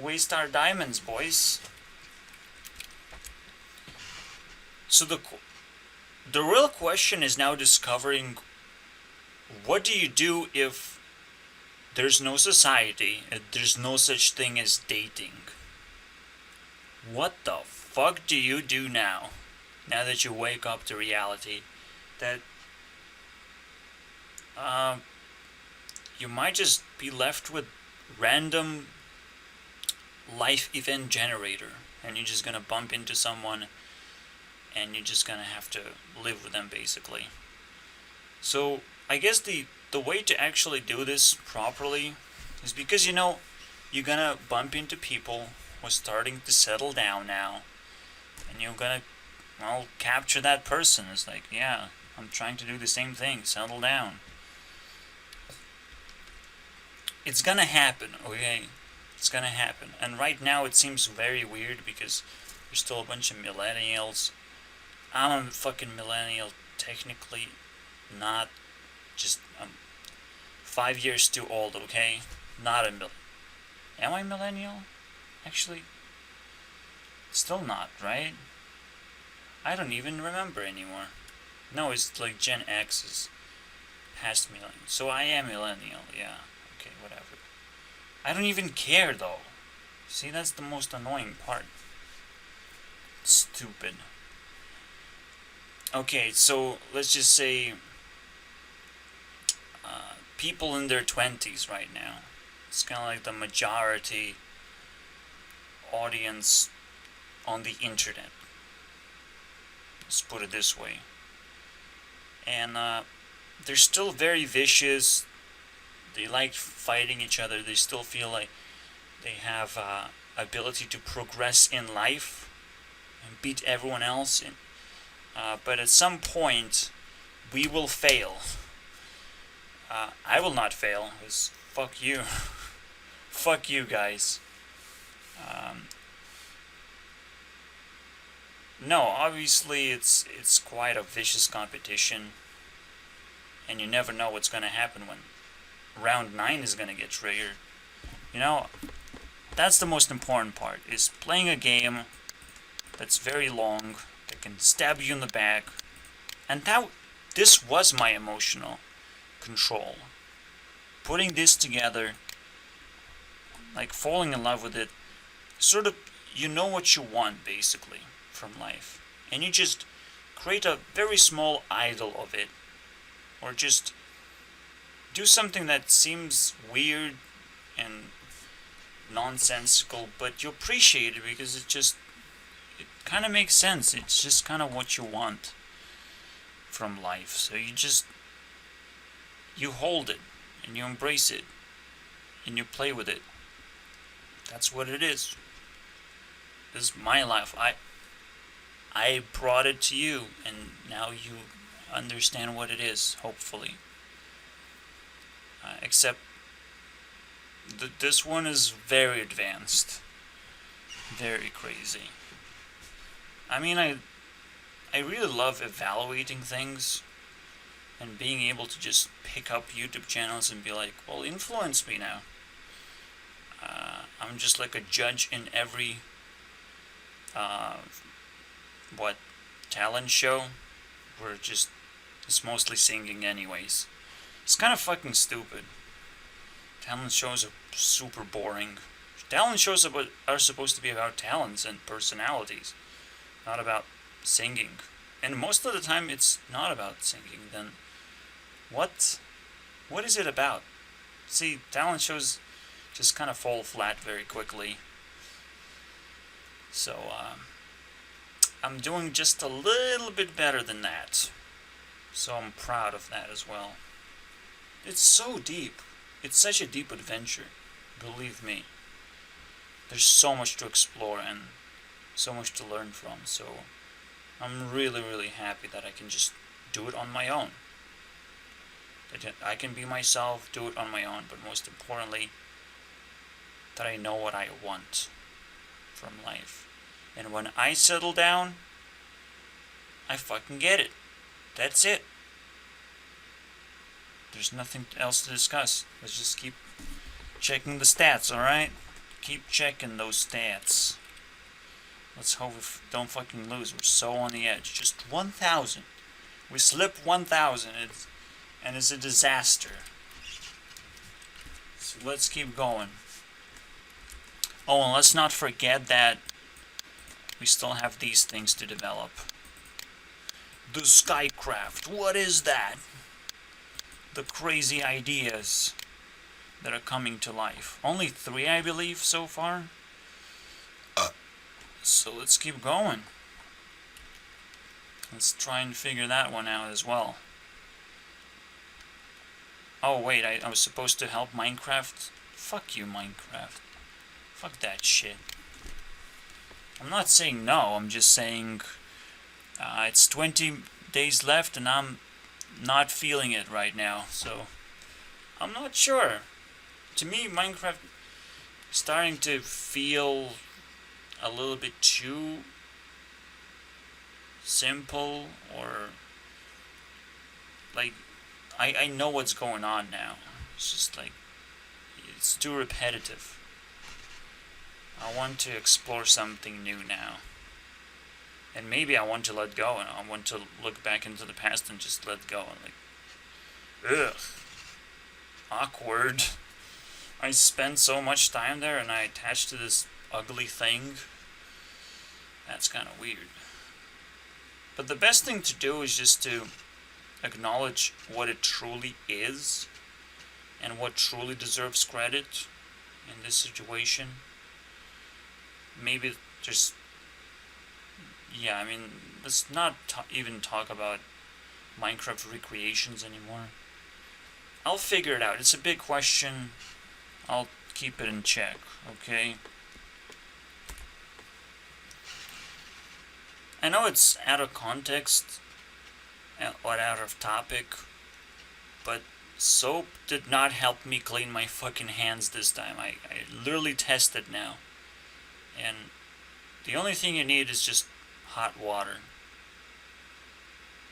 Waste our diamonds, boys. So the real question is now discovering, what do you do if there's no society, there's no such thing as dating. What the fuck do you do now? Now that you wake up to reality that you might just be left with random life event generator, and you're just gonna bump into someone and you're just gonna have to live with them basically. So I guess the way to actually do this properly is because you're gonna bump into people who are starting to settle down now, and you're gonna capture that person. It's like, yeah, I'm trying to do the same thing, settle down. It's gonna happen, okay? It's gonna happen. And right now it seems very weird because there's still a bunch of millennials. I'm a fucking millennial, technically, not just 5 years too old, okay? Not a Am I millennial? Actually, still not, right? I don't even remember anymore. No, it's like Gen X is past millennial. So I am millennial, yeah. Okay, whatever. I don't even care though. See, that's the most annoying part. Stupid. Okay, so let's just say people in their 20s right now. It's kind of like the majority audience on the internet. Let's put it this way. And they're still very vicious. They like fighting each other. They still feel like they have ability to progress in life and beat everyone else. But at some point, we will fail. I will not fail, because fuck you. Fuck you guys. No, obviously it's quite a vicious competition, and you never know what's going to happen when round 9 is going to get triggered. That's the most important part, is playing a game that's very long, that can stab you in the back. And this was my emotional control. Putting this together, like falling in love with it, sort of, what you want basically from life, and you just create a very small idol of it, or just do something that seems weird and nonsensical, but you appreciate it because it kind of makes sense. It's just kind of what you want from life. So you hold it and you embrace it and you play with it. That's what it is. This is my life. I brought it to you, and now you understand what it is, hopefully. Except this one is very advanced. Very crazy. I mean, I really love evaluating things and being able to just pick up YouTube channels and be like, well, influence me now. I'm just like a judge in every talent show, where it's mostly singing anyways. It's kind of fucking stupid. Talent shows are super boring. Talent shows are supposed to be about talents and personalities, not about singing. And most of the time it's not about singing. Then what is it about? See, talent shows just kind of fall flat very quickly. So I'm doing just a little bit better than that. So I'm proud of that as well. It's so deep. It's such a deep adventure. Believe me. There's so much to explore and so much to learn from. So I'm really, really happy that I can just do it on my own. That I can be myself, do it on my own, but most importantly, that I know what I want from life. And when I settle down, I fucking get it. That's it. There's nothing else to discuss. Let's just keep checking the stats, alright? Keep checking those stats. Let's hope we don't fucking lose. We're so on the edge. Just 1,000. We slipped 1,000. And it's a disaster. So let's keep going. Oh, and let's not forget that we still have these things to develop. The Skycraft, what is that? The crazy ideas that are coming to life. Only 3, I believe, so far. So let's keep going. Let's try and figure that one out as well. Oh wait, I was supposed to help Minecraft? Fuck you, Minecraft. Fuck that shit. I'm not saying no, I'm just saying it's 20 days left and I'm not feeling it right now, so I'm not sure. To me, Minecraft is starting to feel a little bit too simple, or like I know what's going on now. It's just like it's too repetitive. I want to explore something new now. And maybe I want to let go, and I want to look back into the past and just let go. And like, ugh, awkward. I spent so much time there and I attached to this ugly thing. That's kind of weird. But the best thing to do is just to acknowledge what it truly is and what truly deserves credit in this situation. Maybe just, yeah, I mean, let's not even talk about Minecraft recreations anymore. I'll figure it out. It's a big question. I'll keep it in check, okay? I know it's out of context or out of topic, but soap did not help me clean my fucking hands this time. I literally tested now. And the only thing you need is just hot water.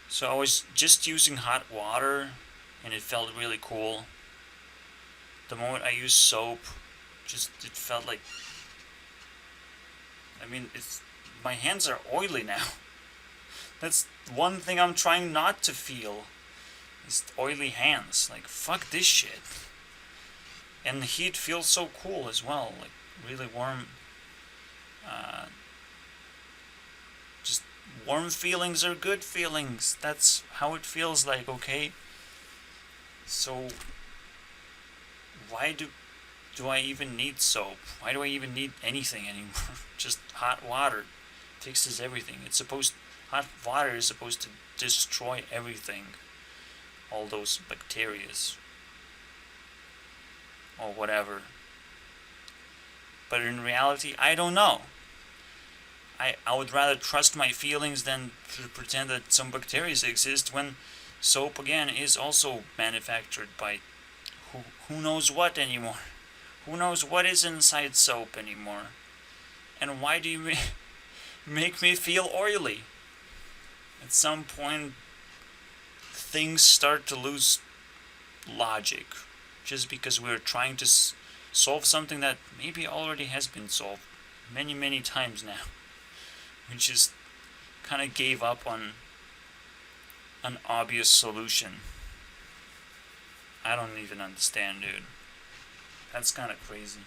So I was just using hot water and it felt really cool. The moment I used soap, it felt like, I mean, my hands are oily now. That's one thing I'm trying not to feel, is oily hands. Like, fuck this shit. And the heat feels so cool as well, like really warm. Just warm feelings are good feelings. That's how it feels like, okay? So why do I even need soap? Why do I even need anything anymore? Just hot water fixes everything. Hot water is supposed to destroy everything. All those bacterias. Or whatever. But in reality, I don't know. I would rather trust my feelings than to pretend that some bacteria exist when soap, again, is also manufactured by who knows what anymore. Who knows what is inside soap anymore. And why do you make me feel oily? At some point, things start to lose logic. Just because we're trying to solve something that maybe already has been solved many, many times now. We just kind of gave up on an obvious solution. I don't even understand, dude. That's kind of crazy.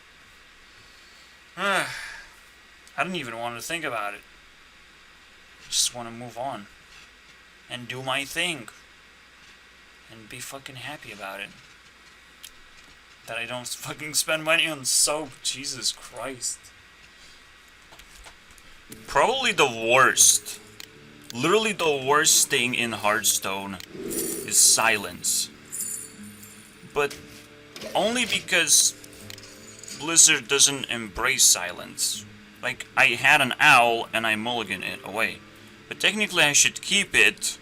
I don't even want to think about it. I just want to move on. And do my thing. And be fucking happy about it. That I don't fucking spend money on soap. Jesus Christ. Probably the worst. Literally the worst thing in Hearthstone is silence. But only because Blizzard doesn't embrace silence. Like, I had an owl and I mulliganed it away. But technically I should keep it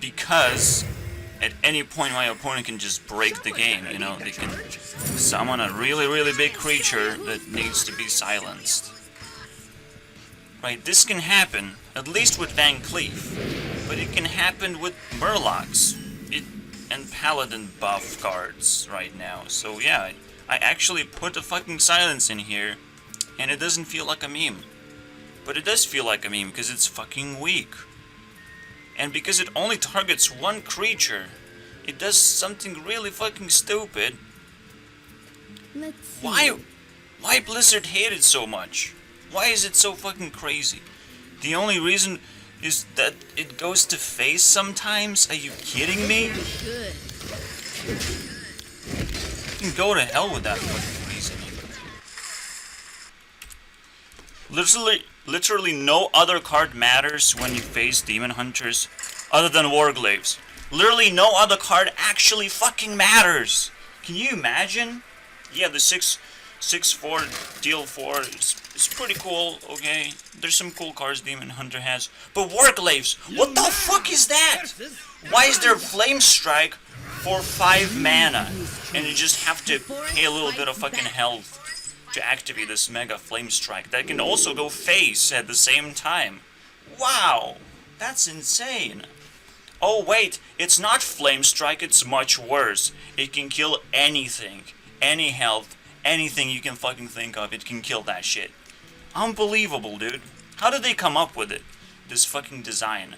because at any point my opponent can just break the game, you know? They can summon a really, really big creature that needs to be silenced. Right, this can happen, at least with Van Cleef, but it can happen with Murlocs and Paladin buff cards right now. So yeah, I actually put a fucking silence in here, and it doesn't feel like a meme. But it does feel like a meme, because it's fucking weak. And because it only targets one creature, it does something really fucking stupid. Let's see. Why Blizzard hate it so much? Why is it so fucking crazy? The only reason is that it goes to face sometimes? Are you kidding me? Good. You can go to hell with that fucking reasoning. Literally no other card matters when you face demon hunters other than Warglaves. Literally no other card actually fucking matters. Can you imagine? Yeah, the 6/4 deal 4 is pretty cool, okay? There's some cool cards Demon Hunter has. But Warglaves, what the fuck is that? Why is there Flame Strike for 5 mana? And you just have to pay a little bit of fucking health to activate this Mega Flame Strike that can also go face at the same time. Wow, that's insane. Oh wait, it's not Flame Strike, it's much worse. It can kill anything, any health, anything you can fucking think of, it can kill that shit. Unbelievable, dude. How did they come up with it? This fucking design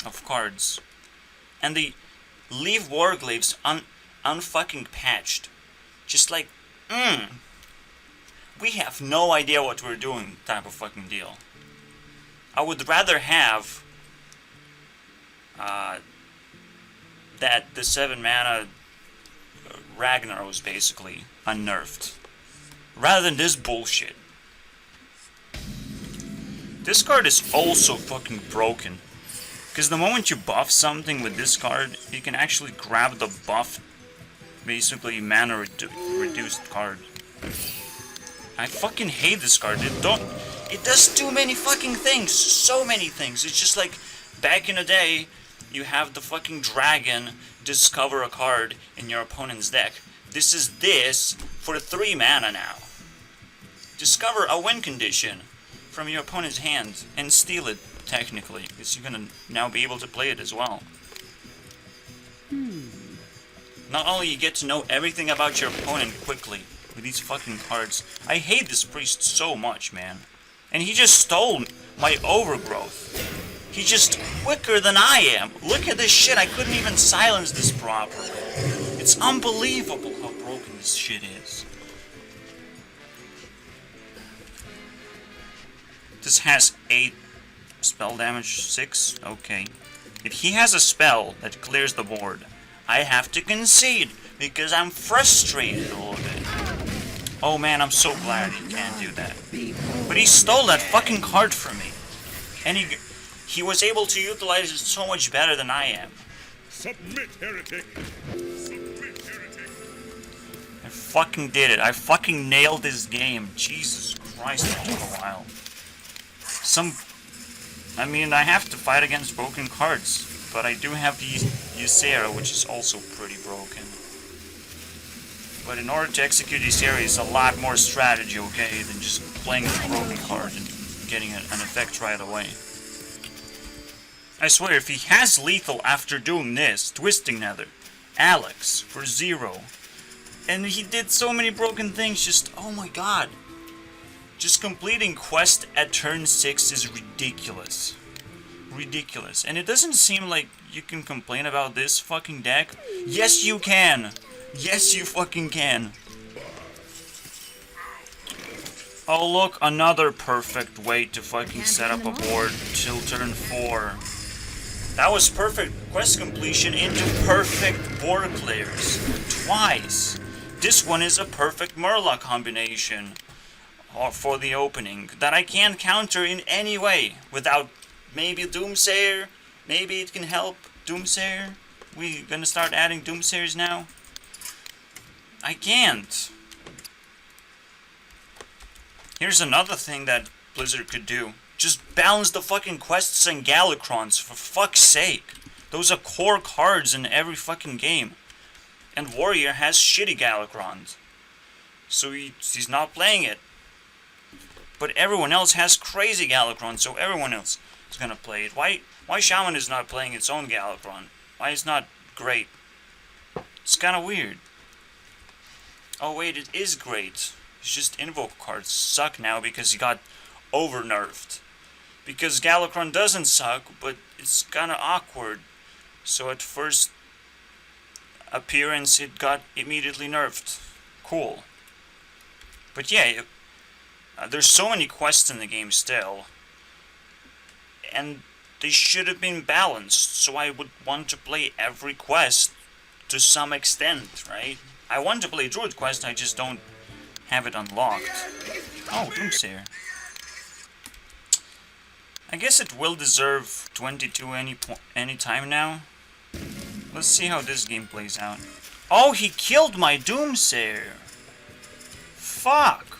of cards. And they leave Warglaves unfucking patched. Just like, we have no idea what we're doing type of fucking deal. I would rather have that the 7 mana Ragnar was basically unnerfed, rather than this bullshit. This card is also fucking broken, because the moment you buff something with this card, you can actually grab the buff, basically mana reduced card. I fucking hate this card. It does too many fucking things, so many things. It's just like back in the day, you have the fucking dragon discover a card in your opponent's deck. This is this for 3 mana now. Discover a win condition from your opponent's hand and steal it, technically, because you're gonna now be able to play it as well. Not only you get to know everything about your opponent quickly with these fucking cards. I hate this priest so much, man. And he just stole my overgrowth. He's just quicker than I am. Look at this shit. I couldn't even silence this properly. It's unbelievable how broken this shit is. This has 8 spell damage, 6? Okay. If he has a spell that clears the board, I have to concede because I'm frustrated a little bit. Oh man, I'm so glad he can't do that. But he stole that fucking card from me. And he was able to utilize it so much better than I am. Submit, heretic! Submit, heretic! I fucking did it. I fucking nailed this game. Jesus Christ, it took a while. I mean, I have to fight against broken cards. But I do have the Ysera, which is also pretty broken. But in order to execute Ysera, it's a lot more strategy, okay, than just playing a broken card and getting an effect right away. I swear, if he has lethal after doing this, Twisting Nether, Alex, for 0, and he did so many broken things, just, oh my god. Just completing quest at turn 6 is ridiculous. Ridiculous. And it doesn't seem like you can complain about this fucking deck. Yes, you can. Yes, you fucking can. Oh, look, another perfect way to fucking set up a board till turn 4. That was perfect quest completion into perfect board clears. Twice. This one is a perfect Murloc combination for the opening that I can't counter in any way without maybe Doomsayer. Maybe it can help Doomsayer. We gonna start adding Doomsayers now? I can't. Here's another thing that Blizzard could do. Just balance the fucking quests and Galakrons, for fuck's sake. Those are core cards in every fucking game. And Warrior has shitty Galakrons. So he's not playing it. But everyone else has crazy Galakrons, so everyone else is gonna play it. Why Shaman is not playing its own Galakron? Why it's not great? It's kinda weird. Oh wait, it is great. It's just Invoke cards suck now because he got over-nerfed. Because Galakron doesn't suck, but it's kinda awkward. So at first appearance it got immediately nerfed. cool. But yeah, there's so many quests in the game still, and they should have been balanced, so I would want to play every quest to some extent, right? I want to play Druid quest, I just don't have it unlocked. Oh, Doomsayer. I guess it will deserve 22 any time now. Let's see how this game plays out. Oh, he killed my Doomsayer! Fuck!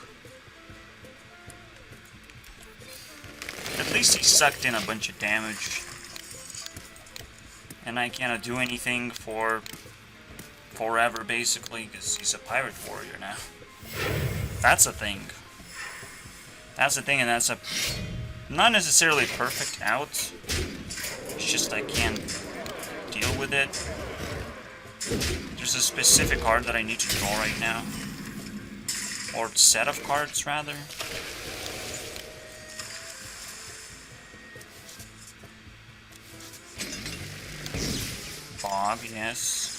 At least he sucked in a bunch of damage. And I cannot do anything for forever, basically, because he's a pirate warrior now. That's a thing. That's a thing, and that's a not necessarily perfect out. It's just I can't deal with it. There's a specific card that I need to draw right now. Or set of cards, rather. Bob, yes.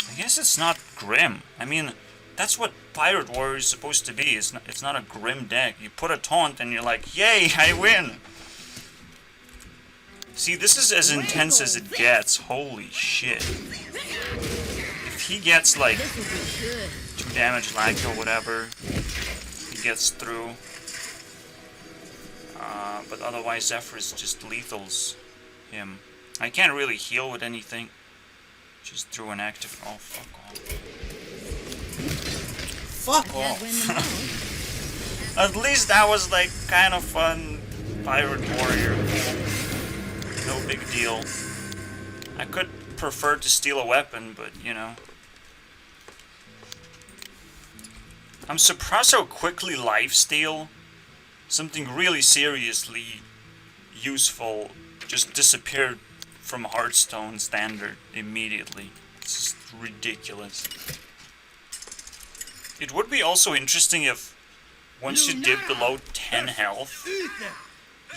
I guess it's not grim. I mean, that's what Pirate Warrior is supposed to be. It's not a grim deck. You put a taunt and you're like, yay, I win! See, this is as intense as it gets. Holy shit. If he gets like 2 damage lag or whatever, he gets through. But otherwise Zephyrus just lethals him. I can't really heal with anything. Just through an active... Oh, fuck off. Fuck off! At least that was like kind of fun. Pirate Warrior. No big deal. I could prefer to steal a weapon, but you know. I'm surprised how quickly lifesteal, something really seriously useful, just disappeared from Hearthstone standard immediately. It's just ridiculous. It would be also interesting if once you dip below 10 health,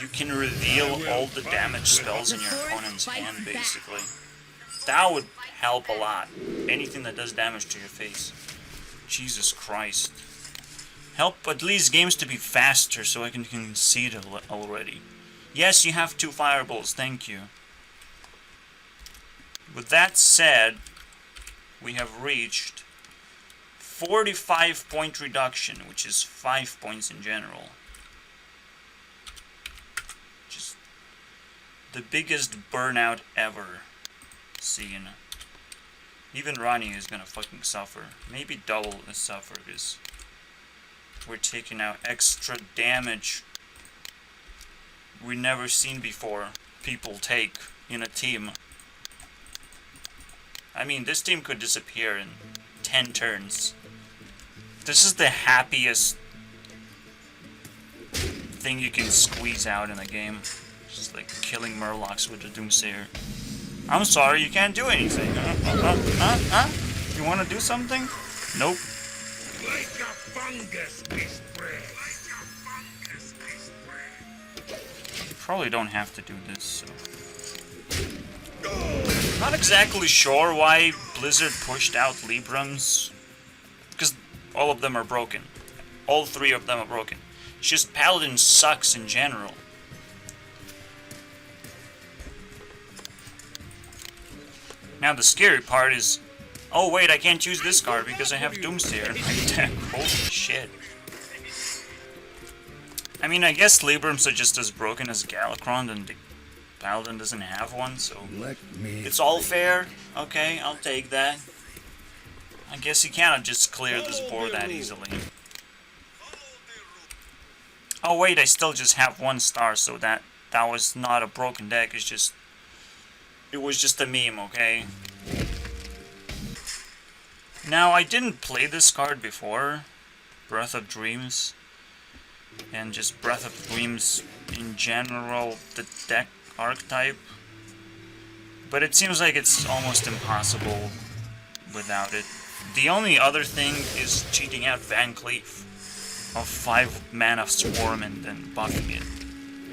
you can reveal all the damage spells in your opponent's hand, basically. That would help a lot. Anything that does damage to your face. Jesus Christ. Help at least games to be faster so I can concede already. Yes, you have 2 fireballs, thank you. With that said, we have reached 45 point reduction, which is 5 points in general. Just the biggest burnout ever seen. Even Ronnie is gonna fucking suffer. Maybe double the suffer, because we're taking out extra damage we never seen before people take in a team. I mean, this team could disappear in 10 turns. This is the happiest thing you can squeeze out in a game. Just like killing Murlocs with the Doomsayer. I'm sorry, you can't do anything. You wanna do something? Nope. Like a fungus we spread. Probably don't have to do this, so. Not exactly sure why Blizzard pushed out Librams. Because all of them are broken. All 3 of them are broken. It's just Paladin sucks in general. Now the scary part is, oh wait, I can't use this card because I have Doomsayer in my deck. Holy shit. I mean, I guess Librams are just as broken as Galakron, and the Paladin doesn't have one, so it's all fair. Okay, I'll take that. I guess you cannot just clear this board that easily. Oh wait, I still just have 1 star, so that was not a broken deck. It's just, it was just a meme, okay? Now, I didn't play this card before, Breath of Dreams, and just Breath of Dreams in general, the deck archetype, but it seems like it's almost impossible without it. The only other thing is cheating out Van Cleef of 5 mana Swarm and then buffing it.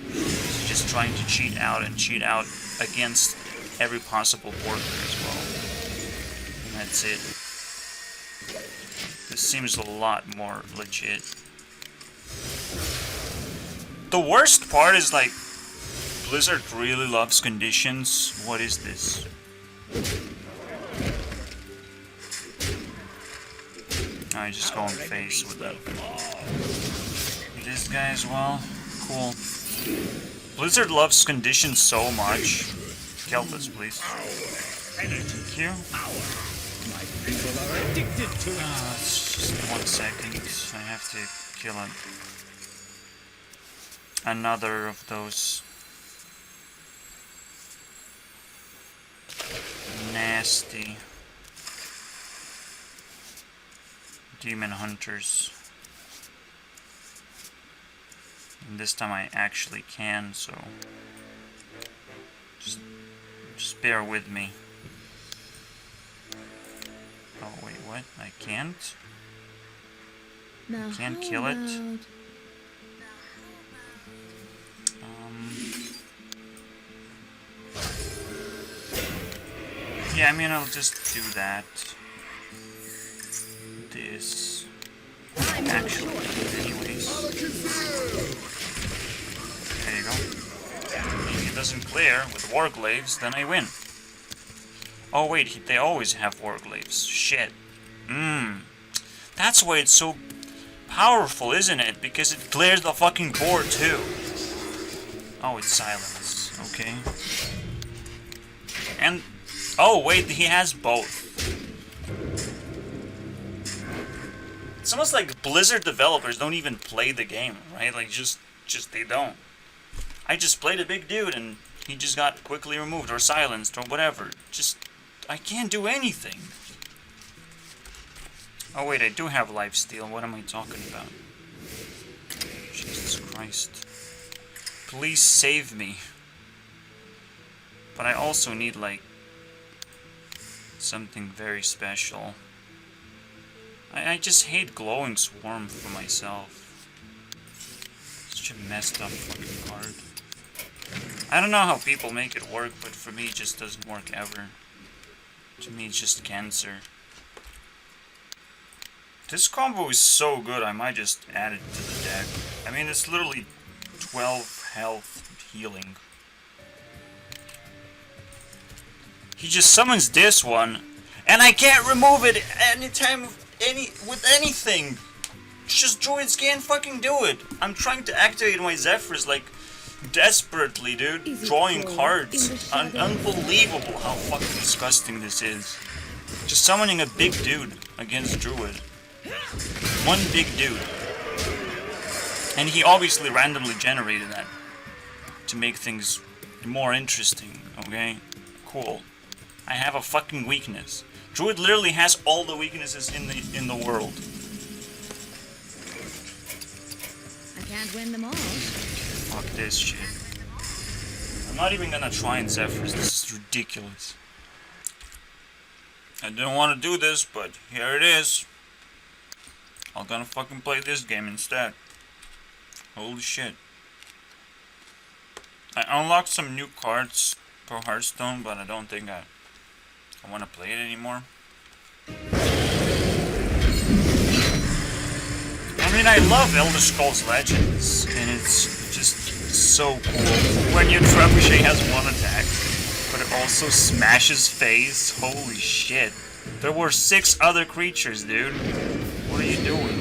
It's just trying to cheat out against every possible board as well. And That's it. This seems a lot more legit. The worst part is like Blizzard really loves conditions. What is this? I just go in face with that. This guy as well. Cool. Blizzard loves conditions so much. Help us, please. Thank you. My people are addicted to it. It's just 1 second. I have to kill it. Another of those nasty demon hunters. And this time I actually can, so just bear with me. Oh wait, what? I can't? Now Can't how kill it? about- Yeah, I mean, I'll just do that. This. Actually, anyways. There you go. If it doesn't clear with Warglaives, then I win. Oh wait, they always have Warglaives. Shit. That's why it's so powerful, isn't it? Because it clears the fucking board too. Oh, it's silence. Okay. And oh wait, he has both. It's almost like Blizzard developers don't even play the game, right? Like just they don't. I just played a big dude and he just got quickly removed or silenced or whatever. Just I can't do anything. Oh wait, I do have lifesteal. What am I talking about? Jesus Christ. Please save me. But I also need like something very special. I just hate glowing swarm for myself. Such a messed up fucking card. I don't know how people make it work, but for me it just doesn't work ever. To me it's just cancer. This combo is so good I might just add it to the deck. I mean it's literally 12 health healing. He just summons this one and I can't remove it anytime with anything. Just druids can't fucking do it. I'm trying to activate my Zephyrs like desperately, dude. Drawing cards. Unbelievable how fucking disgusting this is. Just summoning a big dude against druid. One big dude. And he obviously randomly generated that to make things more interesting, okay? Cool. I have a fucking weakness. Druid literally has all the weaknesses in the world. I can't win them all. Fuck this shit. I'm not even gonna try and Zephyrs. This is ridiculous. I didn't want to do this, but here it is. I'm gonna fucking play this game instead. Holy shit. I unlocked some new cards for Hearthstone, but I don't think I want to play it anymore. I mean, I love Elder Scrolls Legends, and it's just so cool. When your trebuchet has one attack, but it also smashes face. Holy shit. There were 6 other creatures, dude. What are you doing?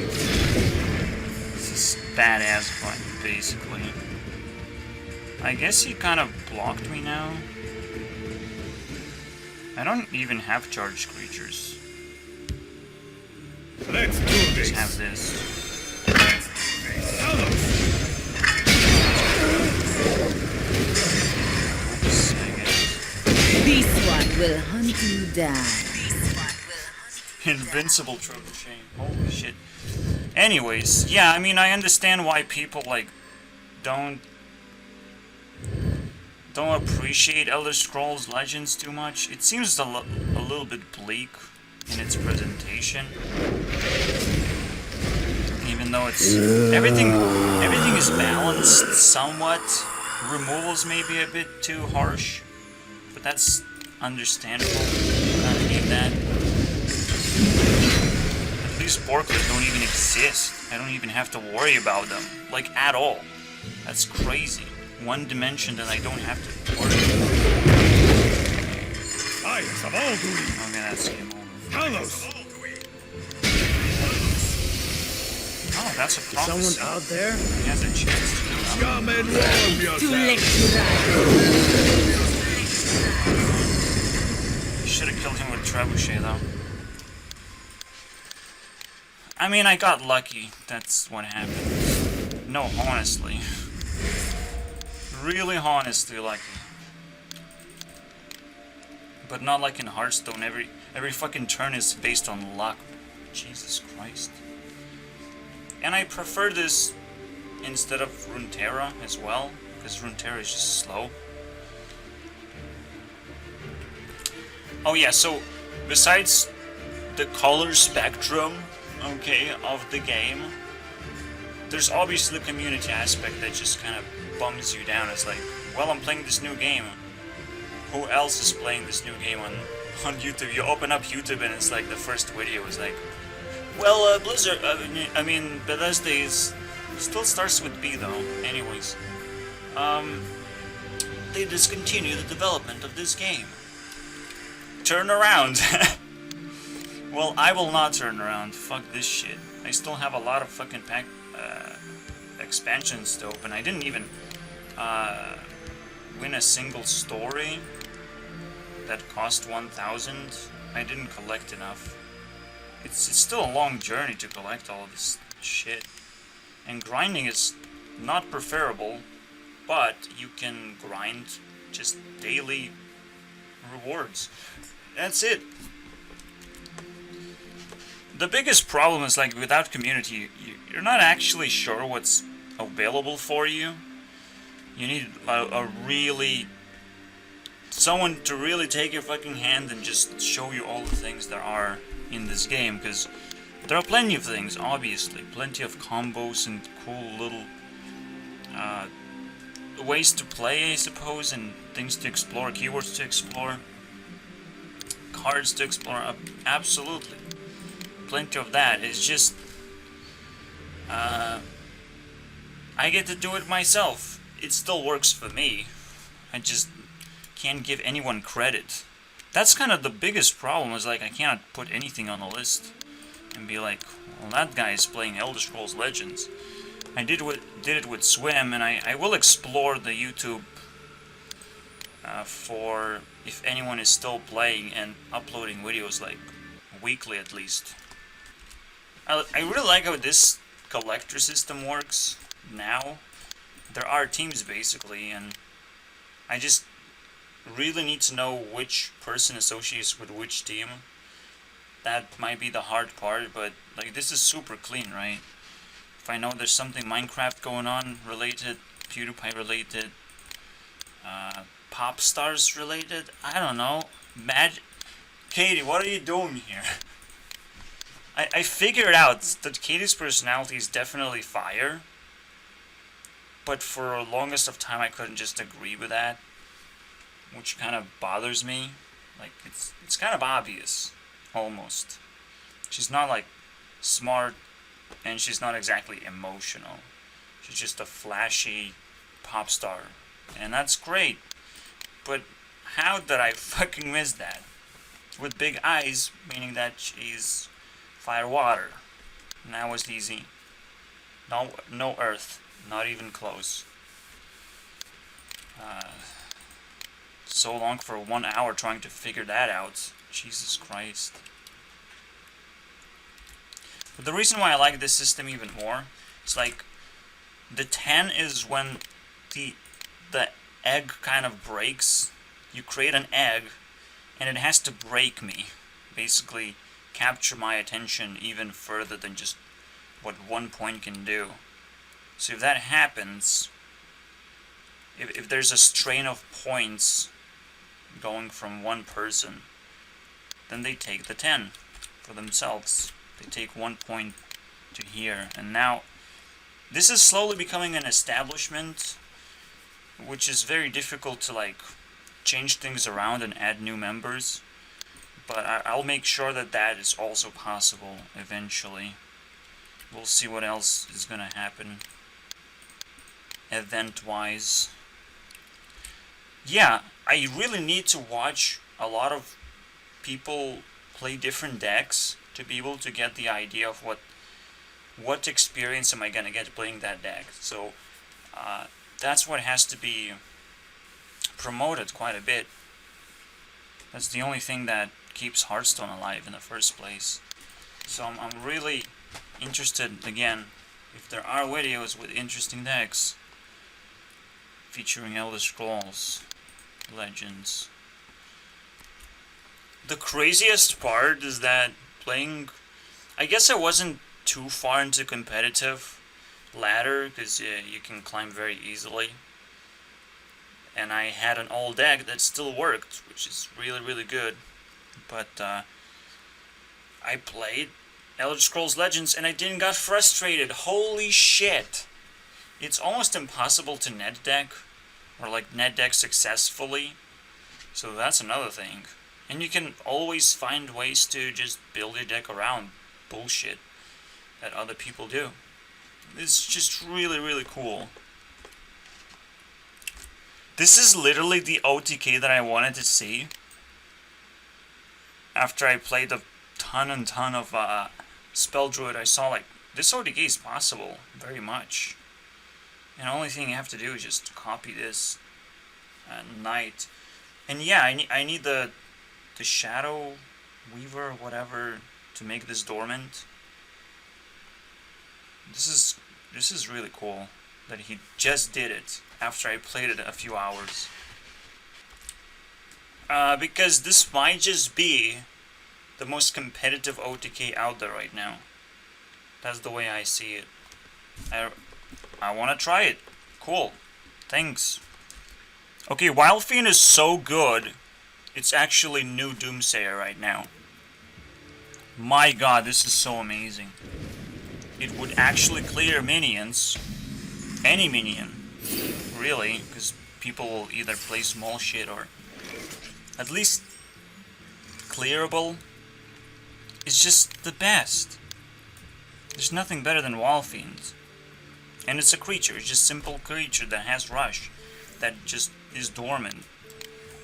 This is badass fun, basically. I guess he kind of blocked me now. I don't even have charged creatures. Let's do Just have this. Oops, I guess. This one will hunt you down. Invincible trebuchet. Holy shit. Anyways, yeah, I mean, I understand why people, like, don't appreciate Elder Scrolls Legends too much. It seems a little bit bleak in its presentation. Even though it's everything is balanced somewhat. Removals may be a bit too harsh, but that's understandable. You kinda need that. At least porklets don't even exist. I don't even have to worry about them. Like, at all. That's crazy. One dimension that I don't have to worry about. I SelG Wait. Okay, that's game over. Talos. Oh, that's a prophecy. Someone out there? He has a chance to do that. Come and warm Too late yourself. to ride. Should have killed him with trebuchet though. I mean, I got lucky. That's what happened. No, honestly. Really honestly lucky. But not like in Hearthstone. Every fucking turn is based on luck. Jesus Christ. And I prefer this instead of Runeterra as well, because Runeterra is just slow. Oh yeah, so besides the color spectrum, okay, of the game, there's obviously the community aspect that just kind of bums you down. It's like, well, I'm playing this new game. Who else is playing this new game on YouTube? You open up YouTube and it's like the first video is like, well, Blizzard, I mean, Bethesda still starts with B though. Anyways, they discontinue the development of this game. Turn around. Well, I will not turn around. Fuck this shit. I still have a lot of fucking expansions to open. I didn't even win a single story that cost 1,000. I didn't collect enough. It's still a long journey to collect all of this shit. And grinding is not preferable, but you can grind just daily rewards. That's it. The biggest problem is, like, without community, you're not actually sure what's available for you. You need someone to really take your fucking hand and just show you all the things there are in this game, because there are plenty of things, obviously. Plenty of combos and cool little ways to play, I suppose, and things to explore, keywords to explore, cards to explore. Absolutely. Plenty of that. It's just I get to do it myself. It still works for me. I just can't give anyone credit. That's kind of the biggest problem, is like I cannot put anything on the list and be like, well, that guy is playing Elder Scrolls Legends. I did it with Swim, and I will explore the YouTube for if anyone is still playing and uploading videos, like weekly at least. I really like how this collector system works now. There are teams basically, and I just really need to know which person associates with which team. That might be the hard part, but like this is super clean, right? If I know there's something Minecraft going on related, PewDiePie related, pop stars related, I don't know, Katie, what are you doing here? I figured out that Katie's personality is definitely fire, but for the longest of time I couldn't just agree with that, which kind of bothers me. Like, it's kind of obvious, almost. She's not like smart, and she's not exactly emotional. She's just a flashy pop star, and that's great. But how did I fucking miss that? With big eyes, meaning that she's fire water. And that was easy. No earth, not even close. So long for 1 hour trying to figure that out. Jesus Christ. But the reason why I like this system even more is like the 10 is when the egg kind of breaks. You create an egg and it has to break me. Basically capture my attention even further than just what 1 point can do. So if that happens, if there's a strain of points going from one person, then they take the 10 for themselves. They take 1 point to here, and now this is slowly becoming an establishment, which is very difficult to like change things around and add new members. But I'll make sure that that is also possible eventually. We'll see what else is gonna happen event-wise. Yeah, I really need to watch a lot of people play different decks to be able to get the idea of what experience am I gonna get playing that deck. So that's what has to be promoted quite a bit. That's the only thing that keeps Hearthstone alive in the first place. So I'm really interested, again, if there are videos with interesting decks featuring Elder Scrolls Legends. The craziest part is that playing... I guess I wasn't too far into competitive ladder, because you can climb very easily. And I had an old deck that still worked, which is really, really good. But I played Elder Scrolls Legends and I didn't got frustrated. Holy shit! It's almost impossible to net deck, or like net deck successfully. So that's another thing. And you can always find ways to just build your deck around bullshit that other people do. It's just really, really cool. This is literally the OTK that I wanted to see. After I played a ton and ton of Spell Druid, I saw like, this OTK is possible, very much. And the only thing you have to do is just copy this Knight. And yeah, I need the Shadow Weaver or whatever to make this dormant. This is really cool that he just did it after I played it a few hours. Because this might just be the most competitive OTK out there right now. That's the way I see it. I want to try it. Cool. Thanks. Okay, Wild Fiend is so good, it's actually new Doomsayer right now. My god, this is so amazing. It would actually clear minions. Any minion. Really, because people will either play small shit or at least clearable. It's just the best. There's nothing better than Wild Fiend. And it's a creature, it's just simple creature that has rush, that just is dormant.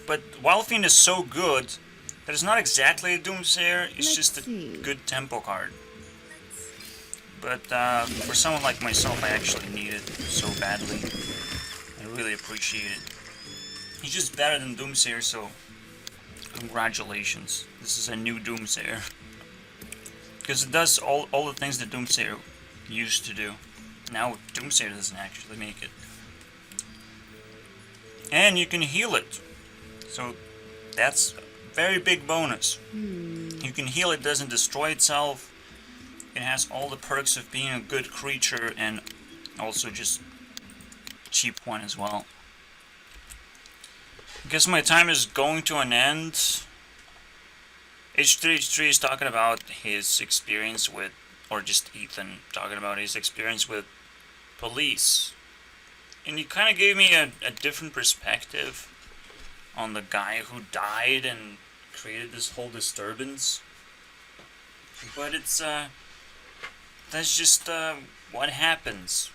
But Wild Fiend is so good that it's not exactly a Doomsayer, it's just a good tempo card. But for someone like myself, I actually need it so badly. I really appreciate it. He's just better than Doomsayer, so congratulations. This is a new Doomsayer. Because it does all the things that Doomsayer used to do. Now Doomsayer doesn't actually make it. And you can heal it. So that's a very big bonus. You can heal it, doesn't destroy itself. It has all the perks of being a good creature and also just cheap one as well. I guess my time is going to an end. H3H3 is talking about his experience with, or just Ethan talking about his experience with police. And he kind of gave me a different perspective on the guy who died and created this whole disturbance. But it's, that's just what happens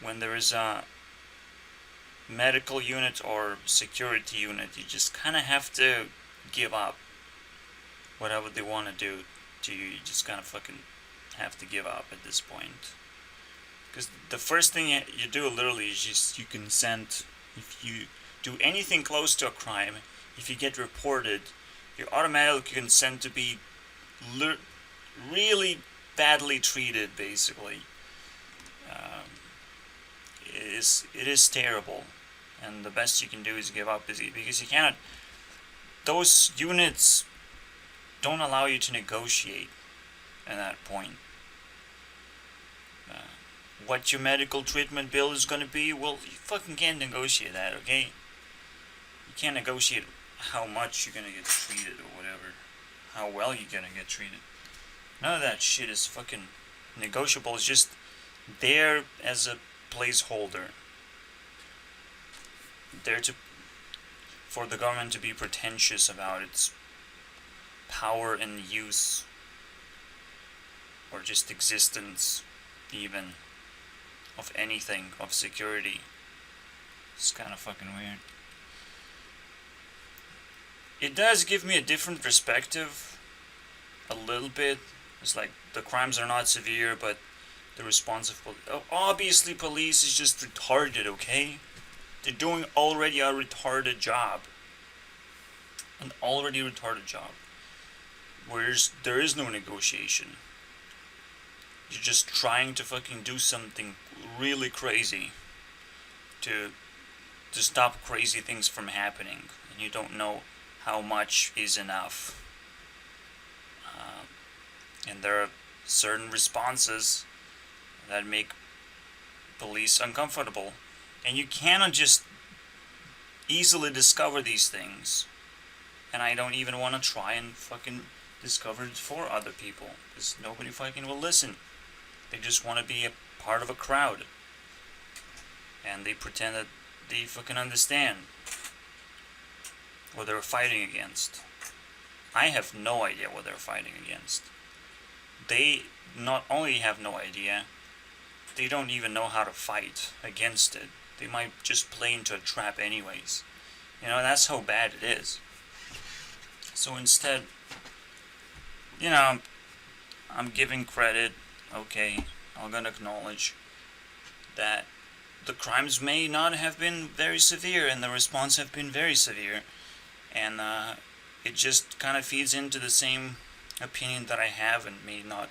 when there is a medical unit or security unit. You just kind of have to give up whatever they want to do to you. You just kind of fucking have to give up at this point. Because the first thing you do literally is just you consent. If you do anything close to a crime, if you get reported, you automatically consent to be really badly treated, basically. It is terrible, and the best you can do is give up, because you cannot. Those units don't allow you to negotiate at that point. What your medical treatment bill is going to be, well, you fucking can't negotiate that, okay? You can't negotiate how much you're going to get treated or whatever. How well you're going to get treated. None of that shit is fucking negotiable. It's just there as a placeholder. There to for the government to be pretentious about its power and use, or just existence, even, of anything, of security. It's kind of fucking weird. It does give me a different perspective, a little bit. It's like, the crimes are not severe, but the responsible... Obviously, police is just retarded, okay? They're doing already a retarded job. An already retarded job. Whereas there is no negotiation. You're just trying to fucking do something really crazy to stop crazy things from happening. And you don't know how much is enough. And there are certain responses that make police uncomfortable. And you cannot just easily discover these things. And I don't even want to try and fucking discover it for other people, because nobody fucking will listen. They just want to be a part of a crowd. And they pretend that they fucking understand what they're fighting against. I have no idea what they're fighting against. They not only have no idea, they don't even know how to fight against it. They might just play into a trap anyways. You know, that's how bad it is. So instead, you know, I'm giving credit, okay, I'm gonna acknowledge that the crimes may not have been very severe and the response have been very severe. And it just kind of feeds into the same opinion that I have, and may not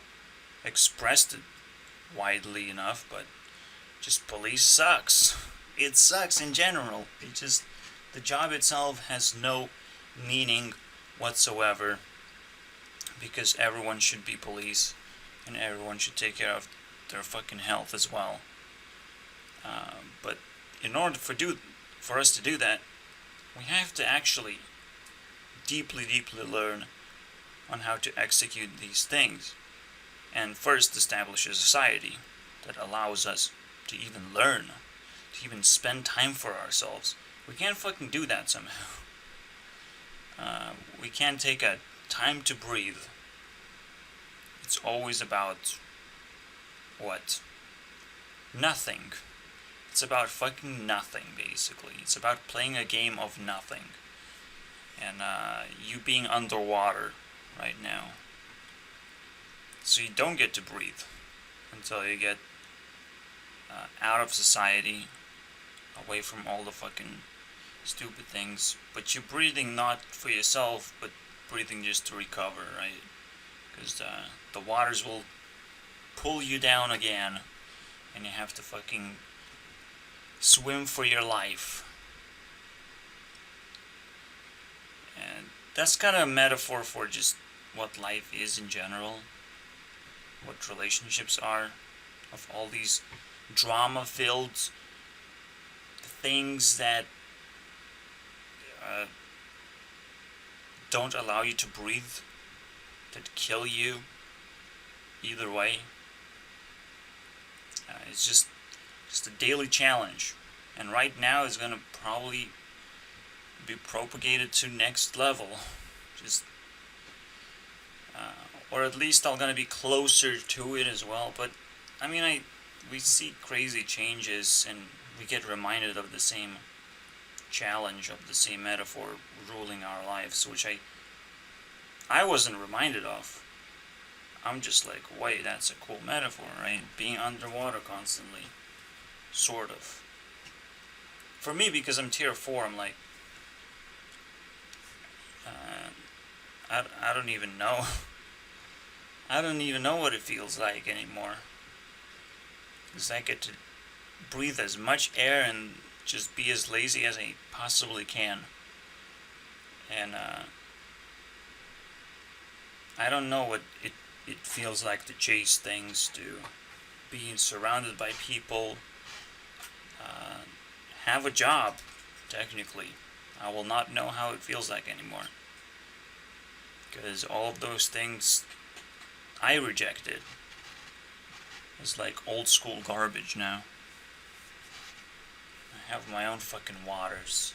expressed it widely enough, but just police sucks. It sucks in general. It just, the job itself has no meaning whatsoever, because everyone should be police and everyone should take care of their fucking health as well. But in order for us to do that, we have to actually deeply learn on how to execute these things, and first establish a society that allows us to even learn, to even spend time for ourselves. We can't fucking do that somehow. We can't take a time to breathe. It's always about what? Nothing. It's about fucking nothing, basically. It's about playing a game of nothing. And you being underwater right now. So you don't get to breathe until you get out of society, away from all the fucking stupid things. But you're breathing not for yourself, but breathing just to recover, right? Because the waters will pull you down again, and you have to fucking swim for your life. And that's kind of a metaphor for just what life is in general, what relationships are, of all these drama-filled things that don't allow you to breathe, that kill you either way. It's just a daily challenge, and right now it's gonna probably be propagated to next level, just or at least I'm gonna be closer to it as well. But I mean, we see crazy changes, and we get reminded of the same challenge, of the same metaphor ruling our lives, which I wasn't reminded of. I'm just like, wait, that's a cool metaphor, right? Being underwater constantly, sort of. For me, because I'm tier 4, I'm like, I don't even know. I don't even know what it feels like anymore. Because I get to breathe as much air and just be as lazy as I possibly can. And I don't know what it feels like to chase things, to be surrounded by people, have a job, technically. I will not know how it feels like anymore. Because all of those things I rejected. It's like old school garbage now. I have my own fucking waters.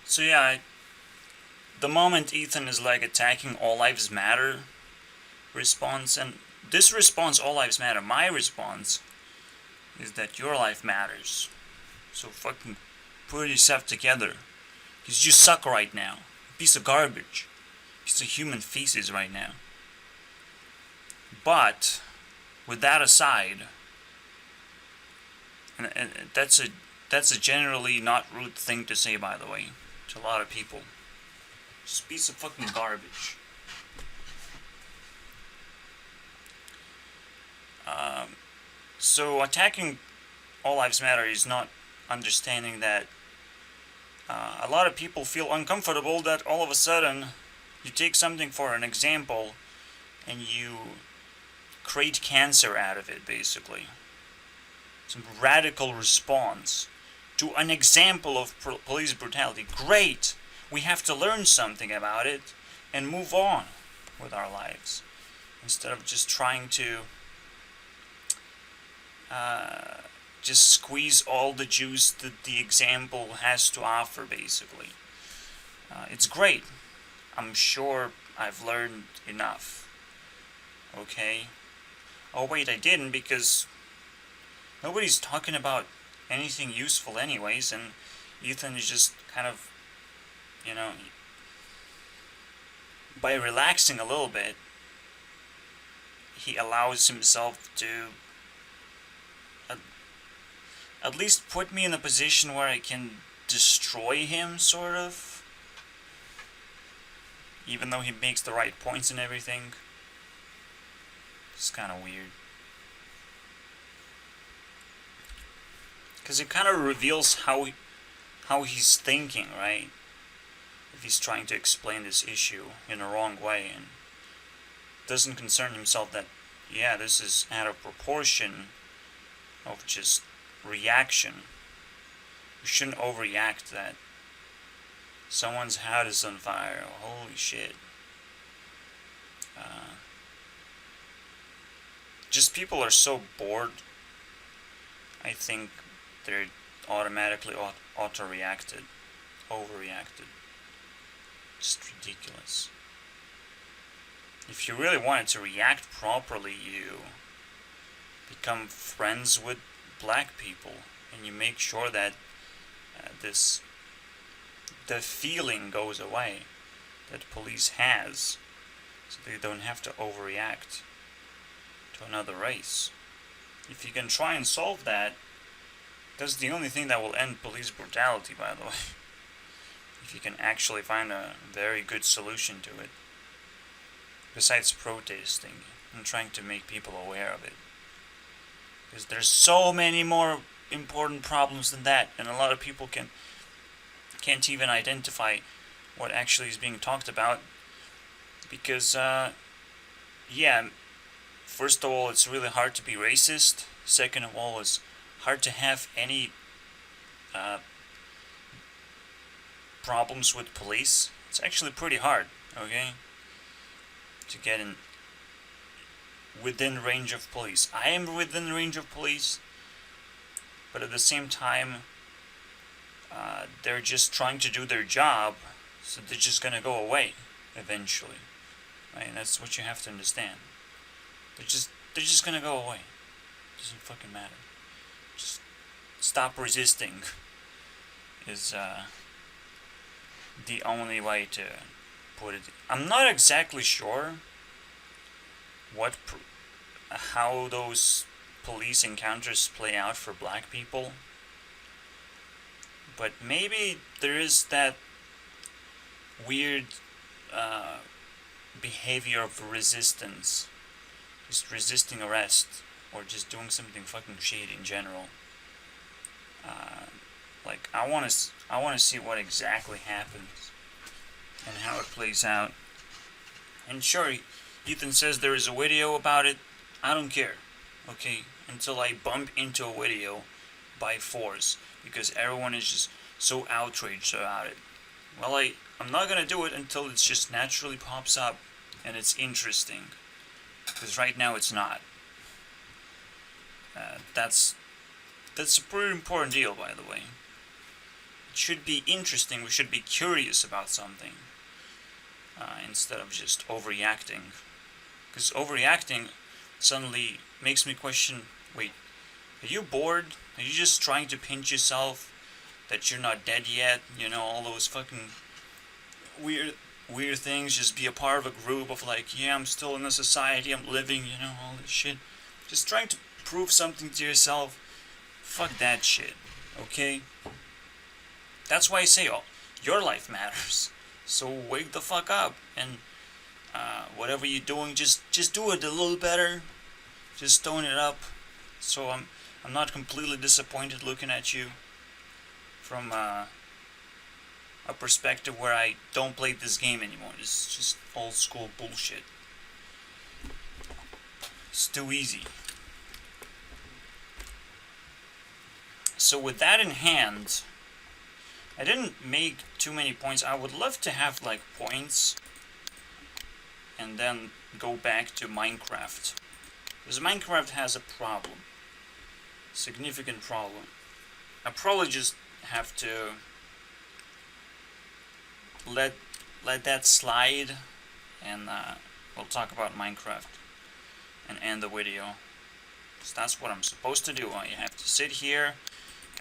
So yeah, the moment Ethan is like attacking All Lives Matter response, and this response, All Lives Matter, my response is that your life matters. So fucking put yourself together. Because you suck right now. Piece of garbage. Piece of human feces right now. But, with that aside, and that's a generally not rude thing to say, by the way, to a lot of people. Just piece of fucking garbage. So attacking All Lives Matter is not understanding that a lot of people feel uncomfortable that all of a sudden you take something for an example and you create cancer out of it, basically. Some radical response to an example of police brutality. Great! We have to learn something about it and move on with our lives. Instead of just trying to just squeeze all the juice that the example has to offer, basically. It's great. I'm sure I've learned enough. Okay? Oh wait, I didn't, because nobody's talking about anything useful anyways, and Ethan is just kind of, by relaxing a little bit, he allows himself to at least put me in a position where I can destroy him, sort of. Even though he makes the right points and everything. It's kind of weird. Because it kind of reveals how he's thinking, right? If he's trying to explain this issue in a wrong way and doesn't concern himself that, yeah, this is out of proportion of just reaction. You shouldn't overreact that someone's house is on fire. Holy shit. Just people are so bored. I think they're automatically auto-reacted. Overreacted. Just ridiculous. If you really wanted to react properly, you become friends with black people and you make sure that the feeling goes away that police has, so they don't have to overreact to another race. If you can try and solve that, that's the only thing that will end police brutality, by the way. If you can actually find a very good solution to it, besides protesting and trying to make people aware of it. Because there's so many more important problems than that, and a lot of people can't even identify what actually is being talked about. Because, yeah, first of all, it's really hard to be racist. Second of all, it's hard to have any problems with police. It's actually pretty hard, okay, to get in within range of police. I am within range of police, but at the same time, they're just trying to do their job, so they're just gonna go away eventually. Right? And that's what you have to understand. They're just gonna go away. Doesn't fucking matter. Just stop resisting is the only way to put it. I'm not exactly sure how those police encounters play out for black people, but maybe there is that weird behavior of resistance, just resisting arrest or just doing something fucking shady in general. Like I want to see what exactly happens and how it plays out. And sure, Ethan says there is a video about it. I don't care, okay, until I bump into a video by force, because everyone is just so outraged about it. Well, I'm not gonna do it until it just naturally pops up and it's interesting, because right now it's not. That's a pretty important deal, by the way. should be interesting. We should be curious about something instead of just overreacting. Because overreacting suddenly makes me question, wait, are you bored? Are you just trying to pinch yourself that you're not dead yet? You know, all those fucking weird things. Just be a part of a group of like, yeah, I'm still in the society, I'm living, you know, all this shit. Just trying to prove something to yourself. Fuck that shit, okay? That's why I say, oh, your life matters. So wake the fuck up and whatever you're doing, just do it a little better. Just tone it up. So I'm not completely disappointed looking at you from a perspective where I don't play this game anymore. It's just old school bullshit. It's too easy. So with that in hand, I didn't make too many points. I would love to have like points and then go back to Minecraft. Because Minecraft has a problem. Significant problem. I probably just have to let that slide and we'll talk about Minecraft and end the video. So that's what I'm supposed to do. I have to sit here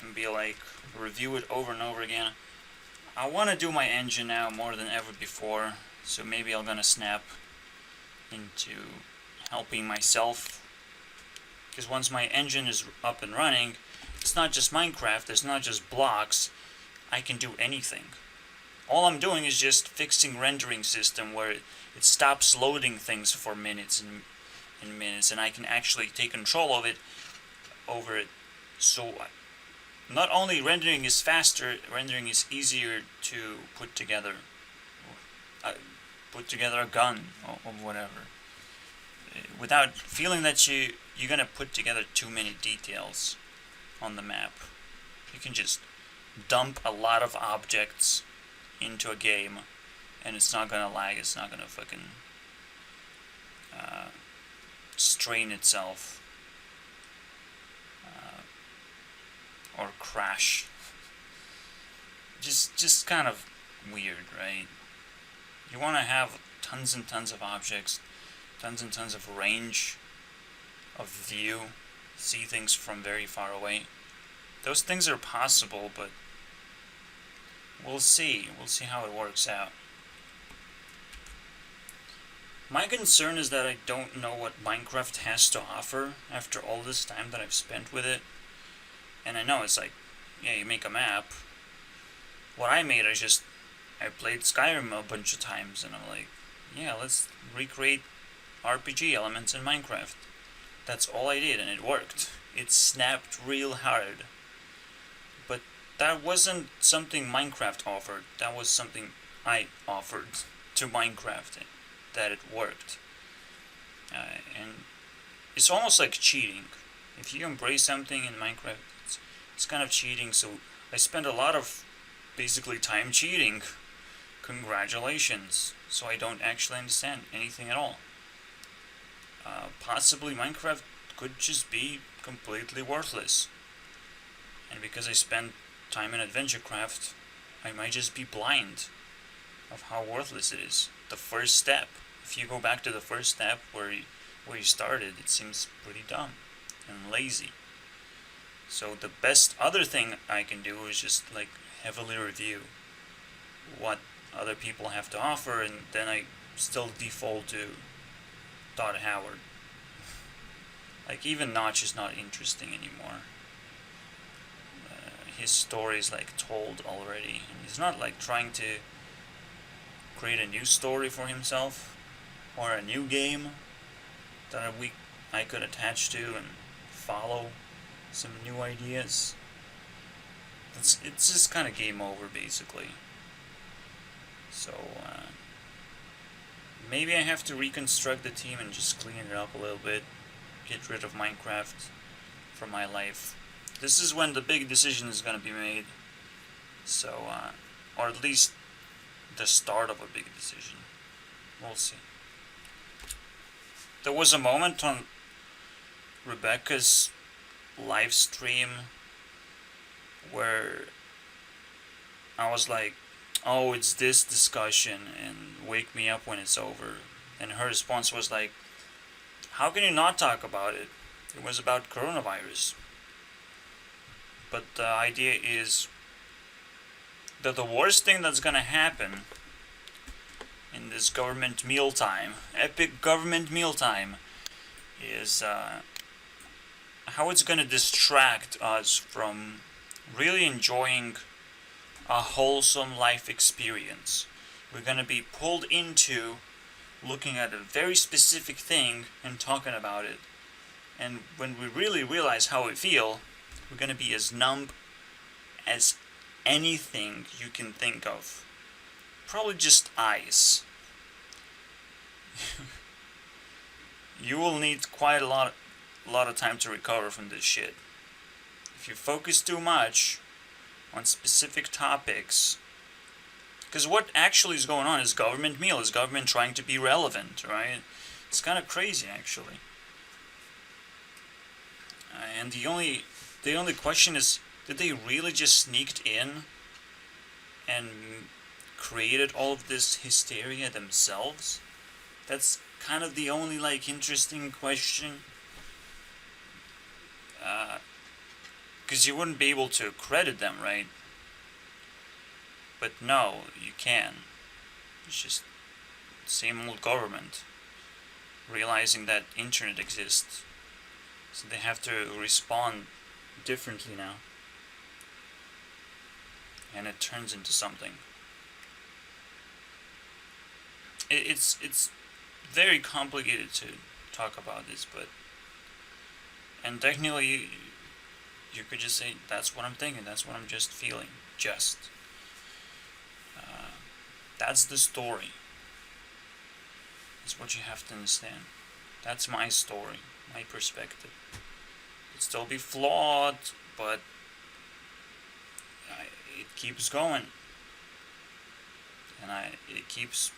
and be like, review it over and over again. I want to do my engine now more than ever before, so maybe I'm gonna snap into helping myself, because once my engine is up and running, it's not just Minecraft, it's not just blocks, I can do anything. All I'm doing is just fixing rendering system where it stops loading things for minutes and minutes, and I can actually take control of it over it. So not only rendering is faster, rendering is easier to put together a gun or whatever, without feeling that you're gonna put together too many details on the map. You can just dump a lot of objects into a game and it's not gonna lag, it's not gonna fucking strain itself or crash. Just kind of weird, right? You want to have tons and tons of objects, tons and tons of range of view, see things from very far away. Those things are possible, but we'll see. We'll see how it works out. My concern is that I don't know what Minecraft has to offer after all this time that I've spent with it. And I know it's like, yeah, you make a map. What I made, I played Skyrim a bunch of times, and I'm like, yeah, let's recreate RPG elements in Minecraft. That's all I did, and it worked. It snapped real hard. But that wasn't something Minecraft offered. That was something I offered to Minecraft, that it worked. And it's almost like cheating. If you embrace something in Minecraft, it's kind of cheating. So I spent a lot of basically time cheating. Congratulations. So I don't actually understand anything at all. Possibly Minecraft could just be completely worthless. And because I spent time in AdventureCraft, I might just be blind of how worthless it is. The first step. If you go back to the first step where you started, it seems pretty dumb and lazy. So the best other thing I can do is just like heavily review what other people have to offer, and then I still default to Todd Howard. Like even Notch is not interesting anymore. His story is like told already, and he's not like trying to create a new story for himself or a new game that I could attach to and follow some new ideas. It's just kind of game over basically. So maybe I have to reconstruct the team and just clean it up a little bit, get rid of Minecraft from my life. This is when the big decision is going to be made. So or at least the start of a big decision. We'll see. There was a moment on Rebecca's live stream where I was like, oh, it's this discussion, and wake me up when it's over. And her response was like, how can you not talk about it? It was about coronavirus. But the idea is that the worst thing that's gonna happen in this government mealtime, epic government mealtime, is how it's gonna distract us from really enjoying a wholesome life experience. We're gonna be pulled into looking at a very specific thing and talking about it. And when we really realize how we feel, we're gonna be as numb as anything you can think of. Probably just ice. You will need quite a lot of time to recover from this shit. If you focus too much on specific topics, because what actually is going on is government meal, is government trying to be relevant, right? It's kind of crazy, actually. And the only question is, did they really just sneaked in and created all of this hysteria themselves? That's kind of the only interesting question. Because you wouldn't be able to credit them, right? But no, you can. It's just same old government realizing that internet exists, so they have to respond differently now, and it turns into something. It's very complicated to talk about this, and technically you could just say that's what I'm thinking, that's what I'm just feeling, that's the story. That's what you have to understand. That's my story, my perspective. It'd still be flawed, but it keeps going, and it keeps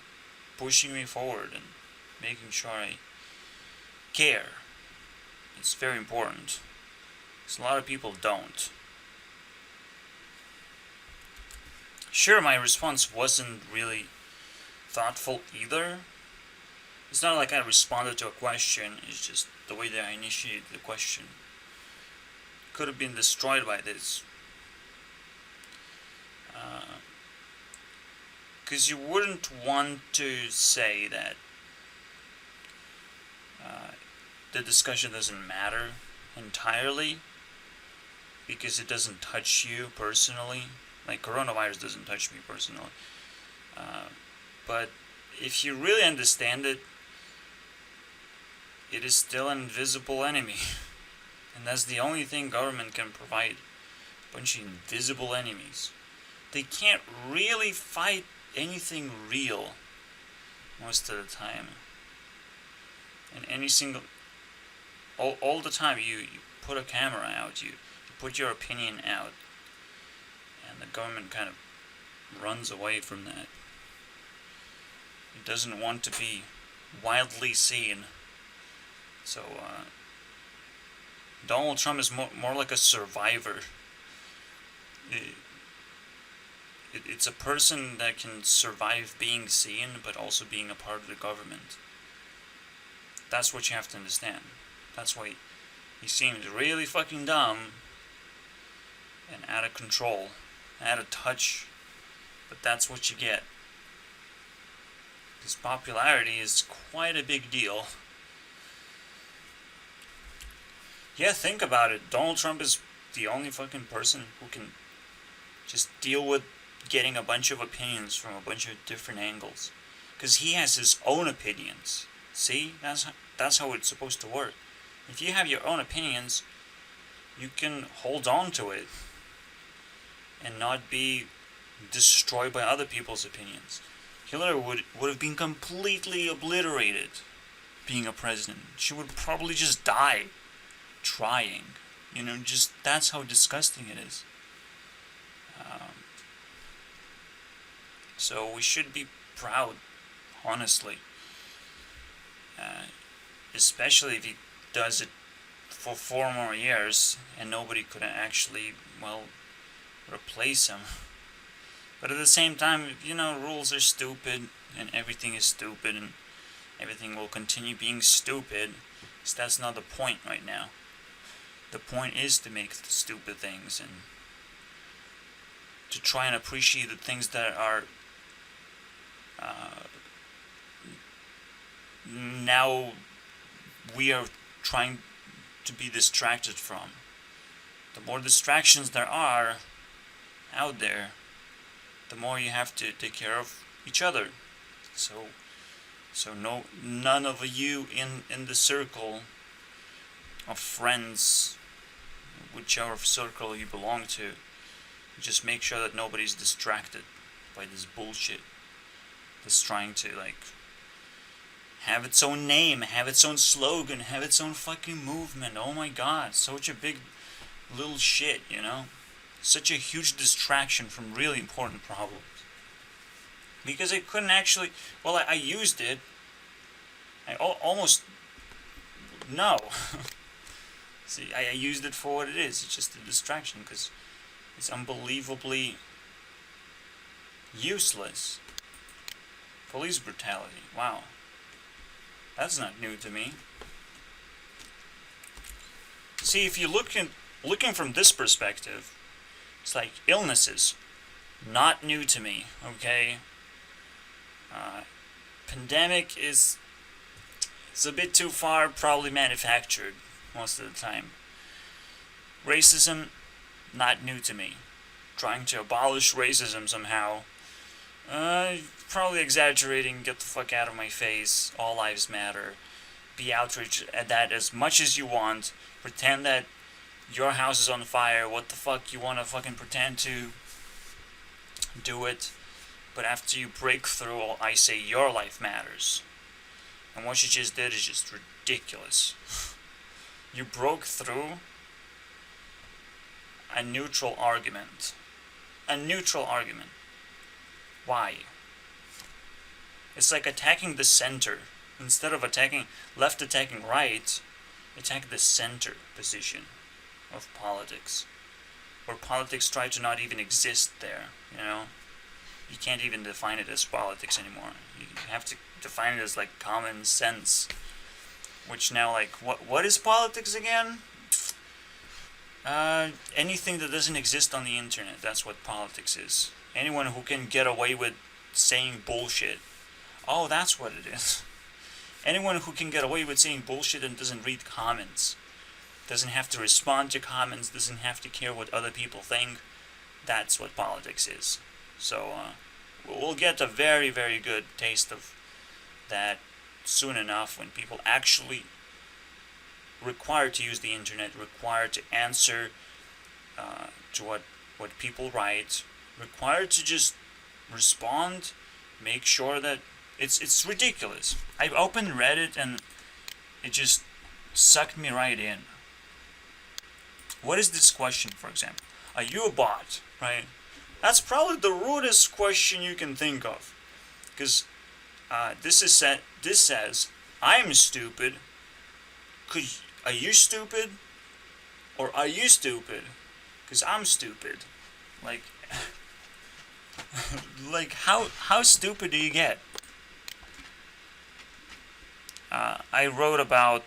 pushing me forward and making sure I care. It's very important, because a lot of people don't. Sure, my response wasn't really thoughtful either. It's not like I responded to a question, it's just the way that I initiated the question could have been destroyed by this. Because you wouldn't want to say that the discussion doesn't matter entirely because it doesn't touch you personally. Like coronavirus doesn't touch me personally. But if you really understand it, it is still an invisible enemy. And that's the only thing government can provide. A bunch of invisible enemies. They can't really fight anything real most of the time. And any single... All the time you put a camera out, you put your opinion out. And the government kind of runs away from that. It doesn't want to be widely seen. So, Donald Trump is more like a survivor. It's a person that can survive being seen, but also being a part of the government. That's what you have to understand. That's why he seems really fucking dumb and out of control, out of touch, but that's what you get. His popularity is quite a big deal. Yeah, think about it. Donald Trump is the only fucking person who can just deal with getting a bunch of opinions from a bunch of different angles. Because he has his own opinions. See? That's how it's supposed to work. If you have your own opinions, you can hold on to it and not be destroyed by other people's opinions. Hillary would have been completely obliterated being a president. She would probably just die trying. Just that's how disgusting it is. So we should be proud, honestly. Especially if he does it for 4 more years and nobody could actually, replace him. But at the same time, you know, rules are stupid, and everything is stupid, and everything will continue being stupid. So that's not the point right now. The point is to make the stupid things and to try and appreciate the things that are now we are trying to be distracted from. The more distractions there are out there, the more you have to take care of each other. So none of you in the circle of friends, whichever circle you belong to, just make sure that nobody's distracted by this bullshit that's trying to like have its own name, have its own slogan, have its own fucking movement. Oh my god, such a big little shit, you know? Such a huge distraction from really important problems. Because I couldn't actually, well, I used it. Almost, no. See, I used it for what it is. It's just a distraction because it's unbelievably useless. Police brutality, wow. That's not new to me. See, if you looking from this perspective, it's like illnesses, not new to me, okay? Pandemic is a bit too far, probably manufactured most of the time. Racism, not new to me. Trying to abolish racism somehow, probably exaggerating, get the fuck out of my face, all lives matter. Be outraged at that as much as you want. Pretend that your house is on fire, what the fuck you wanna fucking pretend to do it. But after you break through, I say your life matters. And what you just did is just ridiculous. You broke through a neutral argument. A neutral argument. Why? It's like attacking the center. Instead of attacking left, attacking right, attack the center position of politics. Where politics try to not even exist there, you know? You can't even define it as politics anymore. You have to define it as like common sense. Which now, like, what is politics again? Anything that doesn't exist on the internet, that's what politics is. Anyone who can get away with saying bullshit. Oh, that's what it is. Anyone who can get away with saying bullshit and doesn't read comments, doesn't have to respond to comments, doesn't have to care what other people think, that's what politics is. So, we'll get a very, very good taste of that soon enough when people actually required to use the internet, required to answer to what people write, required to just respond, make sure that it's ridiculous. I've opened Reddit and it just sucked me right in. What is this question, for example? Are you a bot, right? That's probably the rudest question you can think of, because this says I'm stupid. Are you stupid, or are you stupid? Because I'm stupid. Like, like how stupid do you get? I wrote about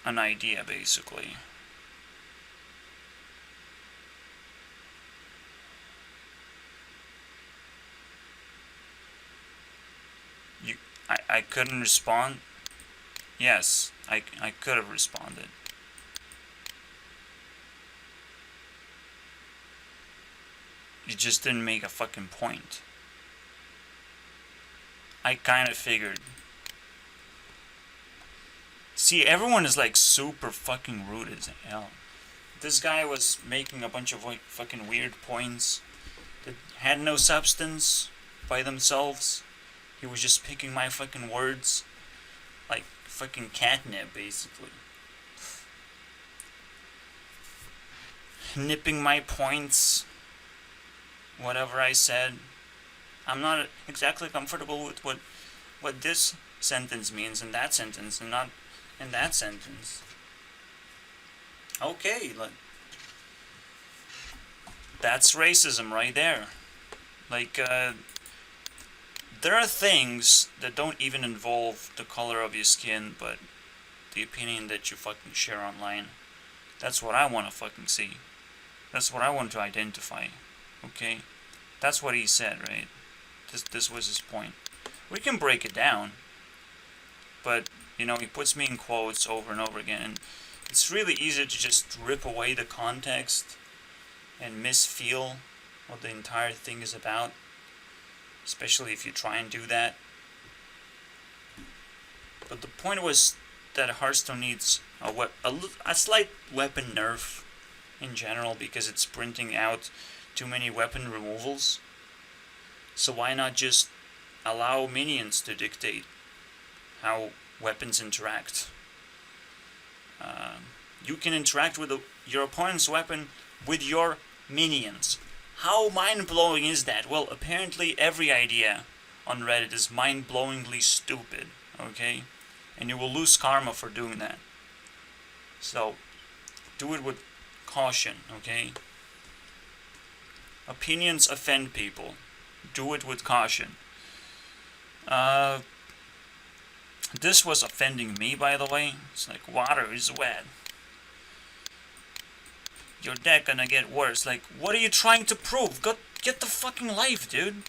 an idea basically. I couldn't respond. Yes, I could have responded. You just didn't make a fucking point. I kind of figured. See, everyone is like super fucking rude as hell. This guy was making a bunch of like fucking weird points that had no substance by themselves. He was just picking my fucking words like fucking catnip, basically. Nipping my points, whatever I said. I'm not exactly comfortable with what this sentence means in that sentence and not in that sentence. Okay, That's racism right there. Like, there are things that don't even involve the color of your skin, but the opinion that you fucking share online. That's what I want to fucking see. That's what I want to identify. Okay? That's what he said, right? This was his point. We can break it down, but, you know, he puts me in quotes over and over again, and it's really easy to just rip away the context and misfeel what the entire thing is about, especially if you try and do that. But the point was that Hearthstone needs a slight weapon nerf in general, because it's printing out too many weapon removals. So why not just allow minions to dictate how weapons interact? You can interact with your opponent's weapon with your minions. How mind-blowing is that? Well, apparently every idea on Reddit is mind-blowingly stupid, okay? And you will lose karma for doing that. So, do it with caution, okay? Opinions offend people. Do it with caution. This was offending me, by the way. It's like, water is wet. Your deck gonna get worse. Like, what are you trying to prove? Get the fucking life, dude.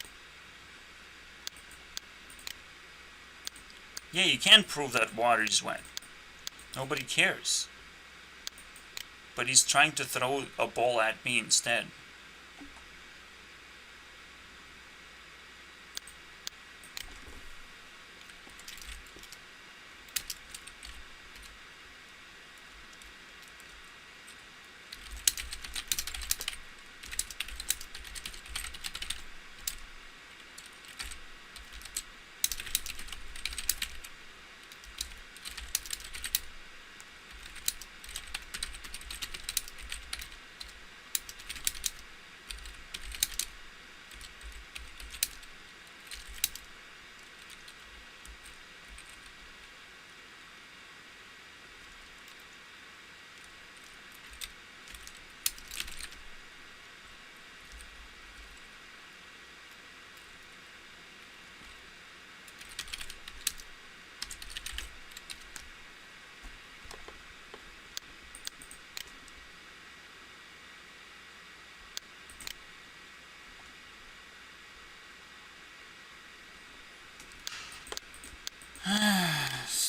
Yeah, you can't prove that water is wet. Nobody cares. But he's trying to throw a ball at me instead.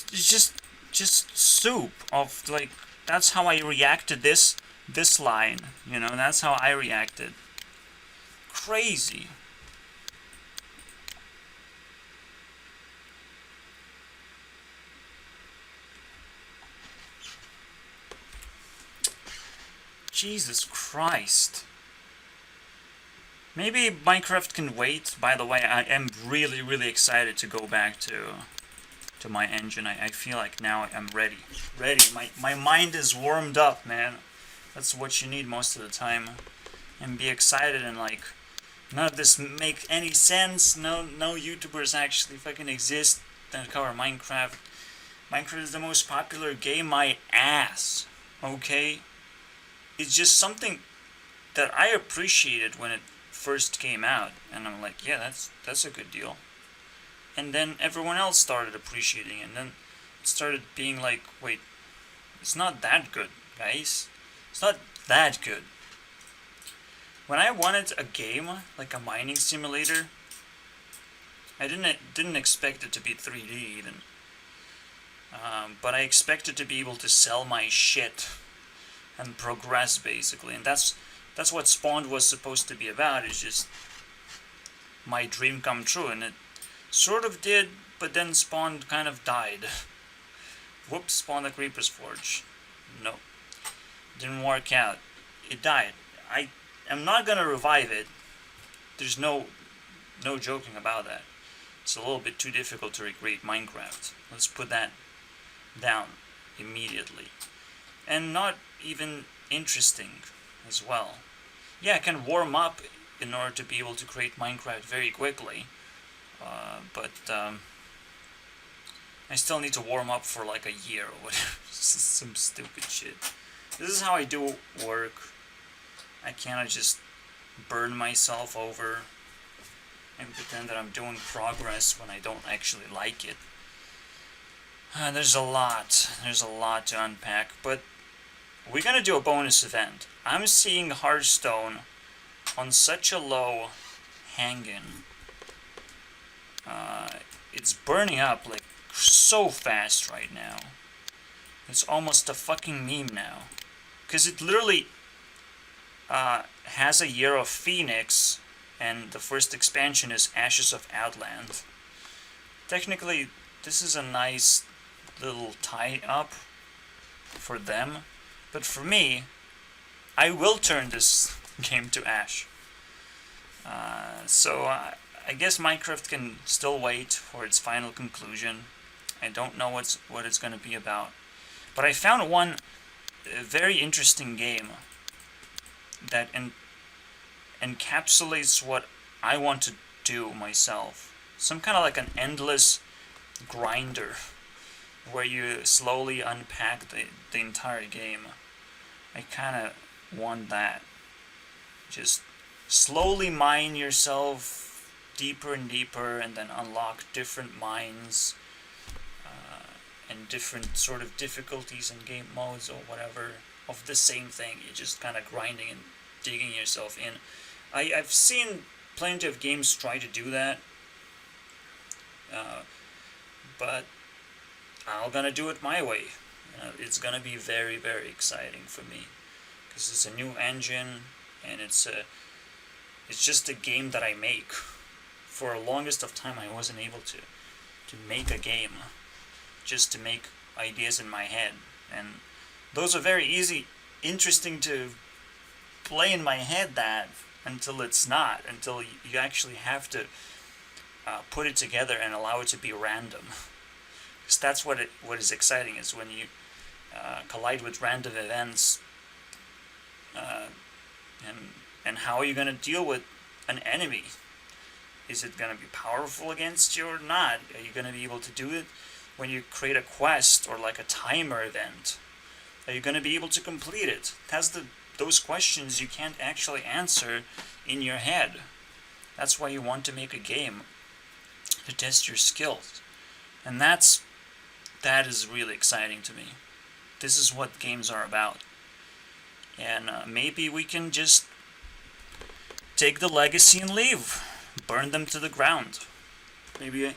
It's just soup of, like, that's how I reacted this line, you know, that's how I reacted. Crazy. Jesus Christ. Maybe Minecraft can wait. By the way, I am really excited to go back to my engine. I feel like now I'm ready. My mind is warmed up, man. That's what you need most of the time. And be excited and, like, none of this make any sense. No YouTubers actually fucking exist that cover Minecraft. Minecraft is the most popular game, my ass. Okay? It's just something that I appreciated when it first came out. And I'm like, yeah, that's a good deal. And then everyone else started appreciating it, and then it started being like, wait, it's not that good, guys. It's not that good. When I wanted a game, like a mining simulator, I didn't expect it to be 3D even. But I expected to be able to sell my shit and progress, basically. And that's what Spawned was supposed to be about, is just my dream come true, and it sort of did, but then Spawned kind of died. Whoops, Spawn the Creeper's Forge. No. Didn't work out. It died. I am not gonna revive it. There's no joking about that. It's a little bit too difficult to recreate Minecraft. Let's put that down immediately. And not even interesting as well. Yeah, I can warm up in order to be able to create Minecraft very quickly. But I still need to warm up for like a year or whatever. Some stupid shit. This is how I do work. I cannot just burn myself over and pretend that I'm doing progress when I don't actually like it. There's a lot to unpack, but we're gonna do a bonus event. I'm seeing Hearthstone on such a low hanging. It's burning up like so fast right now. It's almost a fucking meme now. Because it literally has a year of Pheonix, and the first expansion is Ashes of Outland. Technically, this is a nice little tie-up for them, but for me, I will turn this game to Ash. So I guess Minecraft can still wait for its final conclusion. I don't know what it's going to be about. But I found one very interesting game that encapsulates what I want to do myself. Some kind of like an endless grinder where you slowly unpack the entire game. I kind of want that. Just slowly mine yourself deeper and deeper, and then unlock different mines and different sort of difficulties and game modes or whatever of the same thing. You're just kind of grinding and digging yourself in. I've seen plenty of games try to do that, but I'm gonna do it my way. It's gonna be very, very exciting for me because it's a new engine, and it's just a game that I make. For the longest of time, I wasn't able to make a game, just to make ideas in my head, and those are very easy, interesting to play in my head that until it's not, until you actually have to put it together and allow it to be random. Because that's what is exciting, is when you collide with random events, and how are you going to deal with an enemy? Is it going to be powerful against you or not? Are you going to be able to do it when you create a quest or like a timer event? Are you going to be able to complete it? That's those questions you can't actually answer in your head. That's why you want to make a game, to test your skills. And that is really exciting to me. This is what games are about. And maybe we can just take the legacy and leave. Burn them to the ground. Maybe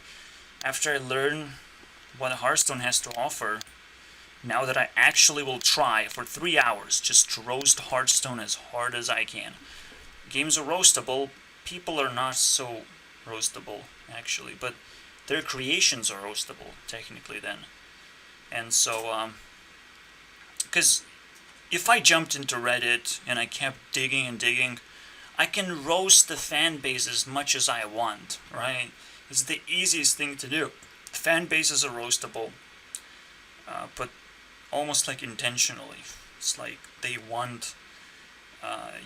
after I learn what Hearthstone has to offer, now that I actually will try for 3 hours just to roast Hearthstone as hard as I can. Games are roastable. People are not so roastable, actually, but their creations are roastable, technically, then. And so, because if I jumped into Reddit and I kept digging and digging, I can roast the fan base as much as I want, right? It's the easiest thing to do. Fan bases are roastable, but almost like intentionally. It's like they want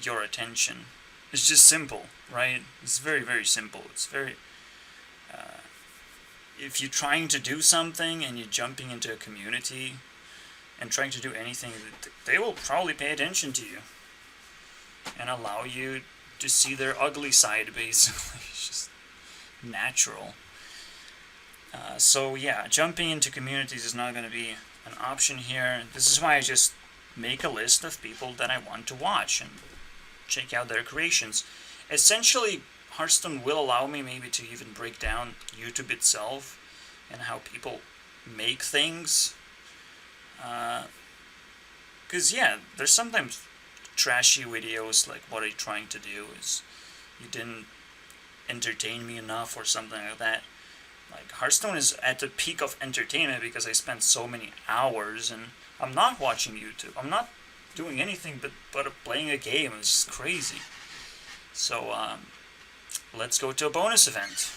your attention. It's just simple, right? It's very, very simple. It's very... if you're trying to do something and you're jumping into a community and trying to do anything, they will probably pay attention to you and allow you to see their ugly side, basically. It's just natural. So yeah, jumping into communities is not going to be an option here. This is why I just make a list of people that I want to watch and check out their creations. Essentially, Hearthstone will allow me maybe to even break down YouTube itself and how people make things. Because yeah, there's sometimes trashy videos like, what are you trying to do? Is you didn't entertain me enough or something like that. Like, Hearthstone is at the peak of entertainment because I spent so many hours, and I'm not watching YouTube. I'm not doing anything but playing a game. It's just crazy. So let's go to a bonus event.